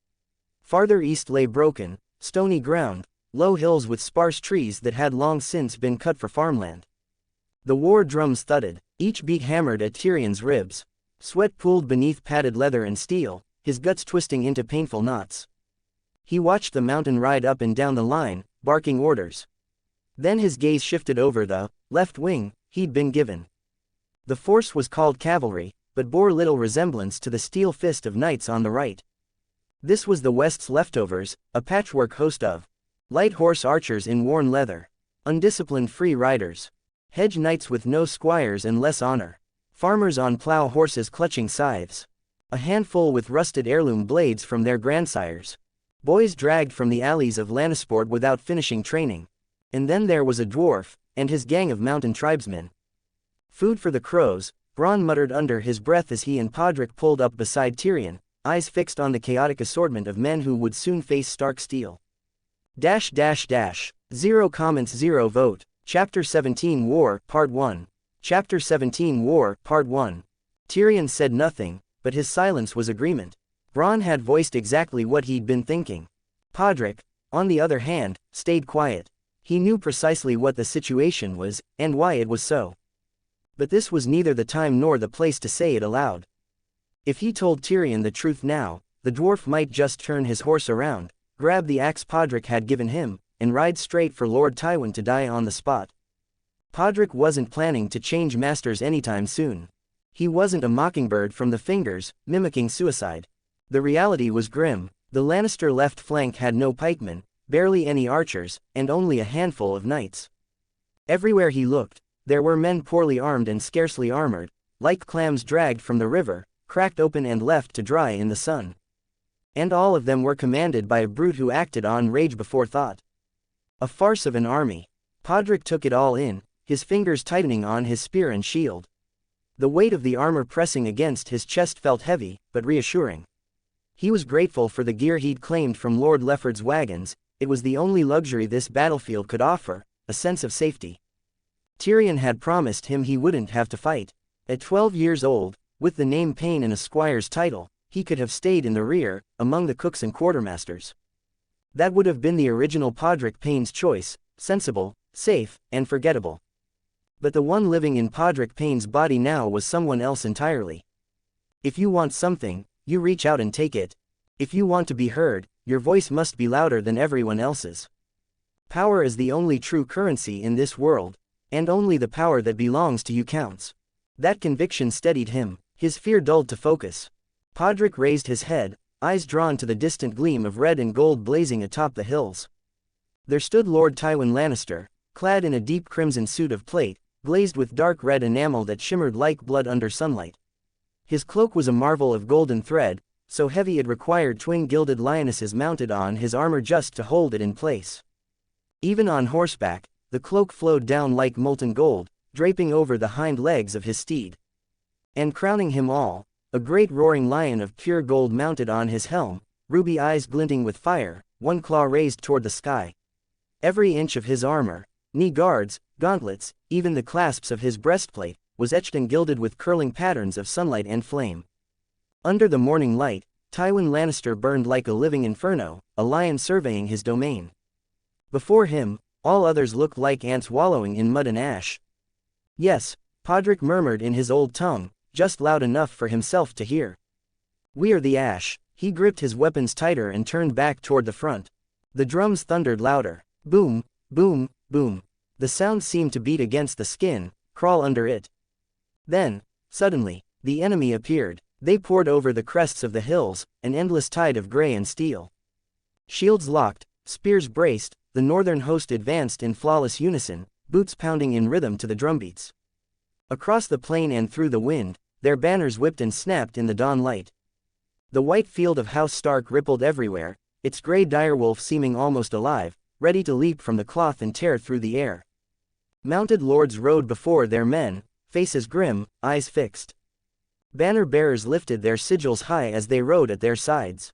Farther east lay broken, stony ground, low hills with sparse trees that had long since been cut for farmland. The war drums thudded, each beat hammered at Tyrion's ribs. Sweat pooled beneath padded leather and steel, his guts twisting into painful knots. He watched the mountain ride up and down the line, barking orders. Then his gaze shifted over the left wing he'd been given. The force was called cavalry, but bore little resemblance to the steel fist of knights on the right. This was the West's leftovers, a patchwork host of light horse archers in worn leather, undisciplined free riders, hedge knights with no squires and less honor, farmers on plow horses clutching scythes, a handful with rusted heirloom blades from their grandsires, boys dragged from the alleys of Lannisport without finishing training, and then there was a dwarf, and his gang of mountain tribesmen. Food for the crows, Bronn muttered under his breath as he and Podrick pulled up beside Tyrion, eyes fixed on the chaotic assortment of men who would soon face stark steel. Zero comments, zero vote. Chapter 17 War, Part 1. Chapter 17 War, Part 1. Tyrion said nothing, but his silence was agreement. Bronn had voiced exactly what he'd been thinking. Podrick, on the other hand, stayed quiet. He knew precisely what the situation was, and why it was so. But this was neither the time nor the place to say it aloud. If he told Tyrion the truth now, the dwarf might just turn his horse around, grab the axe Podrick had given him, and ride straight for Lord Tywin to die on the spot. Podrick wasn't planning to change masters anytime soon. He wasn't a mockingbird from the fingers, mimicking suicide. The reality was grim. The Lannister left flank had no pikemen, barely any archers, and only a handful of knights. Everywhere he looked, there were men poorly armed and scarcely armored, like clams dragged from the river, cracked open and left to dry in the sun. And all of them were commanded by a brute who acted on rage before thought. A farce of an army. Podrick took it all in, his fingers tightening on his spear and shield. The weight of the armor pressing against his chest felt heavy, but reassuring. He was grateful for the gear he'd claimed from Lord Lefford's wagons. It was the only luxury this battlefield could offer, a sense of safety. Tyrion had promised him he wouldn't have to fight. At 12 years old, with the name Payne and a squire's title, he could have stayed in the rear, among the cooks and quartermasters. That would have been the original Podrick Payne's choice, sensible, safe, and forgettable. But the one living in Podrick Payne's body now was someone else entirely. If you want something, you reach out and take it, If you want to be heard, your voice must be louder than everyone else's. Power is the only true currency in this world, and only the power that belongs to you counts. That conviction steadied him, his fear dulled to focus. Podrick raised his head, eyes drawn to the distant gleam of red and gold blazing atop the hills. There stood Lord Tywin Lannister, clad in a deep crimson suit of plate, glazed with dark red enamel that shimmered like blood under sunlight. His cloak was a marvel of golden thread, so heavy it required twin gilded lionesses mounted on his armor just to hold it in place. Even on horseback, the cloak flowed down like molten gold, draping over the hind legs of his steed. And crowning him all, a great roaring lion of pure gold mounted on his helm, ruby eyes glinting with fire, one claw raised toward the sky. Every inch of his armor, knee guards, gauntlets, even the clasps of his breastplate, was etched and gilded with curling patterns of sunlight and flame. Under the morning light, Tywin Lannister burned like a living inferno, a lion surveying his domain. Before him, all others looked like ants wallowing in mud and ash. Yes, Podrick murmured in his old tongue, just loud enough for himself to hear. We are the ash. He gripped his weapons tighter and turned back toward the front. The drums thundered louder. Boom, boom, boom. The sound seemed to beat against the skin, crawl under it. Then, suddenly, the enemy appeared. They poured over the crests of the hills, an endless tide of gray and steel. Shields locked, spears braced, the northern host advanced in flawless unison, boots pounding in rhythm to the drumbeats. Across the plain and through the wind, their banners whipped and snapped in the dawn light. The white field of House Stark rippled everywhere, its gray direwolf seeming almost alive, ready to leap from the cloth and tear through the air. Mounted lords rode before their men, faces grim, eyes fixed. Banner bearers lifted their sigils high as they rode at their sides.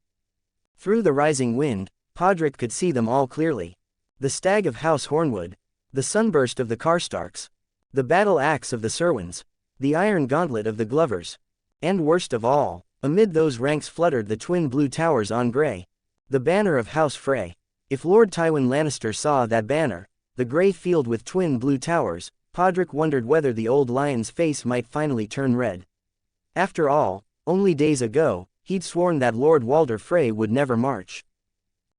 Through the rising wind, Podrick could see them all clearly. The stag of House Hornwood, the sunburst of the Karstarks, the battle axe of the Serwins, the iron gauntlet of the Glovers. And worst of all, amid those ranks fluttered the twin blue towers on gray. The banner of House Frey. If Lord Tywin Lannister saw that banner, the gray field with twin blue towers, Podrick wondered whether the old lion's face might finally turn red. After all, only days ago, he'd sworn that Lord Walder Frey would never march.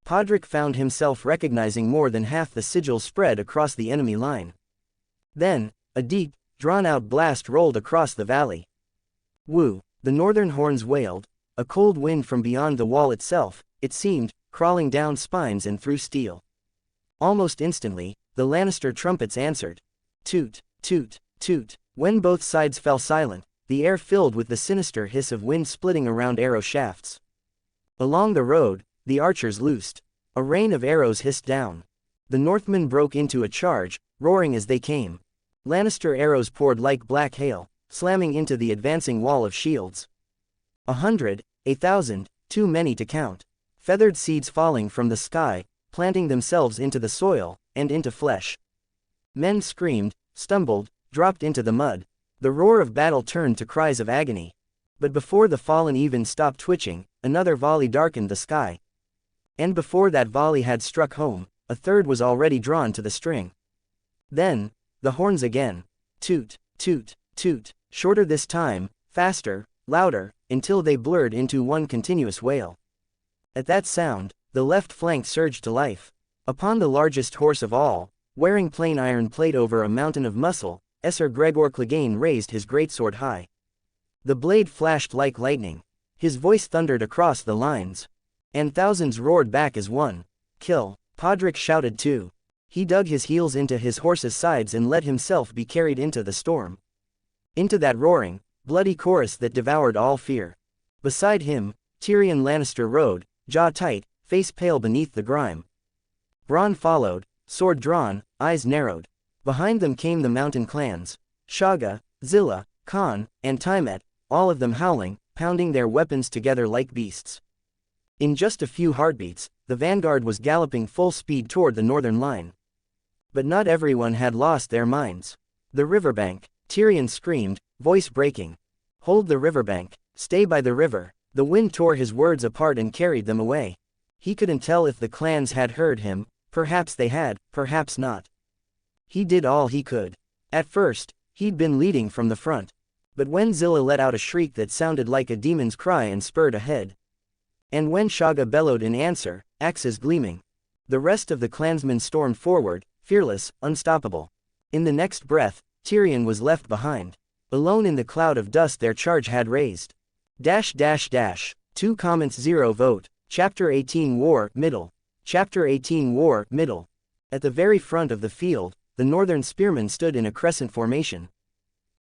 Podrick found himself recognizing more than half the sigils spread across the enemy line. Then, a deep, drawn-out blast rolled across the valley. Woo! The northern horns wailed, a cold wind from beyond the wall itself, it seemed, crawling down spines and through steel. Almost instantly, the Lannister trumpets answered. Toot, toot, toot. When both sides fell silent, the air filled with the sinister hiss of wind splitting around arrow shafts. Along the road, the archers loosed. A rain of arrows hissed down. The Northmen broke into a charge, roaring as they came. Lannister arrows poured like black hail, slamming into the advancing wall of shields. 100, 1,000, too many to count. Feathered seeds falling from the sky, planting themselves into the soil, and into flesh. Men screamed, stumbled, dropped into the mud. The roar of battle turned to cries of agony. But before the fallen even stopped twitching, another volley darkened the sky. And before that volley had struck home, a third was already drawn to the string. Then, the horns again. Toot, toot, toot, shorter this time, faster, louder, until they blurred into one continuous wail. At that sound, the left flank surged to life. Upon the largest horse of all, wearing plain iron plate over a mountain of muscle, Esser Gregor Clegane raised his greatsword high. The blade flashed like lightning. His voice thundered across the lines. And thousands roared back as one. Kill! Podrick shouted too. He dug his heels into his horse's sides and let himself be carried into the storm. Into that roaring, bloody chorus that devoured all fear. Beside him, Tyrion Lannister rode, jaw tight, face pale beneath the grime. Bronn followed, sword drawn, eyes narrowed. Behind them came the mountain clans, Shaga, Zilla, Khan, and Tymet, all of them howling, pounding their weapons together like beasts. In just a few heartbeats, the vanguard was galloping full speed toward the northern line. But not everyone had lost their minds. The riverbank, Tyrion screamed, voice breaking. Hold the riverbank, stay by the river. The wind tore his words apart and carried them away. He couldn't tell if the clans had heard him, perhaps they had, perhaps not. He did all he could. At first, he'd been leading from the front. But when Zilla let out a shriek that sounded like a demon's cry and spurred ahead, And when Shaga bellowed in answer, axes gleaming, the rest of the clansmen stormed forward, fearless, unstoppable. In the next breath, Tyrion was left behind. Alone in the cloud of dust their charge had raised. -- 2 comments 0 vote. Chapter 18 War, Middle. Chapter 18 War, Middle. At the very front of the field, the northern spearmen stood in a crescent formation.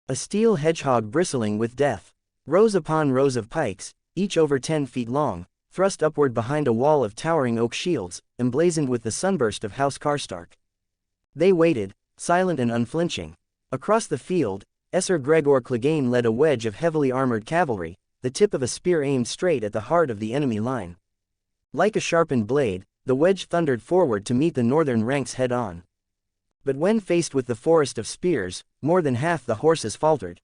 A steel hedgehog bristling with death. Rows upon rows of pikes, each over 10 feet long, thrust upward behind a wall of towering oak shields, emblazoned with the sunburst of House Karstark. They waited, silent and unflinching. Across the field, Esser Gregor Clegane led a wedge of heavily armored cavalry, the tip of a spear aimed straight at the heart of the enemy line. Like a sharpened blade, the wedge thundered forward to meet the northern ranks head-on. But when faced with the forest of spears, more than half the horses faltered,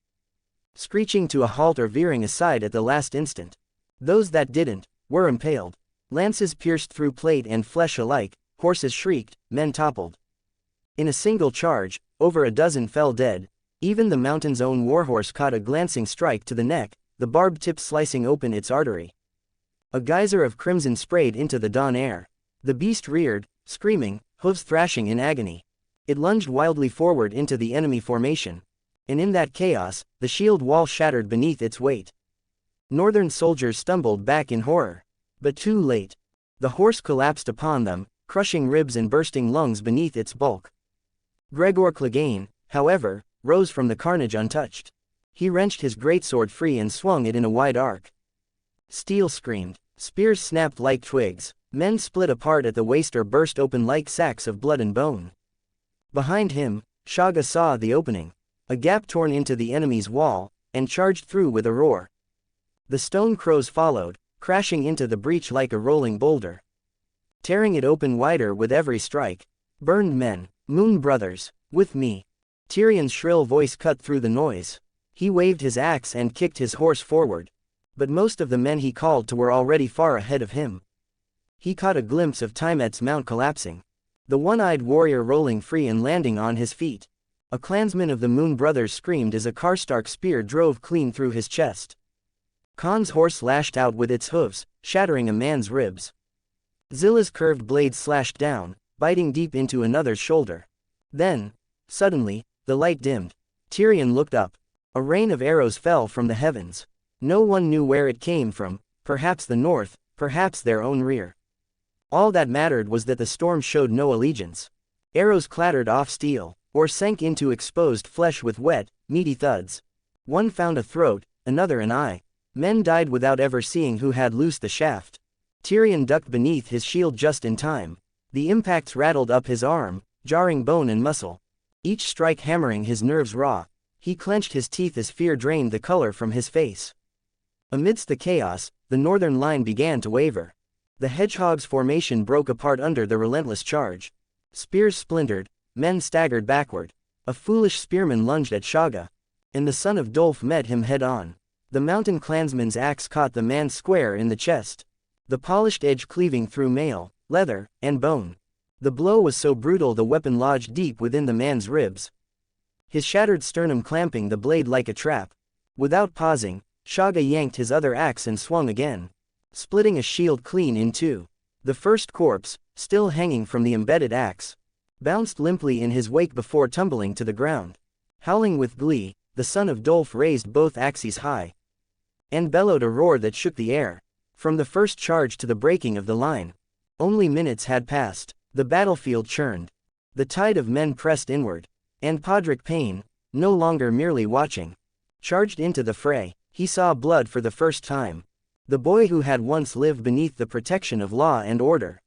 screeching to a halt or veering aside at the last instant. Those that didn't, were impaled. Lances pierced through plate and flesh alike, horses shrieked, men toppled. In a single charge, over a dozen fell dead. Even the mountain's own warhorse caught a glancing strike to the neck, the barbed tip slicing open its artery. A geyser of crimson sprayed into the dawn air. The beast reared, screaming, hooves thrashing in agony. It lunged wildly forward into the enemy formation. And in that chaos, the shield wall shattered beneath its weight. Northern soldiers stumbled back in horror. But too late. The horse collapsed upon them, crushing ribs and bursting lungs beneath its bulk. Gregor Clegane, however, rose from the carnage untouched. He wrenched his greatsword free and swung it in a wide arc. Steel screamed. Spears snapped like twigs. Men split apart at the waist or burst open like sacks of blood and bone. Behind him, Shaga saw the opening. A gap torn into the enemy's wall, and charged through with a roar. The stone crows followed, crashing into the breach like a rolling boulder, tearing it open wider with every strike. Burned men, Moon brothers, with me. Tyrion's shrill voice cut through the noise. He waved his axe and kicked his horse forward. But most of the men he called to were already far ahead of him. He caught a glimpse of Tymet's mount collapsing. The one-eyed warrior rolling free and landing on his feet. A clansman of the Moon brothers screamed as a Karstark spear drove clean through his chest. Khan's horse lashed out with its hooves, shattering a man's ribs. Zilla's curved blade slashed down, biting deep into another's shoulder. Then, suddenly, the light dimmed. Tyrion looked up. A rain of arrows fell from the heavens. No one knew where it came from, perhaps the north, perhaps their own rear. All that mattered was that the storm showed no allegiance. Arrows clattered off steel, or sank into exposed flesh with wet, meaty thuds. One found a throat, another an eye. Men died without ever seeing who had loosed the shaft. Tyrion ducked beneath his shield just in time. The impacts rattled up his arm, jarring bone and muscle. Each strike hammering his nerves raw. He clenched his teeth as fear drained the color from his face. Amidst the chaos, the northern line began to waver. The hedgehog's formation broke apart under the relentless charge. Spears splintered, men staggered backward. A foolish spearman lunged at Shaga, and the son of Dolf met him head-on. The mountain clansman's axe caught the man square in the chest, the polished edge cleaving through mail, leather, and bone. The blow was so brutal the weapon lodged deep within the man's ribs, his shattered sternum clamping the blade like a trap. Without pausing, Shaga yanked his other axe and swung again, splitting a shield clean in two. The first corpse, still hanging from the embedded axe, bounced limply in his wake before tumbling to the ground. Howling with glee, the son of Dolf raised both axes high and bellowed a roar that shook the air. From the first charge to the breaking of the line, only minutes had passed. The battlefield churned. The tide of men pressed inward. And Podrick Payne, no longer merely watching, charged into the fray. He saw blood for the first time. The boy who had once lived beneath the protection of law and order,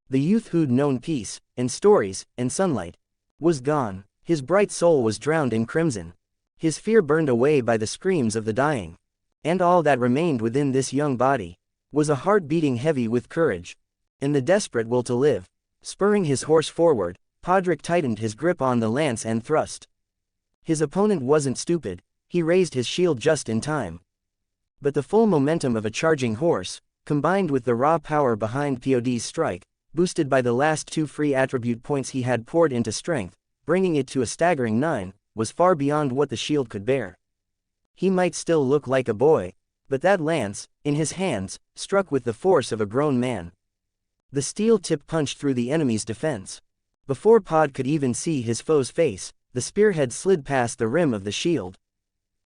the youth who'd known peace, and stories, and sunlight, was gone. His bright soul was drowned in crimson. His fear burned away by the screams of the dying. And all that remained within this young body was a heart beating heavy with courage, and the desperate will to live. Spurring his horse forward, Podrick tightened his grip on the lance and thrust. His opponent wasn't stupid. He raised his shield just in time. But the full momentum of a charging horse, combined with the raw power behind Pod's strike, boosted by the last 2 free attribute points he had poured into strength, bringing it to a staggering 9, was far beyond what the shield could bear. He might still look like a boy, But that lance, in his hands, struck with the force of a grown man. The steel tip punched through the enemy's defense. Before Pod could even see his foe's face, the spearhead slid past the rim of the shield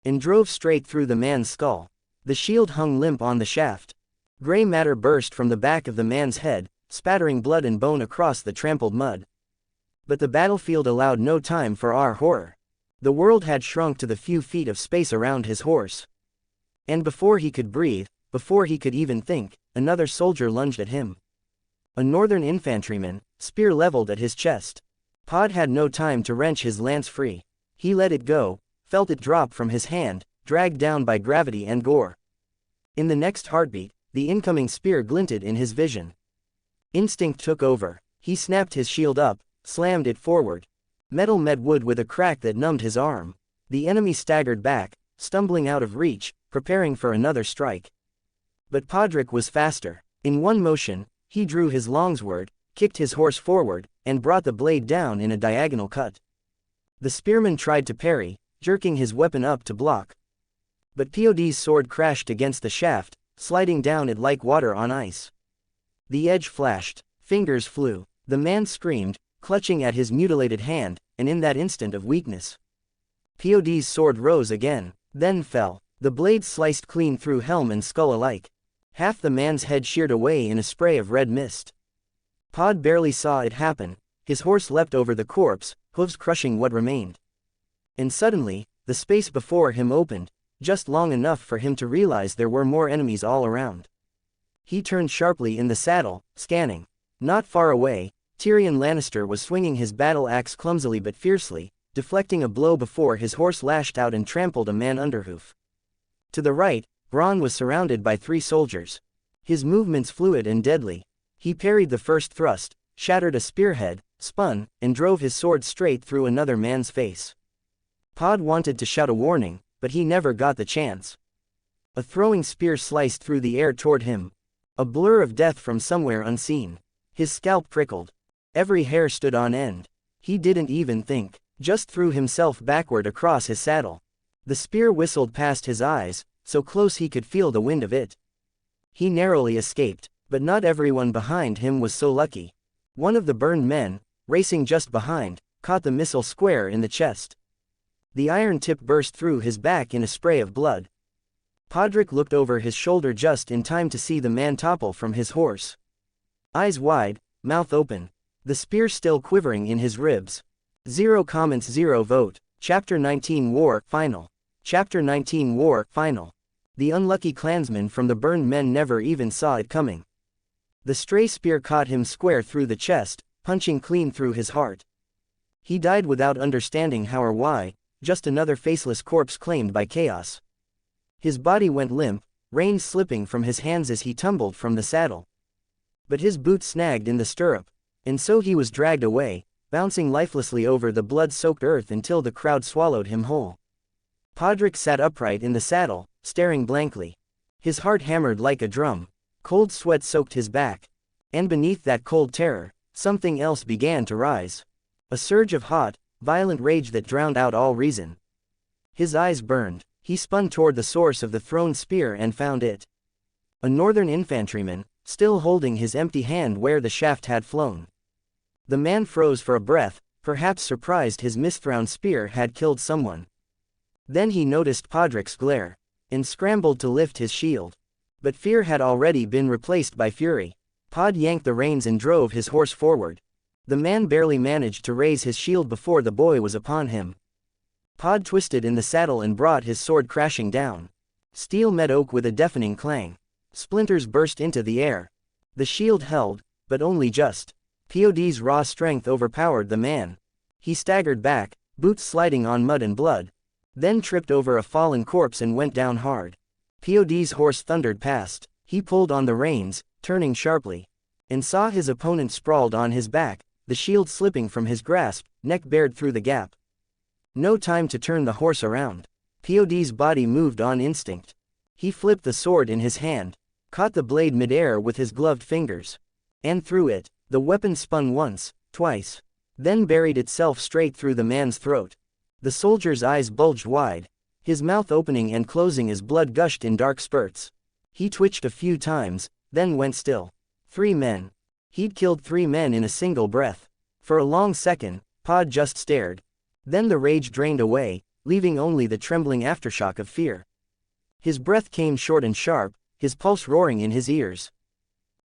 and drove straight through the man's skull. The shield hung limp on the shaft. Gray matter burst from the back of the man's head, spattering blood and bone across the trampled mud. But the battlefield allowed no time for our horror. The world had shrunk to the few feet of space around his horse. And before he could breathe, before he could even think, another soldier lunged at him. A northern infantryman, spear leveled at his chest. Pod had no time to wrench his lance free. He let it go, felt it drop from his hand, dragged down by gravity and gore. In the next heartbeat, the incoming spear glinted in his vision. Instinct took over. He snapped his shield up, slammed it forward. Metal met wood with a crack that numbed his arm. The enemy staggered back, stumbling out of reach, preparing for another strike. But Podrick was faster. In one motion, he drew his longsword, kicked his horse forward, and brought the blade down in a diagonal cut. The spearman tried to parry, jerking his weapon up to block. But Pod's sword crashed against the shaft, sliding down it like water on ice. The edge flashed, fingers flew. The man screamed, clutching at his mutilated hand, and in that instant of weakness, Pod's sword rose again, then fell. The blade sliced clean through helm and skull alike. Half the man's head sheared away in a spray of red mist. Pod barely saw it happen. His horse leapt over the corpse, hooves crushing what remained. And suddenly, the space before him opened, just long enough for him to realize there were more enemies all around. He turned sharply in the saddle, scanning. Not far away, Tyrion Lannister was swinging his battle axe clumsily but fiercely, deflecting a blow before his horse lashed out and trampled a man underhoof. To the right, Bronn was surrounded by 3 soldiers. His movements fluid and deadly. He parried the first thrust, shattered a spearhead, spun, and drove his sword straight through another man's face. Pod wanted to shout a warning, but he never got the chance. A throwing spear sliced through the air toward him. A blur of death from somewhere unseen. His scalp prickled. Every hair stood on end. He didn't even think, just threw himself backward across his saddle. The spear whistled past his eyes, so close he could feel the wind of it. He narrowly escaped, but not everyone behind him was so lucky. One of the burned men, racing just behind, caught the missile square in the chest. The iron tip burst through his back in a spray of blood. Podrick looked over his shoulder just in time to see the man topple from his horse. Eyes wide, mouth open. The spear still quivering in his ribs. 0 comments 0 vote. Chapter 19 War, Final. Chapter 19 War, Final. The unlucky clansman from the burned men never even saw it coming. The stray spear caught him square through the chest, punching clean through his heart. He died without understanding how or why, just another faceless corpse claimed by chaos. His body went limp, reins slipping from his hands as he tumbled from the saddle. But his boot snagged in the stirrup, and so he was dragged away, bouncing lifelessly over the blood-soaked earth until the crowd swallowed him whole. Podrick sat upright in the saddle, staring blankly. His heart hammered like a drum. Cold sweat soaked his back. And beneath that cold terror, something else began to rise. A surge of hot, violent rage that drowned out all reason. His eyes burned. He spun toward the source of the thrown spear and found it. A northern infantryman, still holding his empty hand where the shaft had flown. The man froze for a breath, perhaps surprised his misthrown spear had killed someone. Then he noticed Podrick's glare, and scrambled to lift his shield. But fear had already been replaced by fury. Pod yanked the reins and drove his horse forward. The man barely managed to raise his shield before the boy was upon him. Pod twisted in the saddle and brought his sword crashing down. Steel met oak with a deafening clang. Splinters burst into the air. The shield held, but only just. Pod's raw strength overpowered the man. He staggered back, boots sliding on mud and blood. Then tripped over a fallen corpse and went down hard. Pod's horse thundered past. He pulled on the reins, turning sharply, and saw his opponent sprawled on his back, the shield slipping from his grasp, neck bared through the gap. No time to turn the horse around. Pod's body moved on instinct. He flipped the sword in his hand, caught the blade midair with his gloved fingers, and threw it. The weapon spun once, twice, then buried itself straight through the man's throat. The soldier's eyes bulged wide. his mouth opening and closing as blood gushed in dark spurts. He twitched a few times, then went still. 3 men. He'd killed 3 men in a single breath. For a long second, Pod just stared. Then the rage drained away, leaving only the trembling aftershock of fear. His breath came short and sharp, his pulse roaring in his ears.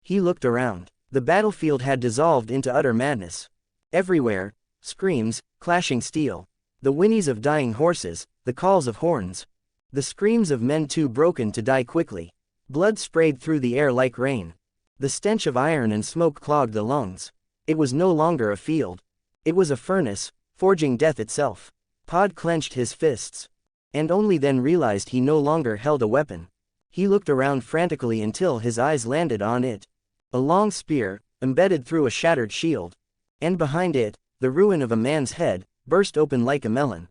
He looked around. The battlefield had dissolved into utter madness. Everywhere, screams, clashing steel. The whinnies of dying horses, the calls of horns. The screams of men too broken to die quickly. Blood sprayed through the air like rain. The stench of iron and smoke clogged the lungs. It was no longer a field. It was a furnace, forging death itself. Pod clenched his fists. And only then realized he no longer held a weapon. He looked around frantically until his eyes landed on it. A long spear, embedded through a shattered shield. And behind it, the ruin of a man's head, burst open like a melon.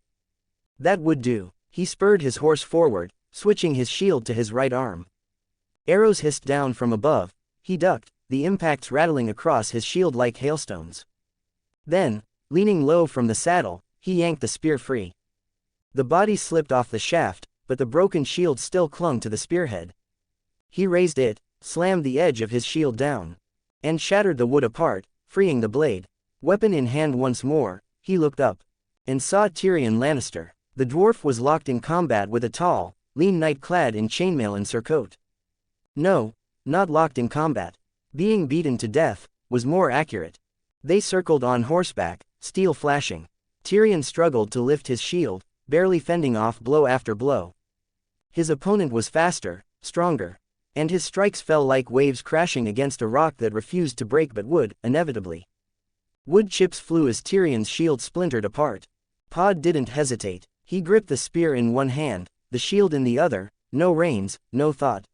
That would do. He spurred his horse forward, switching his shield to his right arm. Arrows hissed down from above. He ducked, the impacts rattling across his shield like hailstones. Then, leaning low from the saddle, he yanked the spear free. The body slipped off the shaft, but the broken shield still clung to the spearhead. He raised it, slammed the edge of his shield down, and shattered the wood apart, freeing the blade. Weapon in hand once more, he looked up, and saw Tyrion Lannister. The dwarf was locked in combat with a tall, lean knight clad in chainmail and surcoat. No, not locked in combat. Being beaten to death, was more accurate. They circled on horseback, steel flashing. Tyrion struggled to lift his shield, barely fending off blow after blow. His opponent was faster, stronger, and his strikes fell like waves crashing against a rock that refused to break but would, inevitably. Wood chips flew as Tyrion's shield splintered apart. Pod didn't hesitate. He gripped the spear in one hand, the shield in the other, no reins, no thought.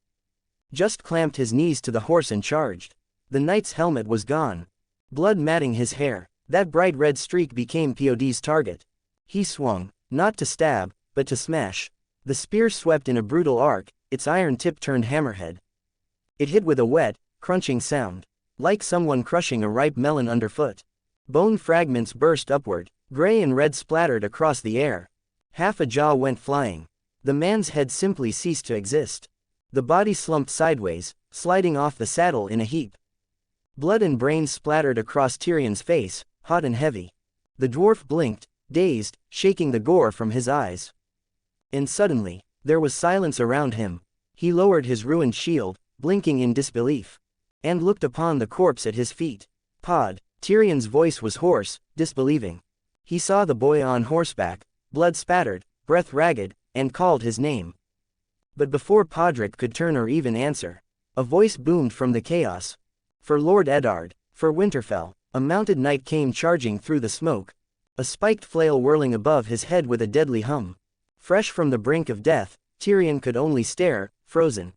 Just clamped his knees to the horse and charged. The knight's helmet was gone. Blood matting his hair, that bright red streak became Pod's target. He swung, not to stab, but to smash. The spear swept in a brutal arc, its iron tip turned hammerhead. It hit with a wet, crunching sound, like someone crushing a ripe melon underfoot. Bone fragments burst upward, gray and red splattered across the air. Half a jaw went flying. The man's head simply ceased to exist. The body slumped sideways, sliding off the saddle in a heap. Blood and brains splattered across Tyrion's face, hot and heavy. The dwarf blinked, dazed, shaking the gore from his eyes. And suddenly, there was silence around him. He lowered his ruined shield, blinking in disbelief, and looked upon the corpse at his feet. Pod. Tyrion's voice was hoarse, disbelieving. He saw the boy on horseback, blood spattered, breath ragged, and called his name. But before Podrick could turn or even answer, a voice boomed from the chaos. For Lord Eddard, for Winterfell, a mounted knight came charging through the smoke, a spiked flail whirling above his head with a deadly hum. Fresh from the brink of death, Tyrion could only stare, frozen.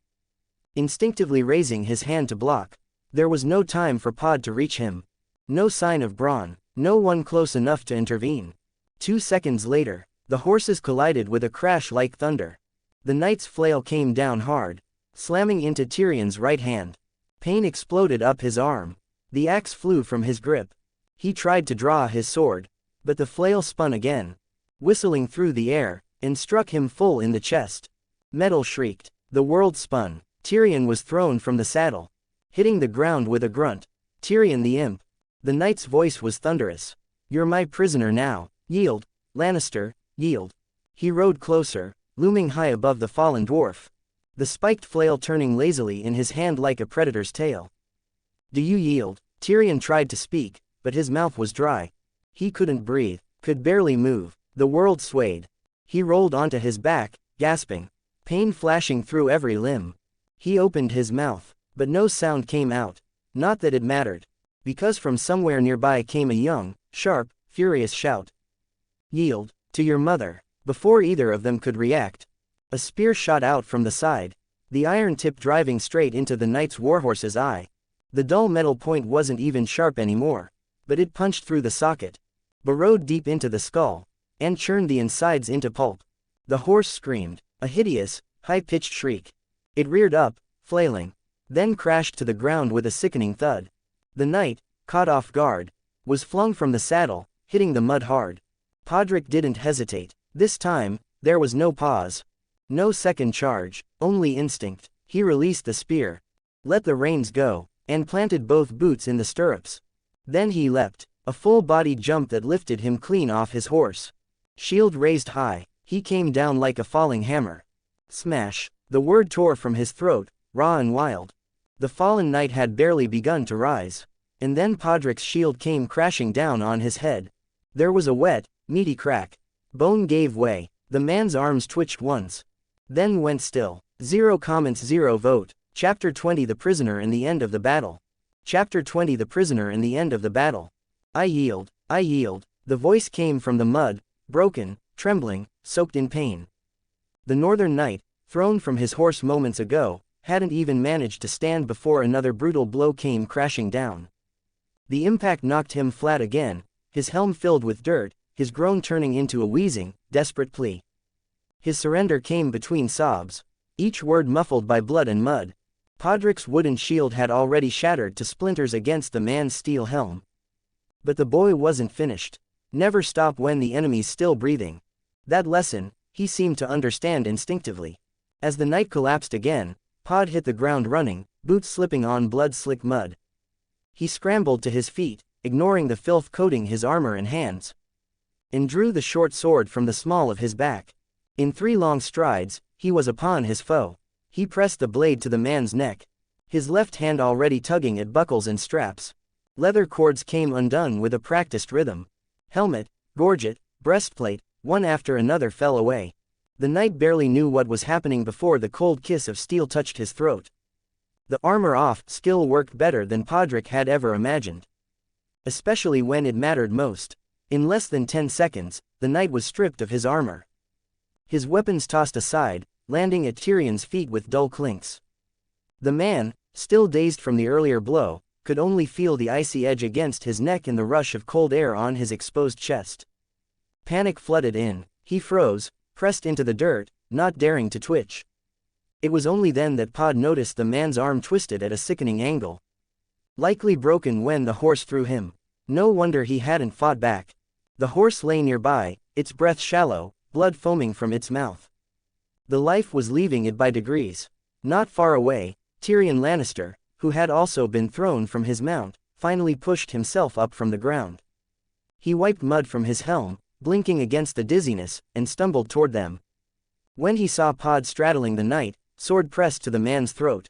Instinctively raising his hand to block, there was no time for Pod to reach him. No sign of Bronn, no one close enough to intervene. 2 seconds later, the horses collided with a crash like thunder. The knight's flail came down hard, slamming into Tyrion's right hand. Pain exploded up his arm. The axe flew from his grip. He tried to draw his sword, but the flail spun again, whistling through the air, and struck him full in the chest. Metal shrieked. The world spun. Tyrion was thrown from the saddle, hitting the ground with a grunt. Tyrion the imp. The knight's voice was thunderous. You're my prisoner now. Yield, Lannister, yield. He rode closer, looming high above the fallen dwarf, the spiked flail turning lazily in his hand like a predator's tail. Do you yield? Tyrion tried to speak, but his mouth was dry. He couldn't breathe, could barely move. The world swayed. He rolled onto his back, gasping, pain flashing through every limb. He opened his mouth, but no sound came out. Not that it mattered, because from somewhere nearby came a young, sharp, furious shout. Yield, to your mother. Before either of them could react, a spear shot out from the side, the iron tip driving straight into the knight's warhorse's eye. The dull metal point wasn't even sharp anymore, but it punched through the socket, burrowed deep into the skull, and churned the insides into pulp. The horse screamed, a hideous, high-pitched shriek. It reared up, flailing, then crashed to the ground with a sickening thud. The knight, caught off guard, was flung from the saddle, hitting the mud hard. Podrick didn't hesitate. This time, There was no pause. No second charge, only instinct. He released the spear, let the reins go, and planted both boots in the stirrups. Then he leapt, a full-bodied jump that lifted him clean off his horse. Shield raised high, he came down like a falling hammer. Smash! The word tore from his throat, raw and wild. The fallen knight had barely begun to rise. And then Podrick's shield came crashing down on his head. There was a wet, meaty crack. Bone gave way. The man's arms twitched once. Then went still. 0 comments 0 vote. Chapter 20 The Prisoner and the End of the Battle. Chapter 20 The Prisoner and the End of the Battle. I yield, I yield. The voice came from the mud, broken, trembling, soaked in pain. The northern knight, thrown from his horse moments ago, hadn't even managed to stand before another brutal blow came crashing down. The impact knocked him flat again, his helm filled with dirt, his groan turning into a wheezing, desperate plea. His surrender came between sobs, each word muffled by blood and mud. Podrick's wooden shield had already shattered to splinters against the man's steel helm. But the boy wasn't finished. Never stop when the enemy's still breathing. That lesson, he seemed to understand instinctively. As the knight collapsed again, Pod hit the ground running, boots slipping on blood-slick mud. He scrambled to his feet, ignoring the filth coating his armor and hands, and drew the short sword from the small of his back. In 3 long strides, he was upon his foe. He pressed the blade to the man's neck, his left hand already tugging at buckles and straps. Leather cords came undone with a practiced rhythm. Helmet, gorget, breastplate, one after another fell away. The knight barely knew what was happening before the cold kiss of steel touched his throat. The armor-off skill worked better than Podrick had ever imagined. Especially when it mattered most. In less than 10 seconds, the knight was stripped of his armor. His weapons tossed aside, landing at Tyrion's feet with dull clinks. The man, still dazed from the earlier blow, could only feel the icy edge against his neck and the rush of cold air on his exposed chest. Panic flooded in. He froze, pressed into the dirt, not daring to twitch. It was only then that Pod noticed the man's arm twisted at a sickening angle. Likely broken when the horse threw him. No wonder he hadn't fought back. The horse lay nearby, its breath shallow, blood foaming from its mouth. The life was leaving it by degrees. Not far away, Tyrion Lannister, who had also been thrown from his mount, finally pushed himself up from the ground. He wiped mud from his helm, blinking against the dizziness, and stumbled toward them. When he saw Pod straddling the knight, sword pressed to the man's throat,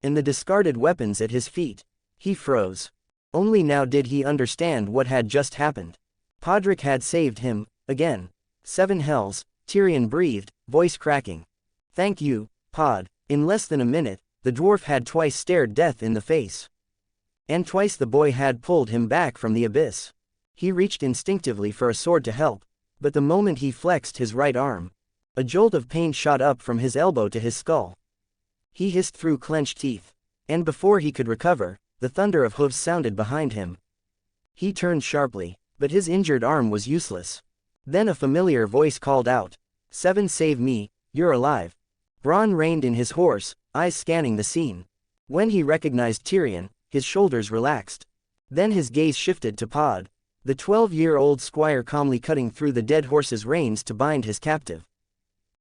and the discarded weapons at his feet, he froze. Only now did he understand what had just happened. Podrick had saved him, again. 7 hells, Tyrion breathed, voice cracking. Thank you, Pod. In less than a minute, the dwarf had twice stared death in the face. And twice the boy had pulled him back from the abyss. He reached instinctively for a sword to help, but the moment he flexed his right arm, a jolt of pain shot up from his elbow to his skull. He hissed through clenched teeth, and before he could recover, the thunder of hooves sounded behind him. He turned sharply, but his injured arm was useless. Then a familiar voice called out, "Seven, save me, you're alive." Bronn reined in his horse, eyes scanning the scene. When he recognized Tyrion, his shoulders relaxed. Then his gaze shifted to Pod, the 12-year-old squire calmly cutting through the dead horse's reins to bind his captive.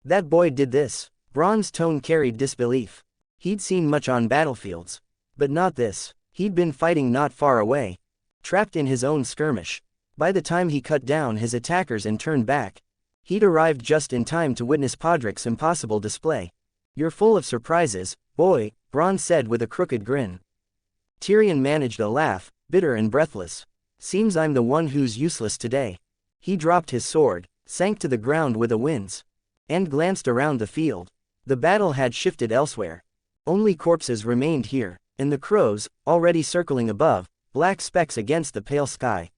That boy did this. Bronn's tone carried disbelief. He'd seen much on battlefields, but not this. He'd been fighting not far away, trapped in his own skirmish. By the time he cut down his attackers and turned back, he'd arrived just in time to witness Podrick's impossible display. "You're full of surprises, boy," Bronn said with a crooked grin. Tyrion managed a laugh, bitter and breathless. "Seems I'm the one who's useless today." He dropped his sword, sank to the ground with a wince, and glanced around the field. The battle had shifted elsewhere. Only corpses remained here, and the crows, already circling above, black specks against the pale sky.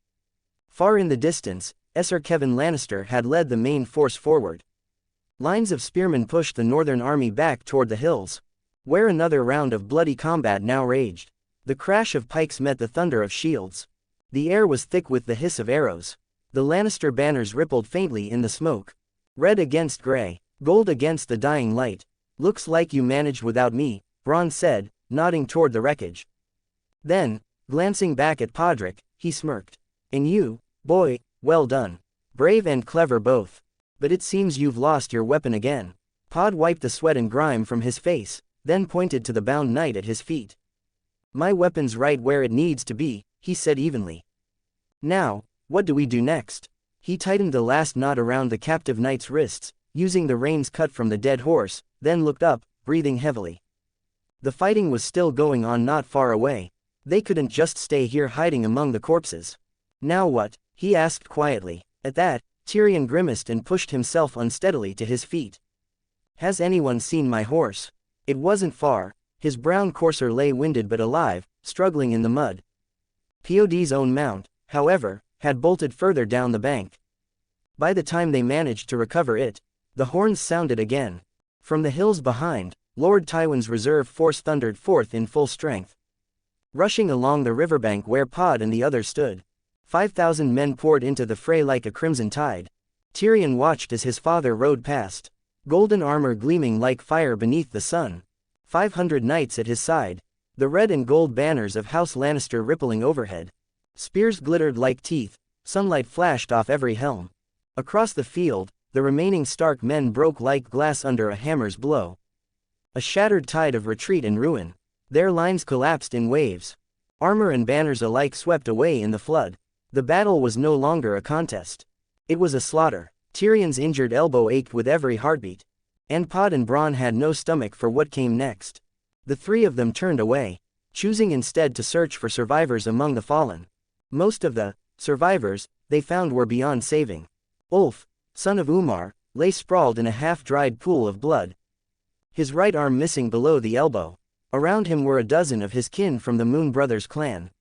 Far in the distance, Esser Kevin Lannister had led the main force forward. Lines of spearmen pushed the northern army back toward the hills, where another round of bloody combat now raged. The crash of pikes met the thunder of shields. The air was thick with the hiss of arrows. The Lannister banners rippled faintly in the smoke. Red against gray, gold against the dying light. "Looks like you managed without me," Bronn said, nodding toward the wreckage. Then, glancing back at Podrick, he smirked. "And you, boy, well done. Brave and clever both." But it seems you've lost your weapon again. Pod wiped the sweat and grime from his face, then pointed to the bound knight at his feet. My weapon's right where it needs to be, he said evenly. Now, what do we do next? He tightened the last knot around the captive knight's wrists, using the reins cut from the dead horse, then looked up, breathing heavily. The fighting was still going on not far away. They couldn't just stay here hiding among the corpses. Now what? He asked quietly. At that, Tyrion grimaced and pushed himself unsteadily to his feet. Has anyone seen my horse? It wasn't far. His brown courser lay winded but alive, struggling in the mud. Pod's own mount, however, had bolted further down the bank. By the time they managed to recover it, the horns sounded again. From the hills behind, Lord Tywin's reserve force thundered forth in full strength. Rushing along the riverbank where Pod and the others stood, 5,000 men poured into the fray like a crimson tide. Tyrion watched as his father rode past, golden armor gleaming like fire beneath the sun. 500 knights at his side, the red and gold banners of House Lannister rippling overhead. Spears glittered like teeth, sunlight flashed off every helm. Across the field, the remaining Stark men broke like glass under a hammer's blow. A shattered tide of retreat and ruin. Their lines collapsed in waves. Armor and banners alike swept away in the flood. The battle was no longer a contest. It was a slaughter. Tyrion's injured elbow ached with every heartbeat. And Pod and Bronn had no stomach for what came next. The three of them turned away, choosing instead to search for survivors among the fallen. Most of the survivors they found were beyond saving. Ulf, son of Umar, lay sprawled in a half-dried pool of blood, his right arm missing below the elbow. Around him were a dozen of his kin from the Moon Brothers clan.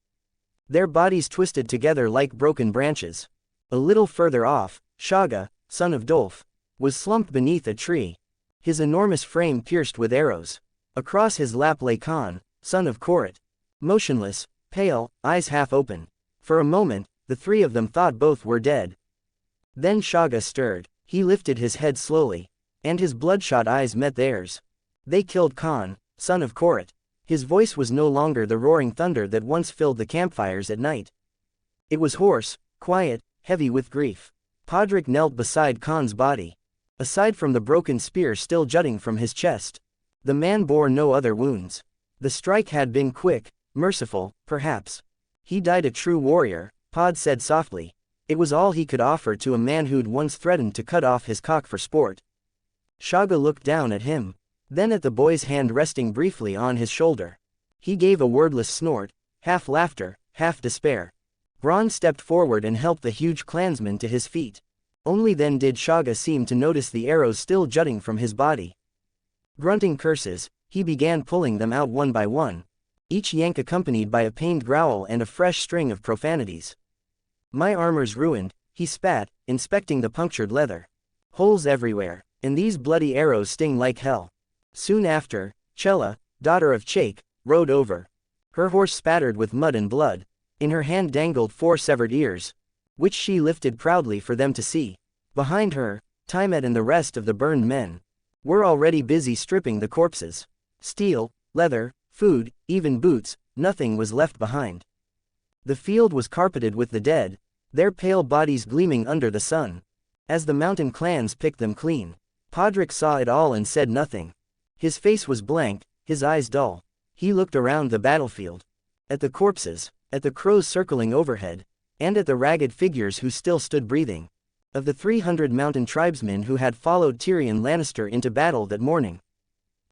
Their bodies twisted together like broken branches. A little further off, Shagga, son of Dolf, was slumped beneath a tree, his enormous frame pierced with arrows. Across his lap lay Khan, son of Korot, motionless, pale, eyes half open. For a moment, the three of them thought both were dead. Then Shagga stirred. He lifted his head slowly, and his bloodshot eyes met theirs. They killed Khan, son of Korot. His voice was no longer the roaring thunder that once filled the campfires at night. It was hoarse, quiet, heavy with grief. Podrick knelt beside Khan's body. Aside from the broken spear still jutting from his chest, the man bore no other wounds. The strike had been quick, merciful, perhaps. He died a true warrior, Pod said softly. It was all he could offer to a man who'd once threatened to cut off his cock for sport. Shagga looked down at him, then at the boy's hand resting briefly on his shoulder. He gave a wordless snort, half laughter, half despair. Bronn stepped forward and helped the huge clansman to his feet. Only then did Shagga seem to notice the arrows still jutting from his body. Grunting curses, he began pulling them out one by one, each yank accompanied by a pained growl and a fresh string of profanities. My armor's ruined, he spat, inspecting the punctured leather. Holes everywhere, and these bloody arrows sting like hell. Soon after, Chella, daughter of Chake, rode over. Her horse spattered with mud and blood. In her hand dangled 4 severed ears, which she lifted proudly for them to see. Behind her, Tymet and the rest of the burned men were already busy stripping the corpses. Steel, leather, food, even boots, nothing was left behind. The field was carpeted with the dead, their pale bodies gleaming under the sun. As the mountain clans picked them clean, Podrick saw it all and said nothing. His face was blank, his eyes dull. He looked around the battlefield. At the corpses, at the crows circling overhead, and at the ragged figures who still stood breathing. Of the 300 mountain tribesmen who had followed Tyrion Lannister into battle that morning,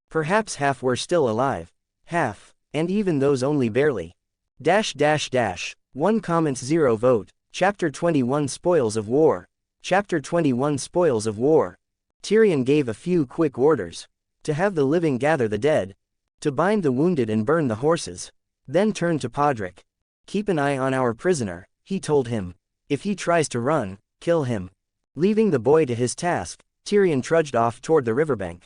perhaps half were still alive. Half, and even those only barely. .. 1 comments 0 vote. Chapter 21 Spoils of War. Chapter 21 Spoils of War. Tyrion gave a few quick orders. To have the living gather the dead. To bind the wounded and burn the horses. Then turned to Podrick. Keep an eye on our prisoner, he told him. If he tries to run, kill him. Leaving the boy to his task, Tyrion trudged off toward the riverbank.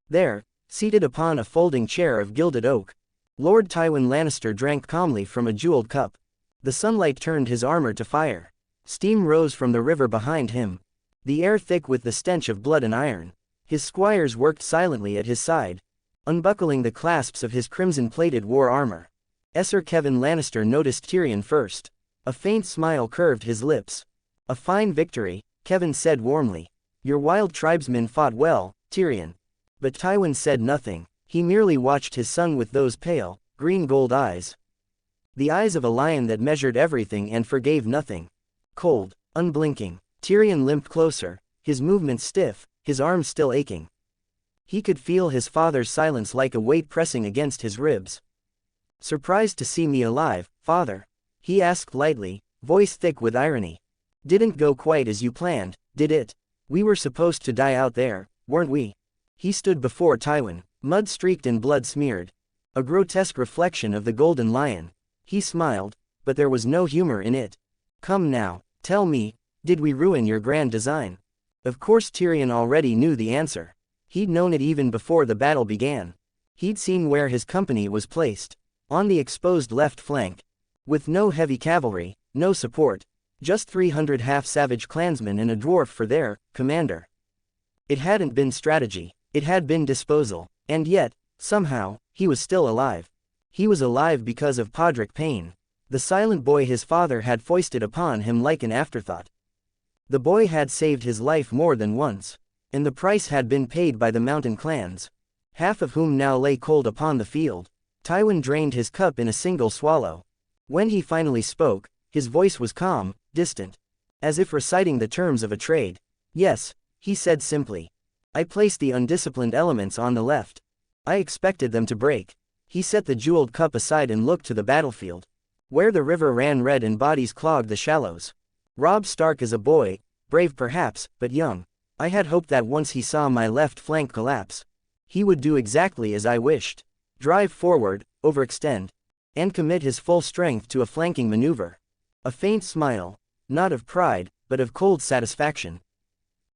There, seated upon a folding chair of gilded oak, Lord Tywin Lannister drank calmly from a jeweled cup. The sunlight turned his armor to fire. Steam rose from the river behind him, the air thick with the stench of blood and iron. His squires worked silently at his side, unbuckling the clasps of his crimson-plated war armor. Esser Kevin Lannister noticed Tyrion first. A faint smile curved his lips. A fine victory, Kevin said warmly. Your wild tribesmen fought well, Tyrion. But Tywin said nothing. He merely watched his son with those pale, green-gold eyes. The eyes of a lion that measured everything and forgave nothing. Cold, unblinking. Tyrion limped closer, his movements stiff, his arms still aching. He could feel his father's silence like a weight pressing against his ribs. "Surprised to see me alive, father?" he asked lightly, voice thick with irony. "Didn't go quite as you planned, did it? We were supposed to die out there, weren't we?" He stood before Tywin, mud-streaked and blood-smeared. A grotesque reflection of the golden lion. He smiled, but there was no humor in it. "Come now, tell me, did we ruin your grand design?" Of course Tyrion already knew the answer. He'd known it even before the battle began. He'd seen where his company was placed. On the exposed left flank. With no heavy cavalry, no support. Just 300 half-savage clansmen and a dwarf for their commander. It hadn't been strategy, it had been disposal. And yet, somehow, he was still alive. He was alive because of Podrick Payne. The silent boy his father had foisted upon him like an afterthought. The boy had saved his life more than once. And the price had been paid by the mountain clans. Half of whom now lay cold upon the field. Tywin drained his cup in a single swallow. When he finally spoke, his voice was calm, distant. As if reciting the terms of a trade. "Yes," he said simply. "I placed the undisciplined elements on the left. I expected them to break." He set the jeweled cup aside and looked to the battlefield. Where the river ran red and bodies clogged the shallows. Robb Stark is a boy, brave perhaps, but young. I had hoped that once he saw my left flank collapse, he would do exactly as I wished. Drive forward, overextend, and commit his full strength to a flanking maneuver. A faint smile, not of pride, but of cold satisfaction,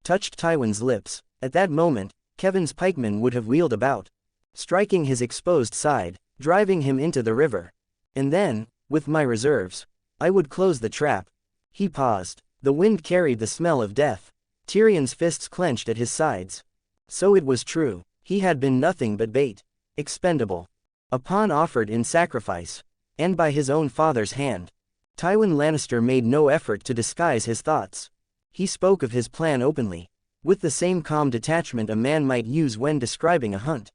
touched Tywin's lips. At that moment, Kevin's pikemen would have wheeled about, striking his exposed side, driving him into the river. And then, with my reserves, I would close the trap. He paused. The wind carried the smell of death. Tyrion's fists clenched at his sides. So it was true. He had been nothing but bait. Expendable. A pawn offered in sacrifice. And by his own father's hand. Tywin Lannister made no effort to disguise his thoughts. He spoke of his plan openly, with the same calm detachment a man might use when describing a hunt.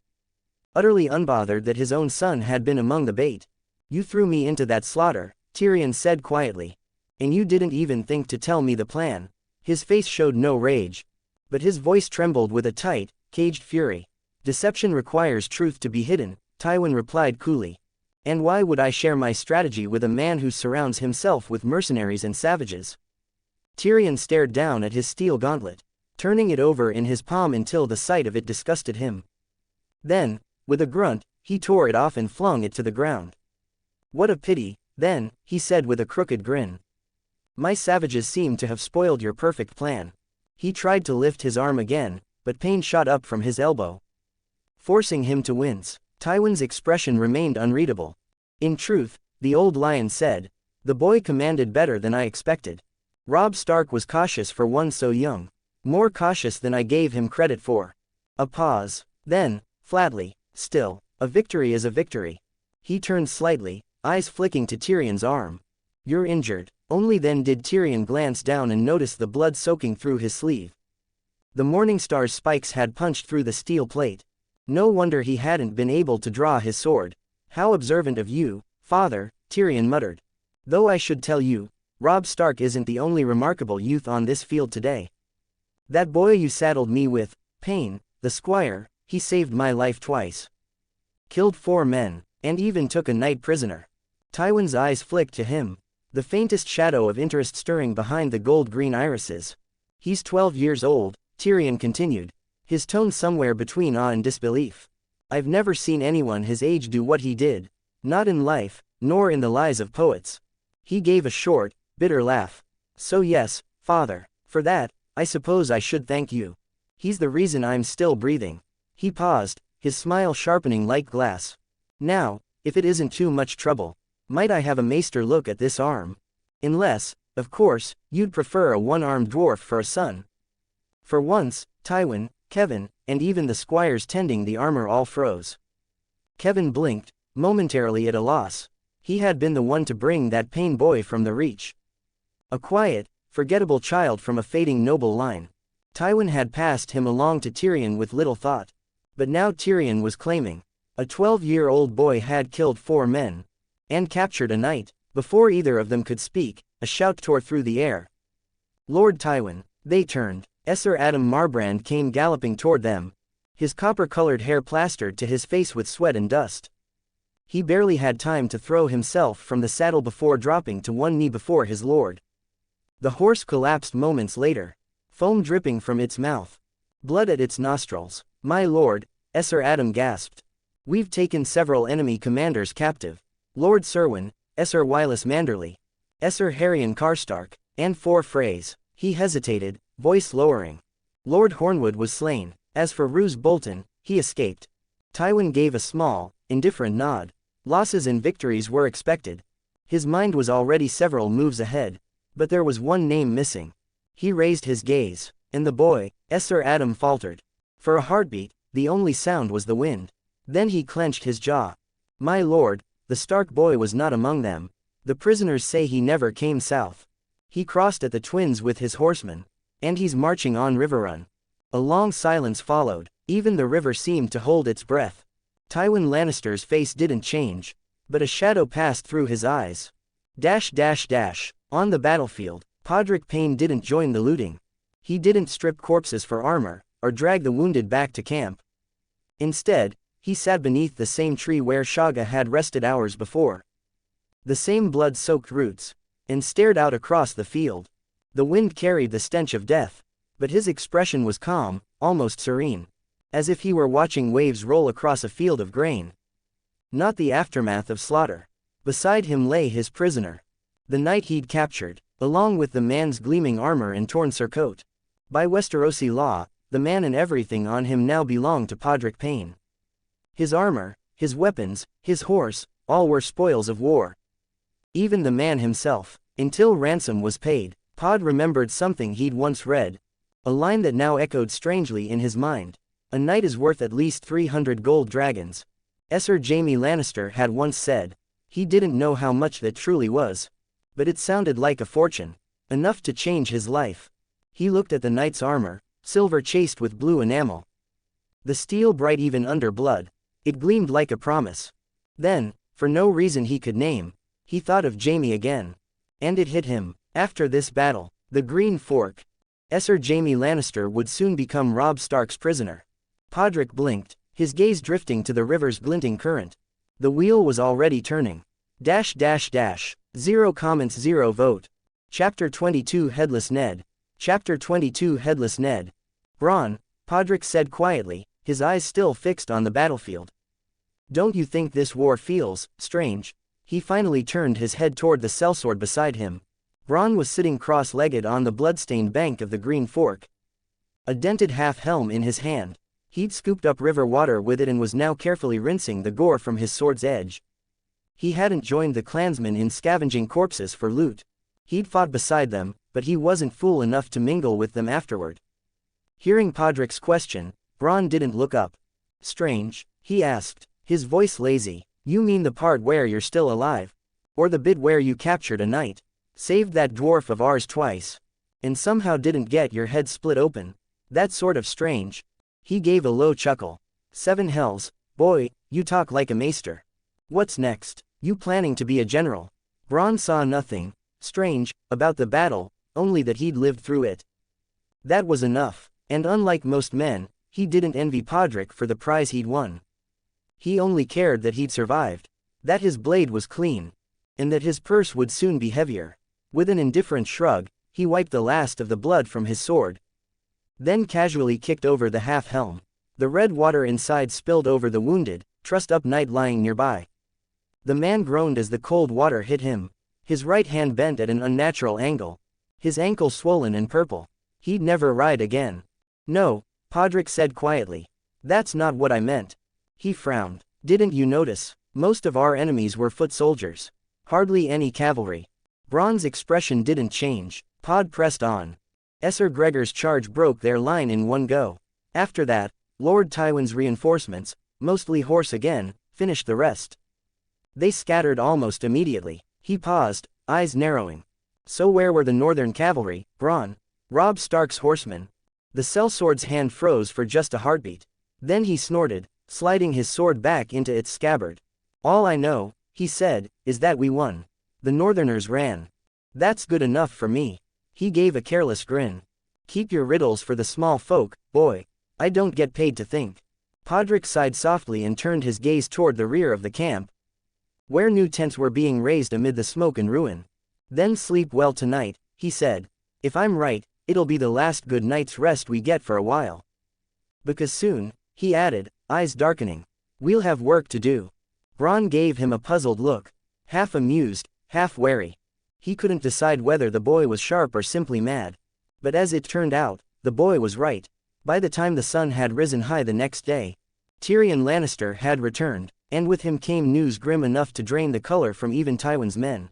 Utterly unbothered that his own son had been among the bait. "You threw me into that slaughter," Tyrion said quietly. "And you didn't even think to tell me the plan." His face showed no rage, but his voice trembled with a tight, caged fury. "Deception requires truth to be hidden," Tywin replied coolly. "And why would I share my strategy with a man who surrounds himself with mercenaries and savages?" Tyrion stared down at his steel gauntlet, turning it over in his palm until the sight of it disgusted him. Then, with a grunt, he tore it off and flung it to the ground. "What a pity, then," he said with a crooked grin. "My savages seem to have spoiled your perfect plan." He tried to lift his arm again, but pain shot up from his elbow, forcing him to wince. Tywin's expression remained unreadable. "In truth," the old lion said, "the boy commanded better than I expected. Robb Stark was cautious for one so young. More cautious than I gave him credit for." A pause. Then, flatly, "Still, a victory is a victory." He turned slightly, eyes flicking to Tyrion's arm. "You're injured." Only then did Tyrion glance down and notice the blood soaking through his sleeve. The Morningstar's spikes had punched through the steel plate. No wonder he hadn't been able to draw his sword. "How observant of you, father," Tyrion muttered. "Though I should tell you, Robb Stark isn't the only remarkable youth on this field today. That boy you saddled me with, Payne, the squire, he saved my life twice. Killed 4 men, and even took a knight prisoner." Tywin's eyes flicked to him, the faintest shadow of interest stirring behind the gold-green irises. "He's 12 years old," Tyrion continued, his tone somewhere between awe and disbelief. "I've never seen anyone his age do what he did. Not in life, nor in the lives of poets." He gave a short, bitter laugh. "So yes, father. For that, I suppose I should thank you. He's the reason I'm still breathing." He paused, his smile sharpening like glass. "Now, if it isn't too much trouble, might I have a maester look at this arm? Unless, of course, you'd prefer a one-armed dwarf for a son." For once, Tywin, Kevin, and even the squires tending the armor all froze. Kevin blinked, momentarily at a loss. He had been the one to bring that Payne boy from the Reach. A quiet, forgettable child from a fading noble line. Tywin had passed him along to Tyrion with little thought. But now Tyrion was claiming. A 12-year-old boy had killed 4 men. And captured a knight. Before either of them could speak, a shout tore through the air. Lord Tywin. They turned. Sir Adam Marbrand came galloping toward them. His copper-colored hair plastered to his face with sweat and dust. He barely had time to throw himself from the saddle before dropping to one knee before his lord. The horse collapsed moments later. Foam dripping from its mouth. Blood at its nostrils. My lord, Sir Adam gasped. We've taken several enemy commanders captive. Lord Serwyn, Sir Wylus Manderley, Sir Harrion Karstark, and 4 Freys. He hesitated, voice lowering. Lord Hornwood was slain. As for Roose Bolton, he escaped. Tywin gave a small, indifferent nod. Losses and victories were expected. His mind was already several moves ahead. But there was one name missing. He raised his gaze. And the boy, Sir Adam faltered. For a heartbeat, the only sound was the wind. Then he clenched his jaw. My lord, the Stark boy was not among them. The prisoners say he never came south. He crossed at the Twins with his horsemen. And he's marching on Riverrun. A long silence followed. Even the river seemed to hold its breath. Tywin Lannister's face didn't change. But a shadow passed through his eyes. On the battlefield, Podrick Payne didn't join the looting. He didn't strip corpses for armor, or drag the wounded back to camp. Instead, he sat beneath the same tree where Shagga had rested hours before. The same blood-soaked roots. And stared out across the field. The wind carried the stench of death. But his expression was calm, almost serene. As if he were watching waves roll across a field of grain. Not the aftermath of slaughter. Beside him lay his prisoner. The knight he'd captured, along with the man's gleaming armor and torn surcoat. By Westerosi law, the man and everything on him now belonged to Podrick Payne. His armor, his weapons, his horse, all were spoils of war. Even the man himself. Until ransom was paid, Pod remembered something he'd once read. A line that now echoed strangely in his mind. A knight is worth at least 300 gold dragons. Sir Jaime Lannister had once said. He didn't know how much that truly was. But it sounded like a fortune. Enough to change his life. He looked at the knight's armor, silver chased with blue enamel. The steel bright even under blood. It gleamed like a promise. Then, for no reason he could name, he thought of Jaime again. And it hit him. After this battle, the Green Fork, Sir Jaime Lannister would soon become Robb Stark's prisoner. Podrick blinked, his gaze drifting to the river's glinting current. The wheel was already turning. 0 comments 0 vote. Chapter 22 Headless Ned. Chapter 22 Headless Ned. Bronn, Podrick said quietly, his eyes still fixed on the battlefield. Don't you think this war feels strange? He finally turned his head toward the sellsword beside him. Bronn was sitting cross-legged on the blood-stained bank of the Green Fork. A dented half-helm in his hand. He'd scooped up river water with it and was now carefully rinsing the gore from his sword's edge. He hadn't joined the clansmen in scavenging corpses for loot. He'd fought beside them, but he wasn't fool enough to mingle with them afterward. Hearing Podrick's question, Bronn didn't look up. Strange, he asked, his voice lazy. You mean the part where you're still alive? Or the bit where you captured a knight? Saved that dwarf of ours twice? And somehow didn't get your head split open? That's sort of strange. He gave a low chuckle. 7 hells, boy, you talk like a maester. What's next? You planning to be a general? Bronn saw nothing strange about the battle, only that he'd lived through it. That was enough, and unlike most men, he didn't envy Podrick for the prize he'd won. He only cared that he'd survived, that his blade was clean, and that his purse would soon be heavier. With an indifferent shrug, he wiped the last of the blood from his sword. Then casually kicked over the half-helm. The red water inside spilled over the wounded, trussed-up knight lying nearby. The man groaned as the cold water hit him. His right hand bent at an unnatural angle. His ankle swollen and purple. He'd never ride again. No, Podrick said quietly. That's not what I meant. He frowned. Didn't you notice? Most of our enemies were foot soldiers. Hardly any cavalry. Bronn's expression didn't change. Pod pressed on. Sir Gregor's charge broke their line in one go. After that, Lord Tywin's reinforcements, mostly horse again, finished the rest. They scattered almost immediately. He paused, eyes narrowing. So where were the northern cavalry, Bronn? Robb Stark's horsemen? The sellsword's hand froze for just a heartbeat. Then he snorted, sliding his sword back into its scabbard. All I know, he said, is that we won. The Northerners ran. That's good enough for me. He gave a careless grin. Keep your riddles for the small folk, boy. I don't get paid to think. Podrick sighed softly and turned his gaze toward the rear of the camp, where new tents were being raised amid the smoke and ruin. Then sleep well tonight, he said. If I'm right, it'll be the last good night's rest we get for a while. Because soon, he added, eyes darkening, we'll have work to do. Bronn gave him a puzzled look, half amused, half wary. He couldn't decide whether the boy was sharp or simply mad. But as it turned out, the boy was right. By the time the sun had risen high the next day, Tyrion Lannister had returned, and with him came news grim enough to drain the color from even Tywin's men.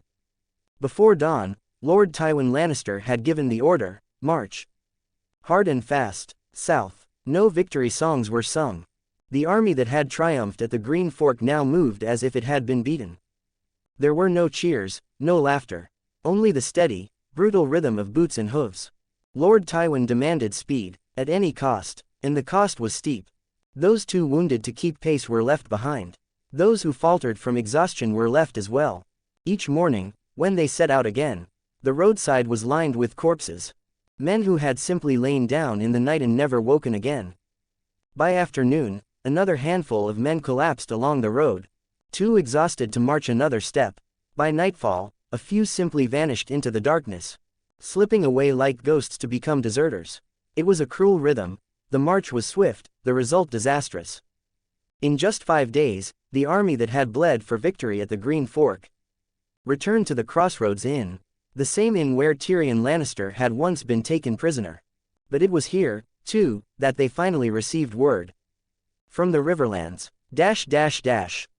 Before dawn, Lord Tywin Lannister had given the order, march. Hard and fast, south. No victory songs were sung. The army that had triumphed at the Green Fork now moved as if it had been beaten. There were no cheers, no laughter. Only the steady, brutal rhythm of boots and hooves. Lord Tywin demanded speed, at any cost, and the cost was steep. Those too wounded to keep pace were left behind. Those who faltered from exhaustion were left as well. Each morning, when they set out again, the roadside was lined with corpses. Men who had simply lain down in the night and never woken again. By afternoon, another handful of men collapsed along the road, too exhausted to march another step. By nightfall, a few simply vanished into the darkness, slipping away like ghosts to become deserters. It was a cruel rhythm, the march was swift, the result disastrous. In just 5 days, the army that had bled for victory at the Green Fork returned to the Crossroads Inn, the same inn where Tyrion Lannister had once been taken prisoner. But it was here, too, that they finally received word. From the Riverlands.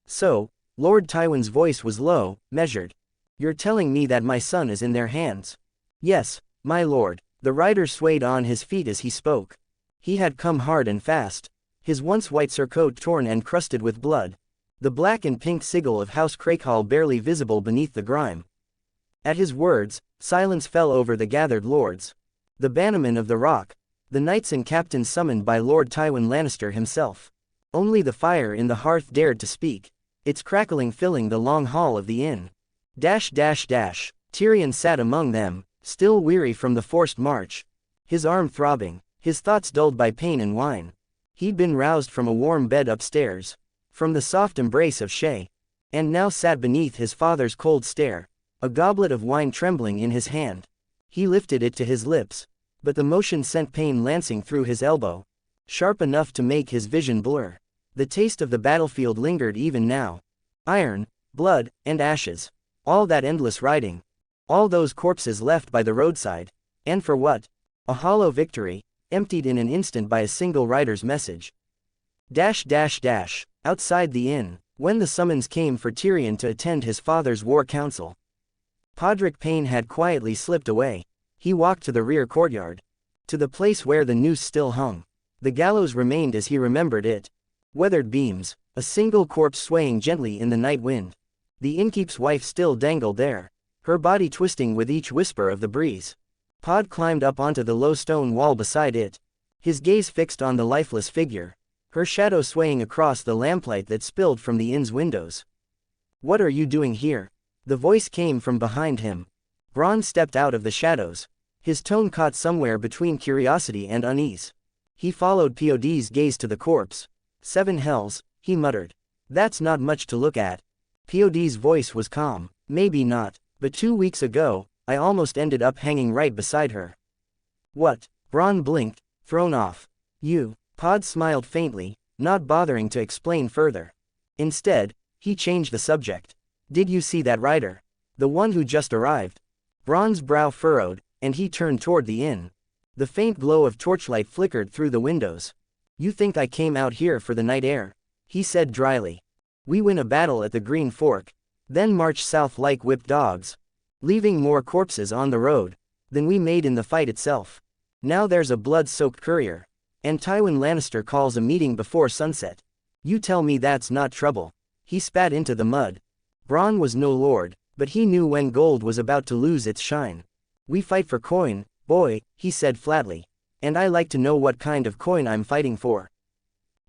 So, Lord Tywin's voice was low, measured. You're telling me that my son is in their hands? Yes, my lord. The rider swayed on his feet as he spoke. He had come hard and fast, his once white surcoat torn and crusted with blood, the black and pink sigil of House Crakehall barely visible beneath the grime. At his words, silence fell over the gathered lords. The bannermen of the Rock, the knights and captains summoned by Lord Tywin Lannister himself. Only the fire in the hearth dared to speak, its crackling filling the long hall of the inn. Tyrion sat among them, still weary from the forced march, his arm throbbing, his thoughts dulled by pain and wine. He'd been roused from a warm bed upstairs, from the soft embrace of Shay, and now sat beneath his father's cold stare, a goblet of wine trembling in his hand. He lifted it to his lips, but the motion sent pain lancing through his elbow, sharp enough to make his vision blur. The taste of the battlefield lingered even now. Iron, blood, and ashes. All that endless riding. All those corpses left by the roadside. And for what? A hollow victory, emptied in an instant by a single rider's message. Outside the inn, when the summons came for Tyrion to attend his father's war council, Podrick Payne had quietly slipped away. He walked to the rear courtyard, to the place where the noose still hung. The gallows remained as he remembered it. Weathered beams, a single corpse swaying gently in the night wind. The innkeep's wife still dangled there, her body twisting with each whisper of the breeze. Pod climbed up onto the low stone wall beside it, his gaze fixed on the lifeless figure, her shadow swaying across the lamplight that spilled from the inn's windows. What are you doing here? The voice came from behind him. Bronn stepped out of the shadows, his tone caught somewhere between curiosity and unease. He followed Pod's gaze to the corpse. 7 hells, he muttered. That's not much to look at. Pod's voice was calm. Maybe not, but 2 weeks ago, I almost ended up hanging right beside her. What? Bronn blinked, thrown off. You. Pod smiled faintly, not bothering to explain further. Instead, he changed the subject. Did you see that rider? The one who just arrived? Bronn's brow furrowed, and he turned toward the inn. The faint glow of torchlight flickered through the windows. You think I came out here for the night air? He said dryly. We win a battle at the Green Fork, then march south like whipped dogs, leaving more corpses on the road than we made in the fight itself. Now there's a blood-soaked courier, and Tywin Lannister calls a meeting before sunset. You tell me that's not trouble. He spat into the mud. Bronn was no lord, but he knew when gold was about to lose its shine. We fight for coin, boy, he said flatly. And I like to know what kind of coin I'm fighting for.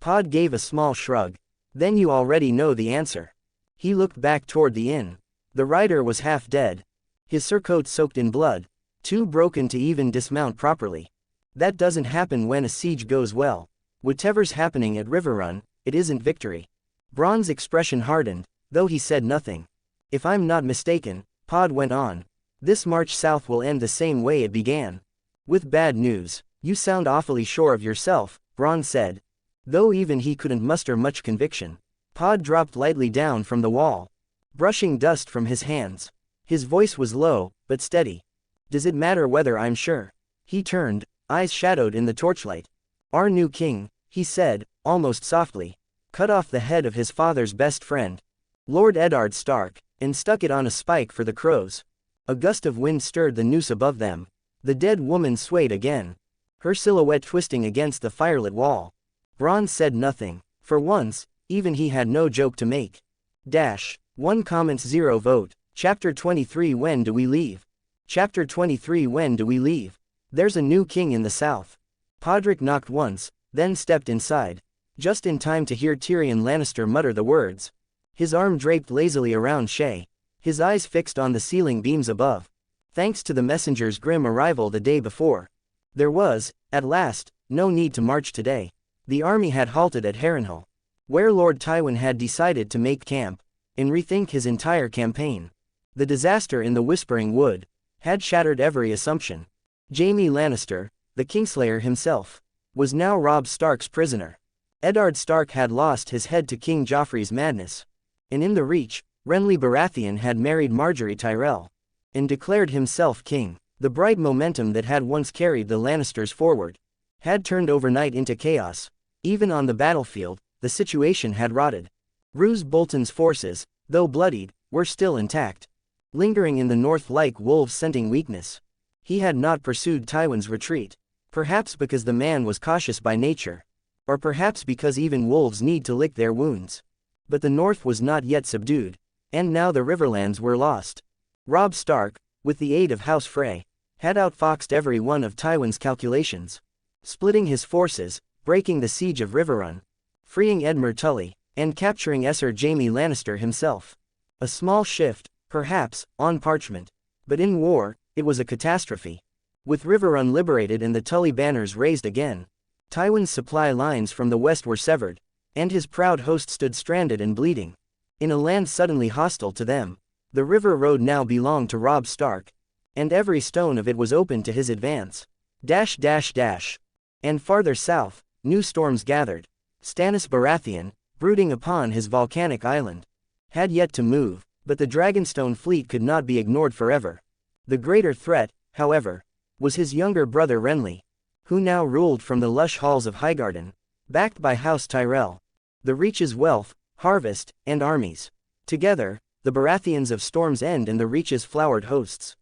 Pod gave a small shrug. Then you already know the answer. He looked back toward the inn. The rider was half dead. His surcoat soaked in blood, too broken to even dismount properly. That doesn't happen when a siege goes well. Whatever's happening at Riverrun, it isn't victory. Braun's expression hardened, though he said nothing. If I'm not mistaken, Pod went on, this march south will end the same way it began. With bad news. You sound awfully sure of yourself, Braun said. Though even he couldn't muster much conviction. Pod dropped lightly down from the wall, brushing dust from his hands. His voice was low, but steady. Does it matter whether I'm sure? He turned, eyes shadowed in the torchlight. Our new king, he said, almost softly, cut off the head of his father's best friend, Lord Eddard Stark, and stuck it on a spike for the crows. A gust of wind stirred the noose above them. The dead woman swayed again, her silhouette twisting against the firelit wall. Braun said nothing. For once, even he had no joke to make. 1 comments 0 vote. Chapter 23 When do we leave? Chapter 23 When do we leave? There's a new king in the south. Podrick knocked once, then stepped inside. Just in time to hear Tyrion Lannister mutter the words. His arm draped lazily around Shay. His eyes fixed on the ceiling beams above. Thanks to the messenger's grim arrival the day before. There was, at last, no need to march today. The army had halted at Harrenhal, where Lord Tywin had decided to make camp, and rethink his entire campaign. The disaster in the Whispering Wood had shattered every assumption. Jaime Lannister, the Kingslayer himself, was now Robb Stark's prisoner. Eddard Stark had lost his head to King Joffrey's madness. And in the Reach, Renly Baratheon had married Margaery Tyrell, and declared himself king. The bright momentum that had once carried the Lannisters forward had turned overnight into chaos. Even on the battlefield, the situation had rotted. Roose Bolton's forces, though bloodied, were still intact, lingering in the north like wolves scenting weakness. He had not pursued Tywin's retreat, perhaps because the man was cautious by nature, or perhaps because even wolves need to lick their wounds. But the north was not yet subdued, and now the Riverlands were lost. Robb Stark, with the aid of House Frey, had outfoxed every one of Tywin's calculations, splitting his forces, breaking the siege of Riverrun, freeing Edmure Tully, and capturing Ser Jaime Lannister himself. A small shift, perhaps, on parchment, but in war, it was a catastrophe. With Riverrun liberated and the Tully banners raised again, Tywin's supply lines from the west were severed, and his proud host stood stranded and bleeding. In a land suddenly hostile to them, the river road now belonged to Robb Stark, and every stone of it was open to his advance. And farther south, new storms gathered. Stannis Baratheon, brooding upon his volcanic island, had yet to move, but the Dragonstone fleet could not be ignored forever. The greater threat, however, was his younger brother Renly, who now ruled from the lush halls of Highgarden, backed by House Tyrell. The Reach's wealth, harvest, and armies. Together, the Baratheons of Storm's End and the Reach's flowered hosts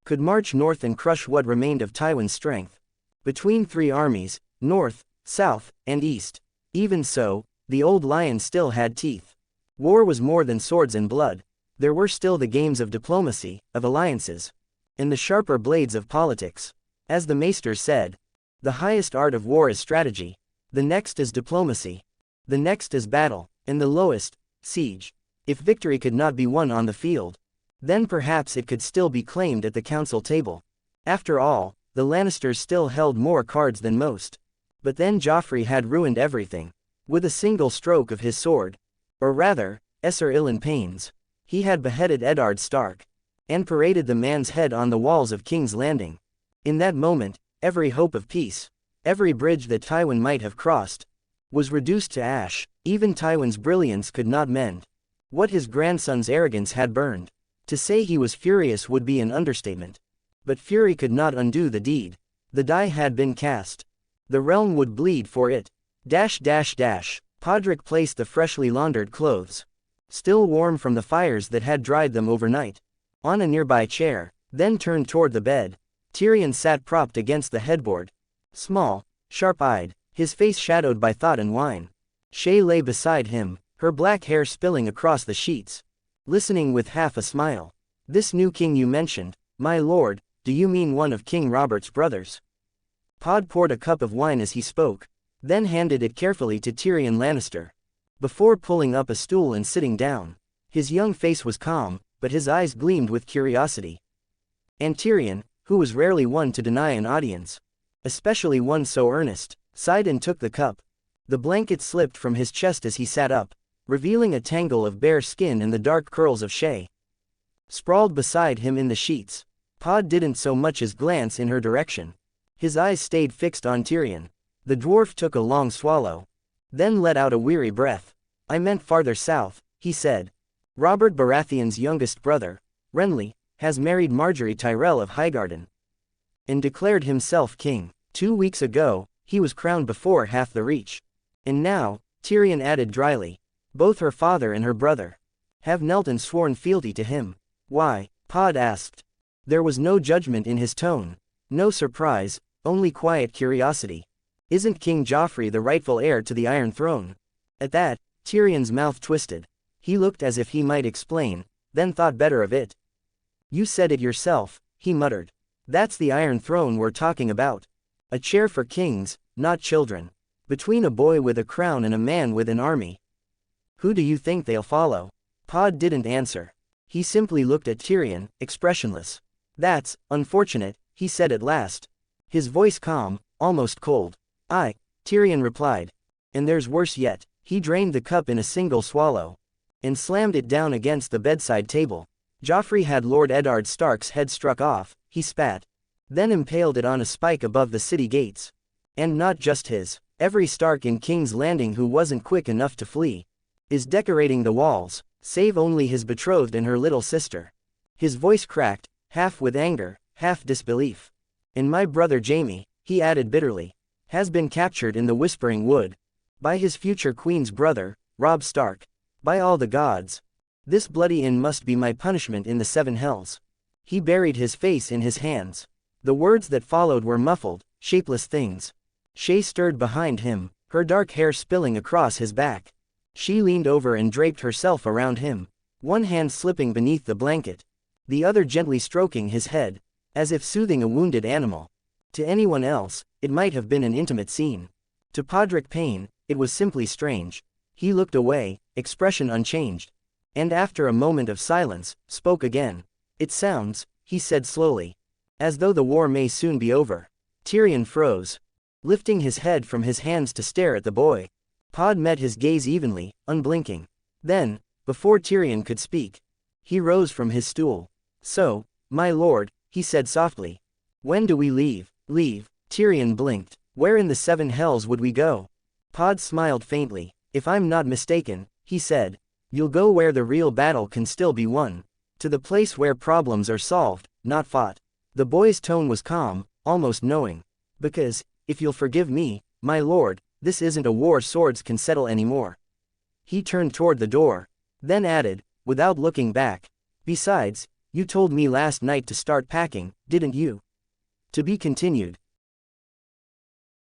could march north and crush what remained of Tywin's strength. Between three armies, north, south, and east. Even so, the old lion still had teeth. War was more than swords and blood. There were still the games of diplomacy, of alliances, and the sharper blades of politics. As the Maester said, the highest art of war is strategy. The next is diplomacy. The next is battle, and the lowest, siege. If victory could not be won on the field, then perhaps it could still be claimed at the council table. After all, the Lannisters still held more cards than most. But then Joffrey had ruined everything. With a single stroke of his sword, or rather, Esser Ilyn Payne's, he had beheaded Eddard Stark, and paraded the man's head on the walls of King's Landing. In that moment, every hope of peace, every bridge that Tywin might have crossed, was reduced to ash. Even Tywin's brilliance could not mend what his grandson's arrogance had burned. To say he was furious would be an understatement. But fury could not undo the deed. The die had been cast. The realm would bleed for it. Podrick placed the freshly laundered clothes, still warm from the fires that had dried them overnight, on a nearby chair, then turned toward the bed. Tyrion sat propped against the headboard, small, sharp-eyed, his face shadowed by thought and wine. Shay lay beside him, her black hair spilling across the sheets, listening with half a smile. This new king you mentioned, my lord, do you mean one of King Robert's brothers? Pod poured a cup of wine as he spoke, then handed it carefully to Tyrion Lannister. Before pulling up a stool and sitting down, his young face was calm, but his eyes gleamed with curiosity. And Tyrion, who was rarely one to deny an audience, especially one so earnest, sighed and took the cup. The blanket slipped from his chest as he sat up, revealing a tangle of bare skin and the dark curls of Shay. Sprawled beside him in the sheets, Pod didn't so much as glance in her direction. His eyes stayed fixed on Tyrion. The dwarf took a long swallow, then let out a weary breath. I meant farther south, he said. Robert Baratheon's youngest brother, Renly, has married Marjorie Tyrell of Highgarden and declared himself king. 2 weeks ago, he was crowned before half the Reach. And now, Tyrion added dryly, both her father and her brother have knelt and sworn fealty to him. Why? Pod asked. There was no judgment in his tone, no surprise, only quiet curiosity. Isn't King Joffrey the rightful heir to the Iron Throne? At that, Tyrion's mouth twisted. He looked as if he might explain, then thought better of it. You said it yourself, he muttered. That's the Iron Throne we're talking about. A chair for kings, not children. Between a boy with a crown and a man with an army. Who do you think they'll follow? Pod didn't answer. He simply looked at Tyrion, expressionless. That's unfortunate, he said at last. His voice calm, almost cold. Aye, Tyrion replied. And there's worse yet. He drained the cup in a single swallow and slammed it down against the bedside table. Joffrey had Lord Eddard Stark's head struck off, he spat. Then impaled it on a spike above the city gates. And not just his. Every Stark in King's Landing who wasn't quick enough to flee is decorating the walls, save only his betrothed and her little sister. His voice cracked, half with anger, half disbelief. And my brother Jaime, he added bitterly, has been captured in the Whispering Wood by his future queen's brother, Robb Stark. By all the gods, this bloody end must be my punishment in the Seven Hells. He buried his face in his hands. The words that followed were muffled, shapeless things. Shay stirred behind him, her dark hair spilling across his back. She leaned over and draped herself around him, one hand slipping beneath the blanket, the other gently stroking his head, as if soothing a wounded animal. To anyone else, it might have been an intimate scene. To Podrick Payne, it was simply strange. He looked away, expression unchanged. And after a moment of silence, spoke again. It sounds, he said slowly, as though the war may soon be over. Tyrion froze, lifting his head from his hands to stare at the boy. Pod met his gaze evenly, unblinking. Then, before Tyrion could speak, he rose from his stool. So, my lord, he said softly. When do we leave? Leave? Tyrion blinked. Where in the Seven Hells would we go? Pod smiled faintly. If I'm not mistaken, he said, you'll go where the real battle can still be won. To the place where problems are solved, not fought. The boy's tone was calm, almost knowing. Because, if you'll forgive me, my lord, this isn't a war swords can settle anymore. He turned toward the door, then added, without looking back. Besides, you told me last night to start packing, didn't you? To be continued.